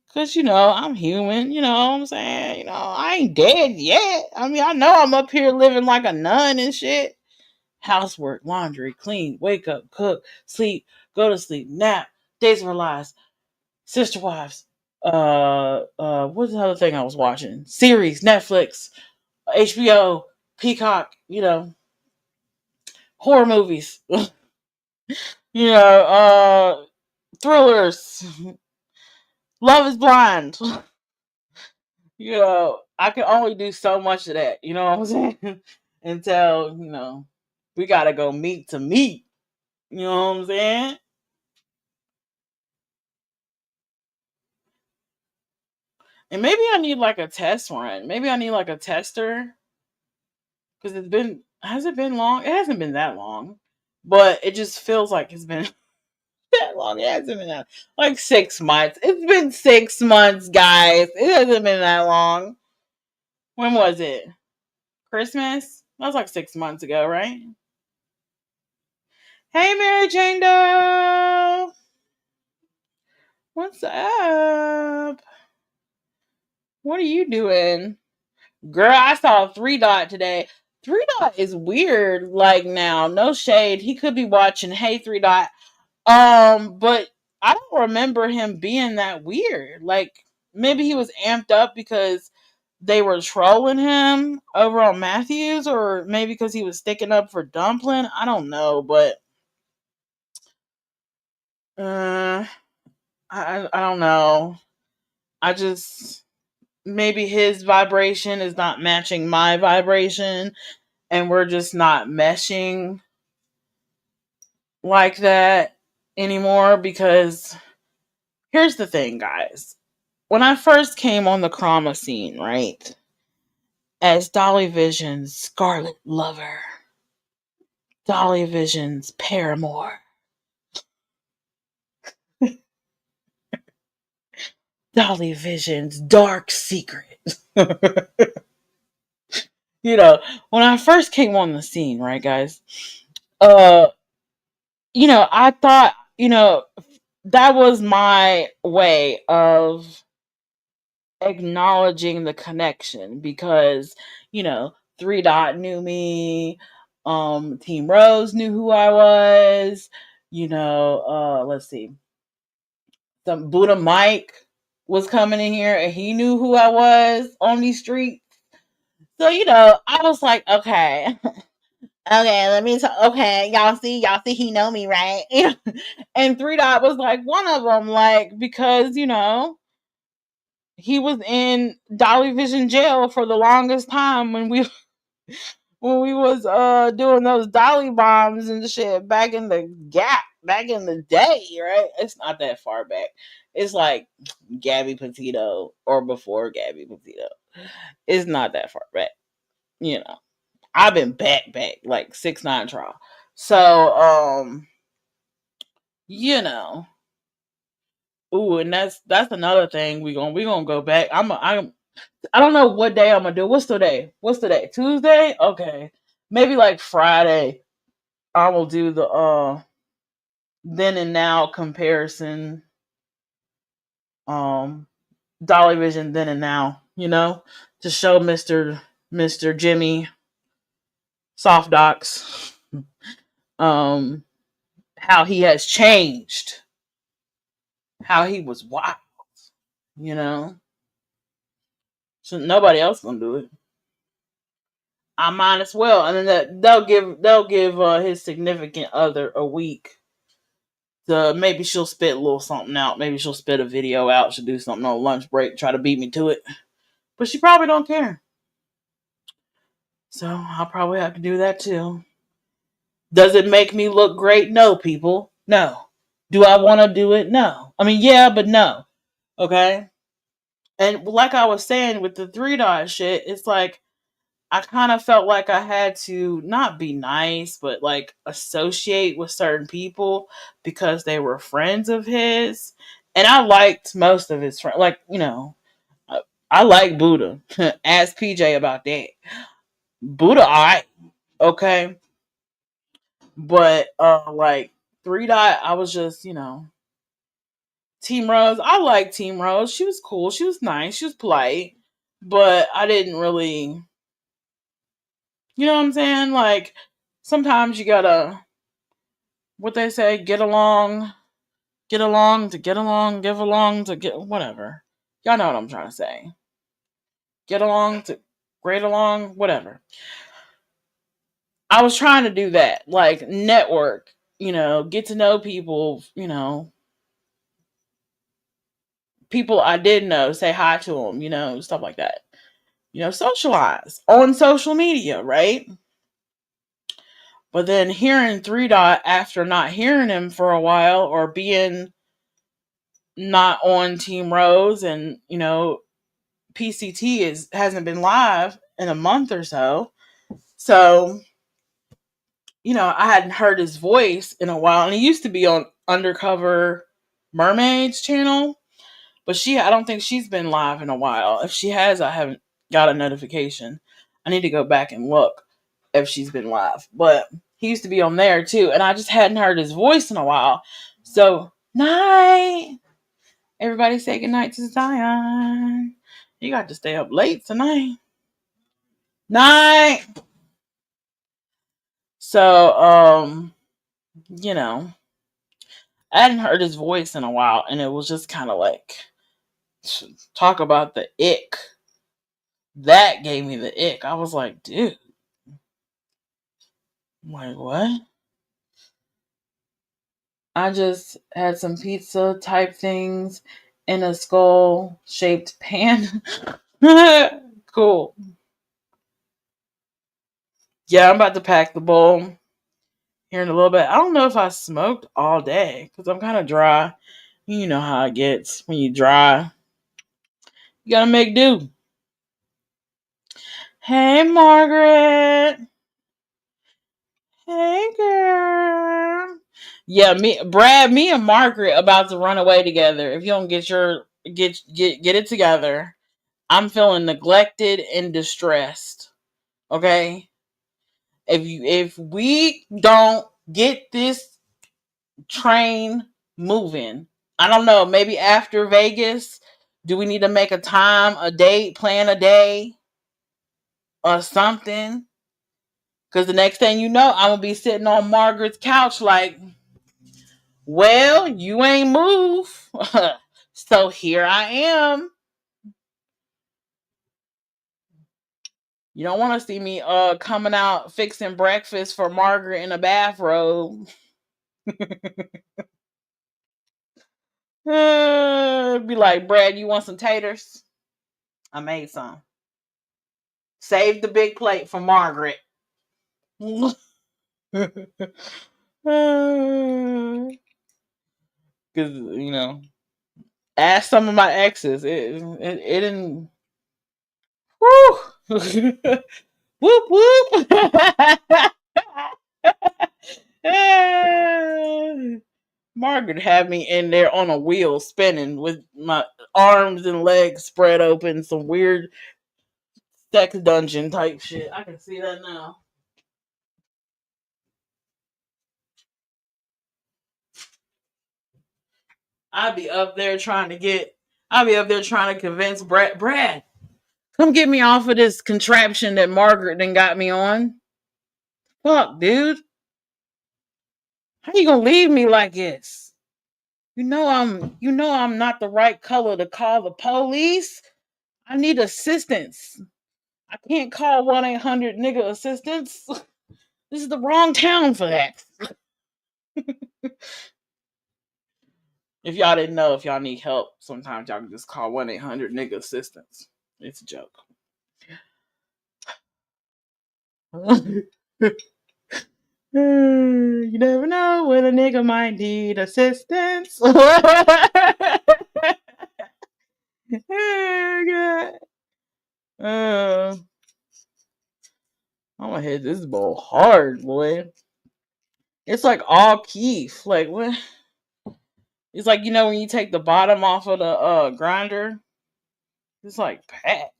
Because, you know, I'm human, you know what I'm saying? You know, I ain't dead yet. I mean, I know I'm up here living like a nun and shit. Housework, laundry, clean, wake up, cook, sleep, go to sleep, nap, days of our lives, sister wives, what's the other thing I was watching? Series, Netflix, HBO, Peacock, horror movies, thrillers, Love is Blind. I can only do so much of that, you know what I'm saying? Until, we gotta go meet to meet. You know what I'm saying? And maybe I need like a test run. Maybe I need like a tester. Because has it been long? It hasn't been that long. But it just feels like it's been that long. It hasn't been that, like 6 months. It's been 6 months, guys. It hasn't been that long. When was it? Christmas? That was like 6 months ago, right? Hey, Mary Jane Doe. What's up? What are you doing? Girl, I saw 3 Dot today. 3 Dot is weird, like now. No shade. He could be watching Hey 3 Dot. But I don't remember him being that weird. Like, maybe he was amped up because they were trolling him over on Matthews, or maybe because he was sticking up for Dumpling. I don't know, but I don't know. I just, maybe his vibration is not matching my vibration, and we're just not meshing like that anymore. Because here's the thing, guys. When I first came on the Chroma scene, right, as Dolly Vision's Scarlet Lover, Dolly Vision's paramour, Dolly Vision's dark secret. When I first came on the scene, right, guys, I thought, that was my way of acknowledging the connection, because 3 Dot knew me, Team Rose knew who I was, let's see, some Buddha Mike was coming in here and he knew who I was on these streets. So I was like, okay, okay, let me talk. Okay, y'all see he know me, right? And 3 Dot was like one of them, like, because he was in Dolly Vision jail for the longest time when we was doing those dolly bombs and shit back in the gap, back in the day, right? It's not that far back. It's like Gabby Petito or before Gabby Petito. It's not that far back. I've been back like 6ix9ine trial. So ooh, and that's another thing we gonna go back. I don't know what day I'm gonna do. What's today? Tuesday? Okay. Maybe like Friday I will do the then and now comparison. Dolly Vision then and now, to show Mr. Jimmy Soft Docs how he has changed. How he was wild, So nobody else gonna do it. I might as well, and then they'll give his significant other a week. Maybe she'll spit a little something out. Maybe she'll spit a video out. She'll do something on lunch break, try to beat me to it. But she probably don't care. So I'll probably have to do that too. Does it make me look great? No, people. No. Do I want to do it? No. I mean, yeah, but no. Okay? And like I was saying with the 3 Dot shit, it's like I kind of felt like I had to not be nice, but like associate with certain people because they were friends of his. And I liked most of his friends. Like, I like Buddha. Ask PJ about that. Buddha, okay. But like 3 Dot, I was just, Team Rose. I like Team Rose. She was cool. She was nice. She was polite. But I didn't really, you know what I'm saying? Like, sometimes you gotta, what they say, get along to get along, give along to get, whatever. Y'all know what I'm trying to say. Get along to grade along, whatever. I was trying to do that, like network, get to know people, people I did know, say hi to them, stuff like that. Socialize on social media, right? But then hearing 3 Dot after not hearing him for a while or being not on Team Rose and, PCT hasn't been live in a month or so. So, I hadn't heard his voice in a while. And he used to be on Undercover Mermaid's channel. But I don't think she's been live in a while. If she has, I haven't got a notification. I need to go back and look if she's been live. But he used to be on there too. And I just hadn't heard his voice in a while. So, night. Everybody say goodnight to Zion. You got to stay up late tonight. Night. So, I hadn't heard his voice in a while. And it was just kind of like, talk about the ick. That gave me the ick. I was like, dude. I'm like, what? I just had some pizza type things in a skull shaped pan. Cool. Yeah, I'm about to pack the bowl here in a little bit. I don't know if I smoked all day because I'm kind of dry. You know how it gets when you dry. You gotta make do. Hey, Margaret. Hey, girl. Yeah, me and Margaret about to run away together. If you don't get it together, I'm feeling neglected and distressed. Okay? If we don't get this train moving, I don't know, maybe after Vegas, do we need to make a time, a date, plan a day or something? Because the next thing you know, I'm going to be sitting on Margaret's couch like, well, you ain't move. So here I am. You don't want to see me coming out fixing breakfast for Margaret in a bathrobe. Be like, Brad, you want some taters? I made some. Save the big plate for Margaret. Because, ask some of my exes. It didn't. Woo! Whoop whoop! Margaret had me in there on a wheel spinning with my arms and legs spread open, some weird sex dungeon type shit. I can see that now. I'd be up there trying to convince Brad, come get me off of this contraption that Margaret then got me on. Fuck, dude. How you gonna leave me like this? You know I'm not the right color to call the police. I need assistance. I can't call 1-800 nigga assistance. This is the wrong town for that. If y'all didn't know, if y'all need help, sometimes y'all can just call 1-800 nigga assistance. It's a joke. You never know when a nigga might need assistance. I'm gonna hit this bowl hard, boy. It's like all keef. Like what? It's like, when you take the bottom off of the grinder, it's like packed.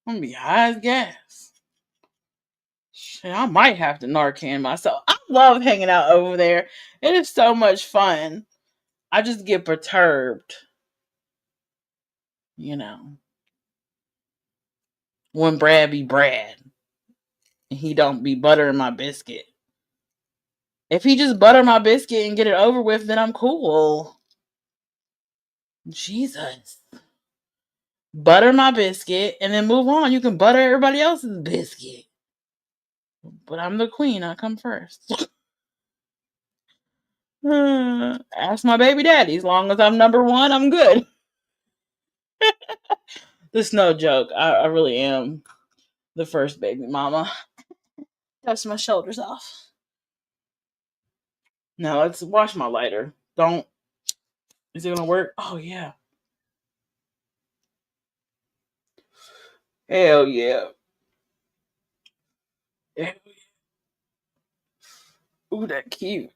I'm gonna be high as gas. Shit, I might have to Narcan myself. I love hanging out over there. It is so much fun. I just get perturbed. When Brad be Brad. And he don't be buttering my biscuit. If he just butter my biscuit and get it over with, then I'm cool. Jesus. butter my biscuit, and then move on. You can butter everybody else's biscuit. But I'm the queen. I come first. Ask my baby daddy. As long as I'm number one, I'm good. This is no joke. I really am the first baby mama. Dust my shoulders off. Now let's wash my lighter. Don't. Is it gonna work? Oh yeah. Hell yeah. Hell yeah. Ooh, that cute.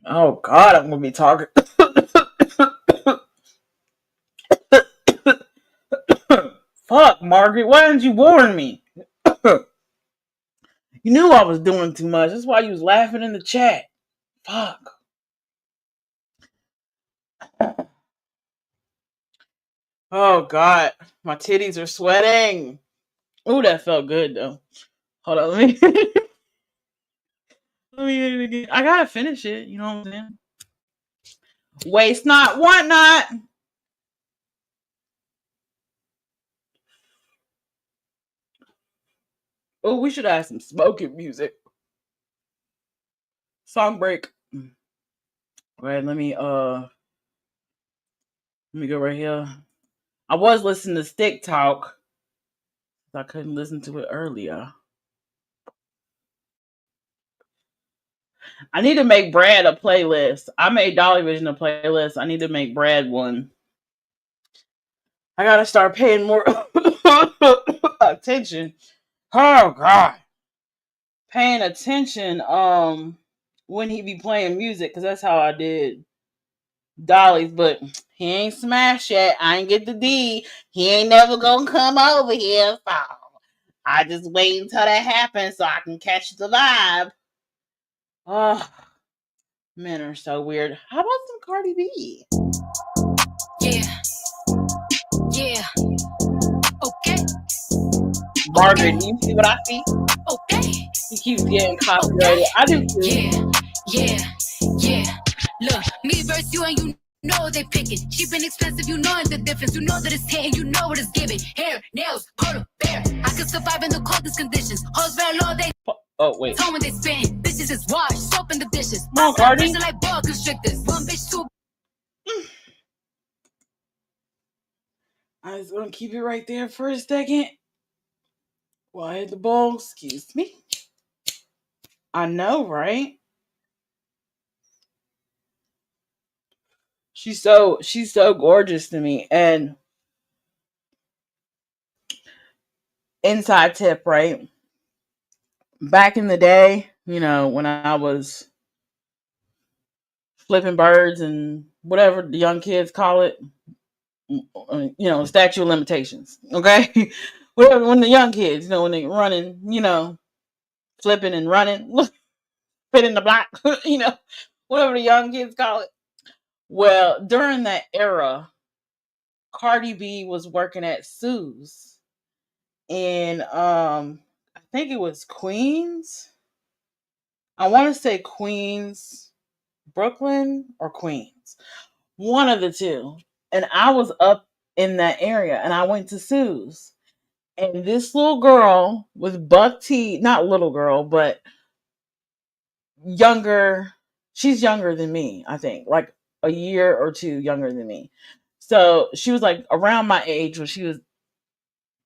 Oh God, I'm gonna be talking. Fuck, Margaret, why didn't you warn me? You knew I was doing too much. That's why you was laughing in the chat. Fuck. Oh God, my titties are sweating. Ooh, that felt good though. Hold on, let me hit it again. I gotta finish it. You know what I'm saying? Waste not, want not. Oh, we should have some smoking music. Song break. All right, let me go right here. I was listening to Stick Talk. I couldn't listen to it earlier. I need to make Brad a playlist. I made Dolly Vision a playlist. I need to make Brad one. I gotta start paying more attention. Oh God. Paying attention when he be playing music, because that's how I did Dolly's, but he ain't smashed yet. I ain't get the D. He ain't never gonna come over here. So I just wait until that happens so I can catch the vibe. Oh, men are so weird. How about some Cardi B? Yeah. Yeah. Okay. Margaret, do you see what I see? Okay. He keeps getting copyrighted. I do too. Yeah. Look, me versus you and you know they picking. Cheap and expensive, you know the difference. You know that it's hitting, you know what it's giving. Hair, nails, photo, bear. I can survive in the coldest conditions. Hoes very low, they wait. tone when they spin. Bitches is wash, soap in the dishes. Come on, Cardi. Like ball constrictors. One bitch, two. I was gonna keep it right there for a second. While I hit the ball, excuse me. I know, right? She's so gorgeous to me. And inside tip, right? Back in the day, you know, when I was flipping birds and whatever the young kids call it, you know, statute of limitations. Okay? Whatever, when the young kids, you know, when they running, you know, flipping and running, spinning the block, you know, whatever the young kids call it. Well, during that era, Cardi B was working at Sue's in I think it was Queens. I want to say Queens, Brooklyn, or Queens. One of the two. And I was up in that area and I went to Sue's. And this little girl with buck teeth, not little girl, but younger. She's younger than me, I think. Like a year or two younger than me. So she was like around my age when she was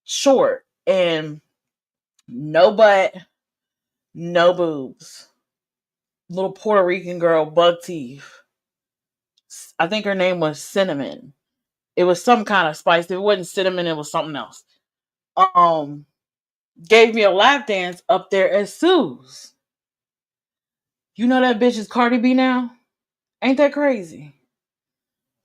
short and no butt, no boobs. Little Puerto Rican girl, buck teeth. I think her name was Cinnamon. It was some kind of spice. If it wasn't cinnamon, it was something else. Gave me a lap dance up there at Sue's. You know that bitch is Cardi B now? Ain't that crazy?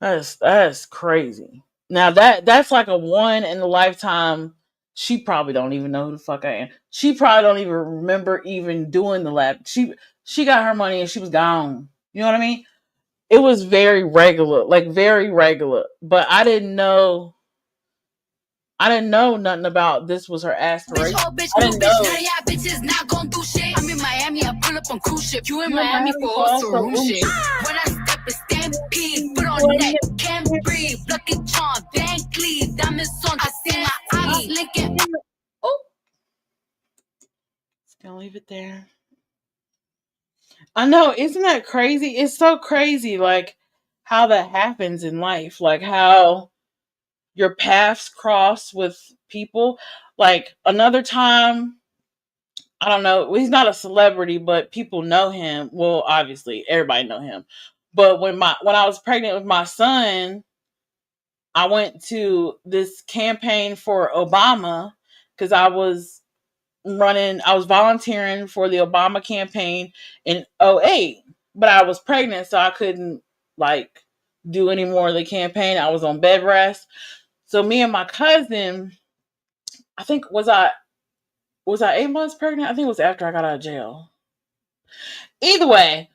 That's crazy. Now that's like a one in a lifetime. She probably don't even know who the fuck I am. She probably don't even remember even doing the lap. She got her money and she was gone. You know what I mean? It was very regular, like very regular. But I didn't know nothing about this was her aspiration. I didn't know. Bitches not gonna do shit. I'm in Miami, I pull up on cruise ship. You in Miami for also room shit. When I step The stampede, put on neck, can't breathe. Lucky charm, Van Cleave, diamonds on. I see my eyes linking. Oh, just gonna leave it there. I know, isn't that crazy? It's so crazy, like how that happens in life, like how your paths cross with people. Like another time, I don't know, he's not a celebrity, but people know him. Well, obviously, everybody know him. But when I was pregnant with my son, I went to this campaign for Obama because I was volunteering for the Obama campaign in '08, but I was pregnant, so I couldn't like do any more of the campaign. I was on bed rest. So me and my cousin, I think was I 8 months pregnant? I think it was after I got out of jail. Either way,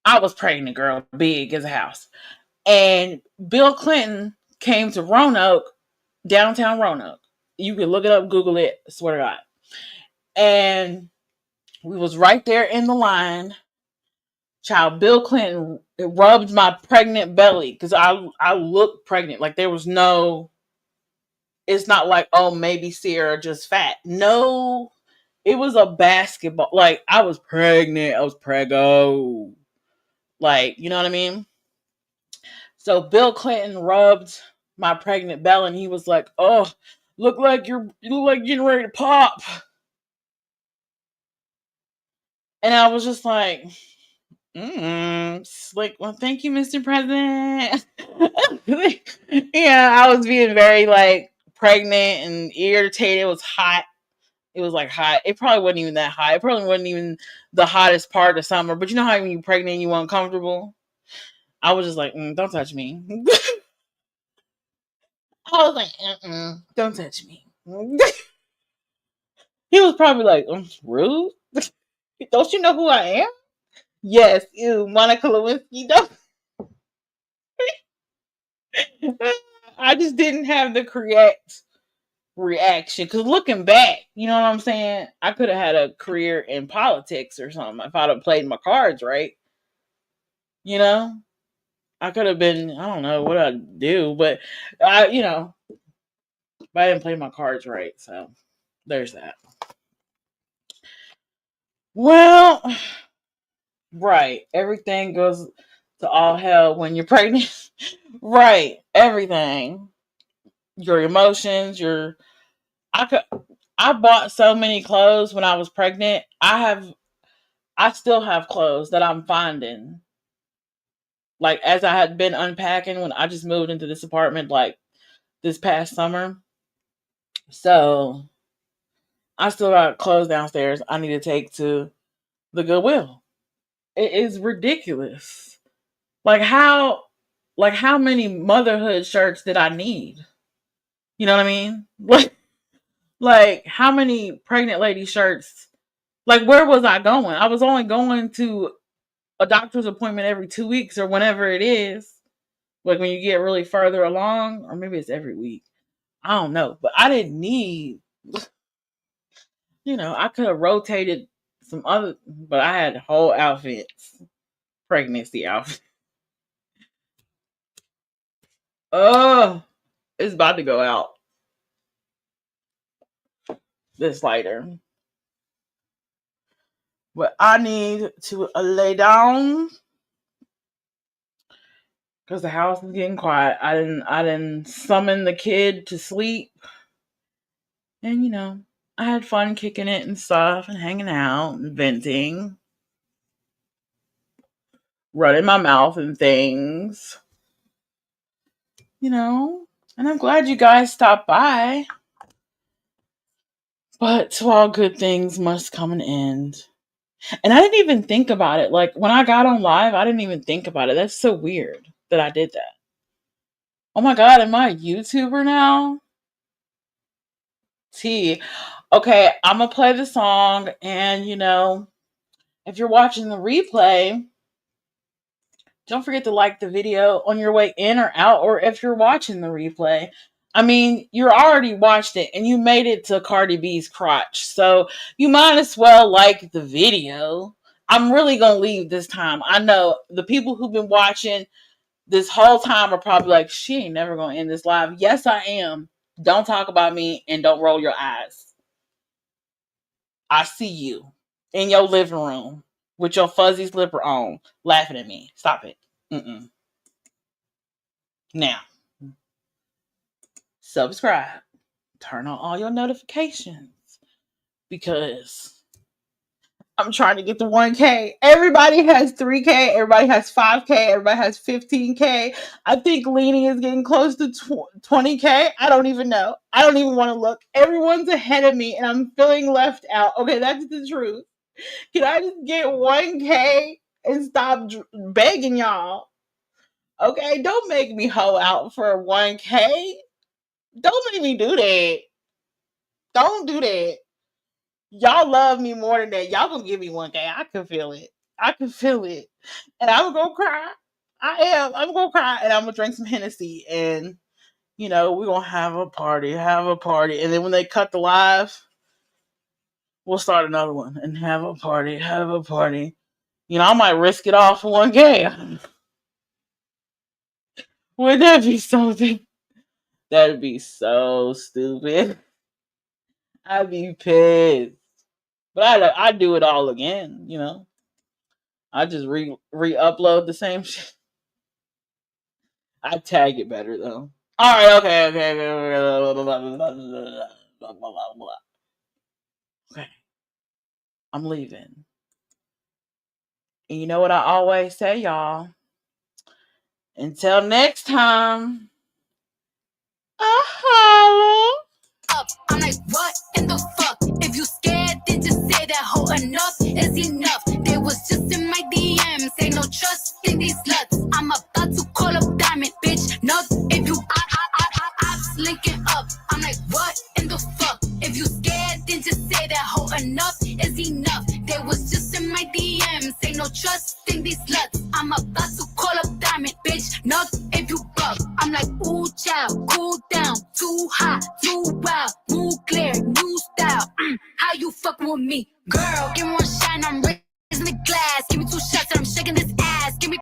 I was pregnant, girl, big as a house. And Bill Clinton came to Roanoke, downtown Roanoke. You can look it up, Google it, I swear to God. And we was right there in the line. Child, Bill Clinton rubbed my pregnant belly because I looked pregnant. Like there was no, it's not like, oh, maybe Sierra just fat. No, it was a basketball. Like I was pregnant. I was preggo. Like, you know what I mean? So Bill Clinton rubbed my pregnant belly and he was like, oh, you look like you're getting ready to pop. And I was just like, like, well, thank you, Mr. President. Yeah, I was being very like pregnant and irritated. It was hot. It was like hot. It probably wasn't even that hot. It probably wasn't even the hottest part of summer. But you know how when you're pregnant you uncomfortable? I was just like, don't touch me. I was like, don't touch me. He was probably like, rude. Don't you know who I am? Yes, ew, Monica Lewinsky. Don't. I just didn't have the correct reaction. Because looking back, you know what I'm saying? I could have had a career in politics or something if I'd have played my cards right. You know? I could have been, I don't know what I'd do, but but I didn't play my cards right. So there's that. Well, right. Everything goes to all hell when you're pregnant. Right. Everything. Your emotions, I bought so many clothes when I was pregnant. I still have clothes that I'm finding. Like as I had been unpacking when I just moved into this apartment like this past summer. So I still got clothes downstairs I need to take to the Goodwill. It is ridiculous. Like how many motherhood shirts did I need? You know what I mean? Like how many pregnant lady shirts? Like where was I going? I was only going to a doctor's appointment every 2 weeks or whenever it is. Like when you get really further along, or maybe it's every week. I don't know. But I didn't need, I could have rotated some other, but I had whole outfits, pregnancy outfits. Oh, it's about to go out. This lighter. But I need to lay down because the house is getting quiet. I didn't summon the kid to sleep. And I had fun kicking it and stuff and hanging out and venting. Running my mouth and things. And I'm glad you guys stopped by. But to all good things must come an end. And I didn't even think about it. Like when I got on live, I didn't even think about it. That's so weird that I did that. Oh my God, am I a YouTuber now? Okay, I'm going to play the song. And, if you're watching the replay, don't forget to like the video on your way in or out, or if you're watching the replay. I mean, you already watched it and you made it to Cardi B's crotch. So you might as well like the video. I'm really going to leave this time. I know the people who've been watching this whole time are probably like, she ain't never going to end this live. Yes, I am. Don't talk about me and don't roll your eyes. I see you in your living room with your fuzzy slipper on, laughing at me. Stop it. Mm-mm. Now, subscribe. Turn on all your notifications because I'm trying to get to 1K. Everybody has 3K. Everybody has 5K. Everybody has 15K. I think Leaning is getting close to 20K. I don't even know. I don't even want to look. Everyone's ahead of me and I'm feeling left out. Okay, that's the truth. Can I just get 1K and stop begging y'all? Okay, don't make me hoe out for 1K. Don't make me do that. Don't do that. Y'all love me more than that. Y'all gonna give me 1K. I can feel it. I can feel it. And I'm gonna cry. I am. I'm gonna cry and I'm gonna drink some Hennessy and we're gonna have a party. And then when they cut the live, we'll start another one and have a party. I might risk it all for 1K. Wouldn't that be something? That'd be so stupid. I'd be pissed. But I do it all again, I just re-upload the same shit. I tag it better though. All right, okay. Okay, I'm leaving. And you know what I always say, y'all? Until next time, I holla. I'm like, what in the fuck? If you scared, then just say that hoe. Enough is enough. They was just in my DMs. Ain't no trust in these sluts. I'm about to call up Diamond, bitch. No, if you I'm linking up. I'm like, what in the fuck? If you scared, then just say that hoe. Enough is enough. They was just in my DMs. Ain't no trust in these sluts. I'm about to call up Diamond, bitch. No, if you buck. I'm like, ooh, child, cool down. Too hot, too wild. Move clear, new style. How you fuck with me? Girl, give one shine, I'm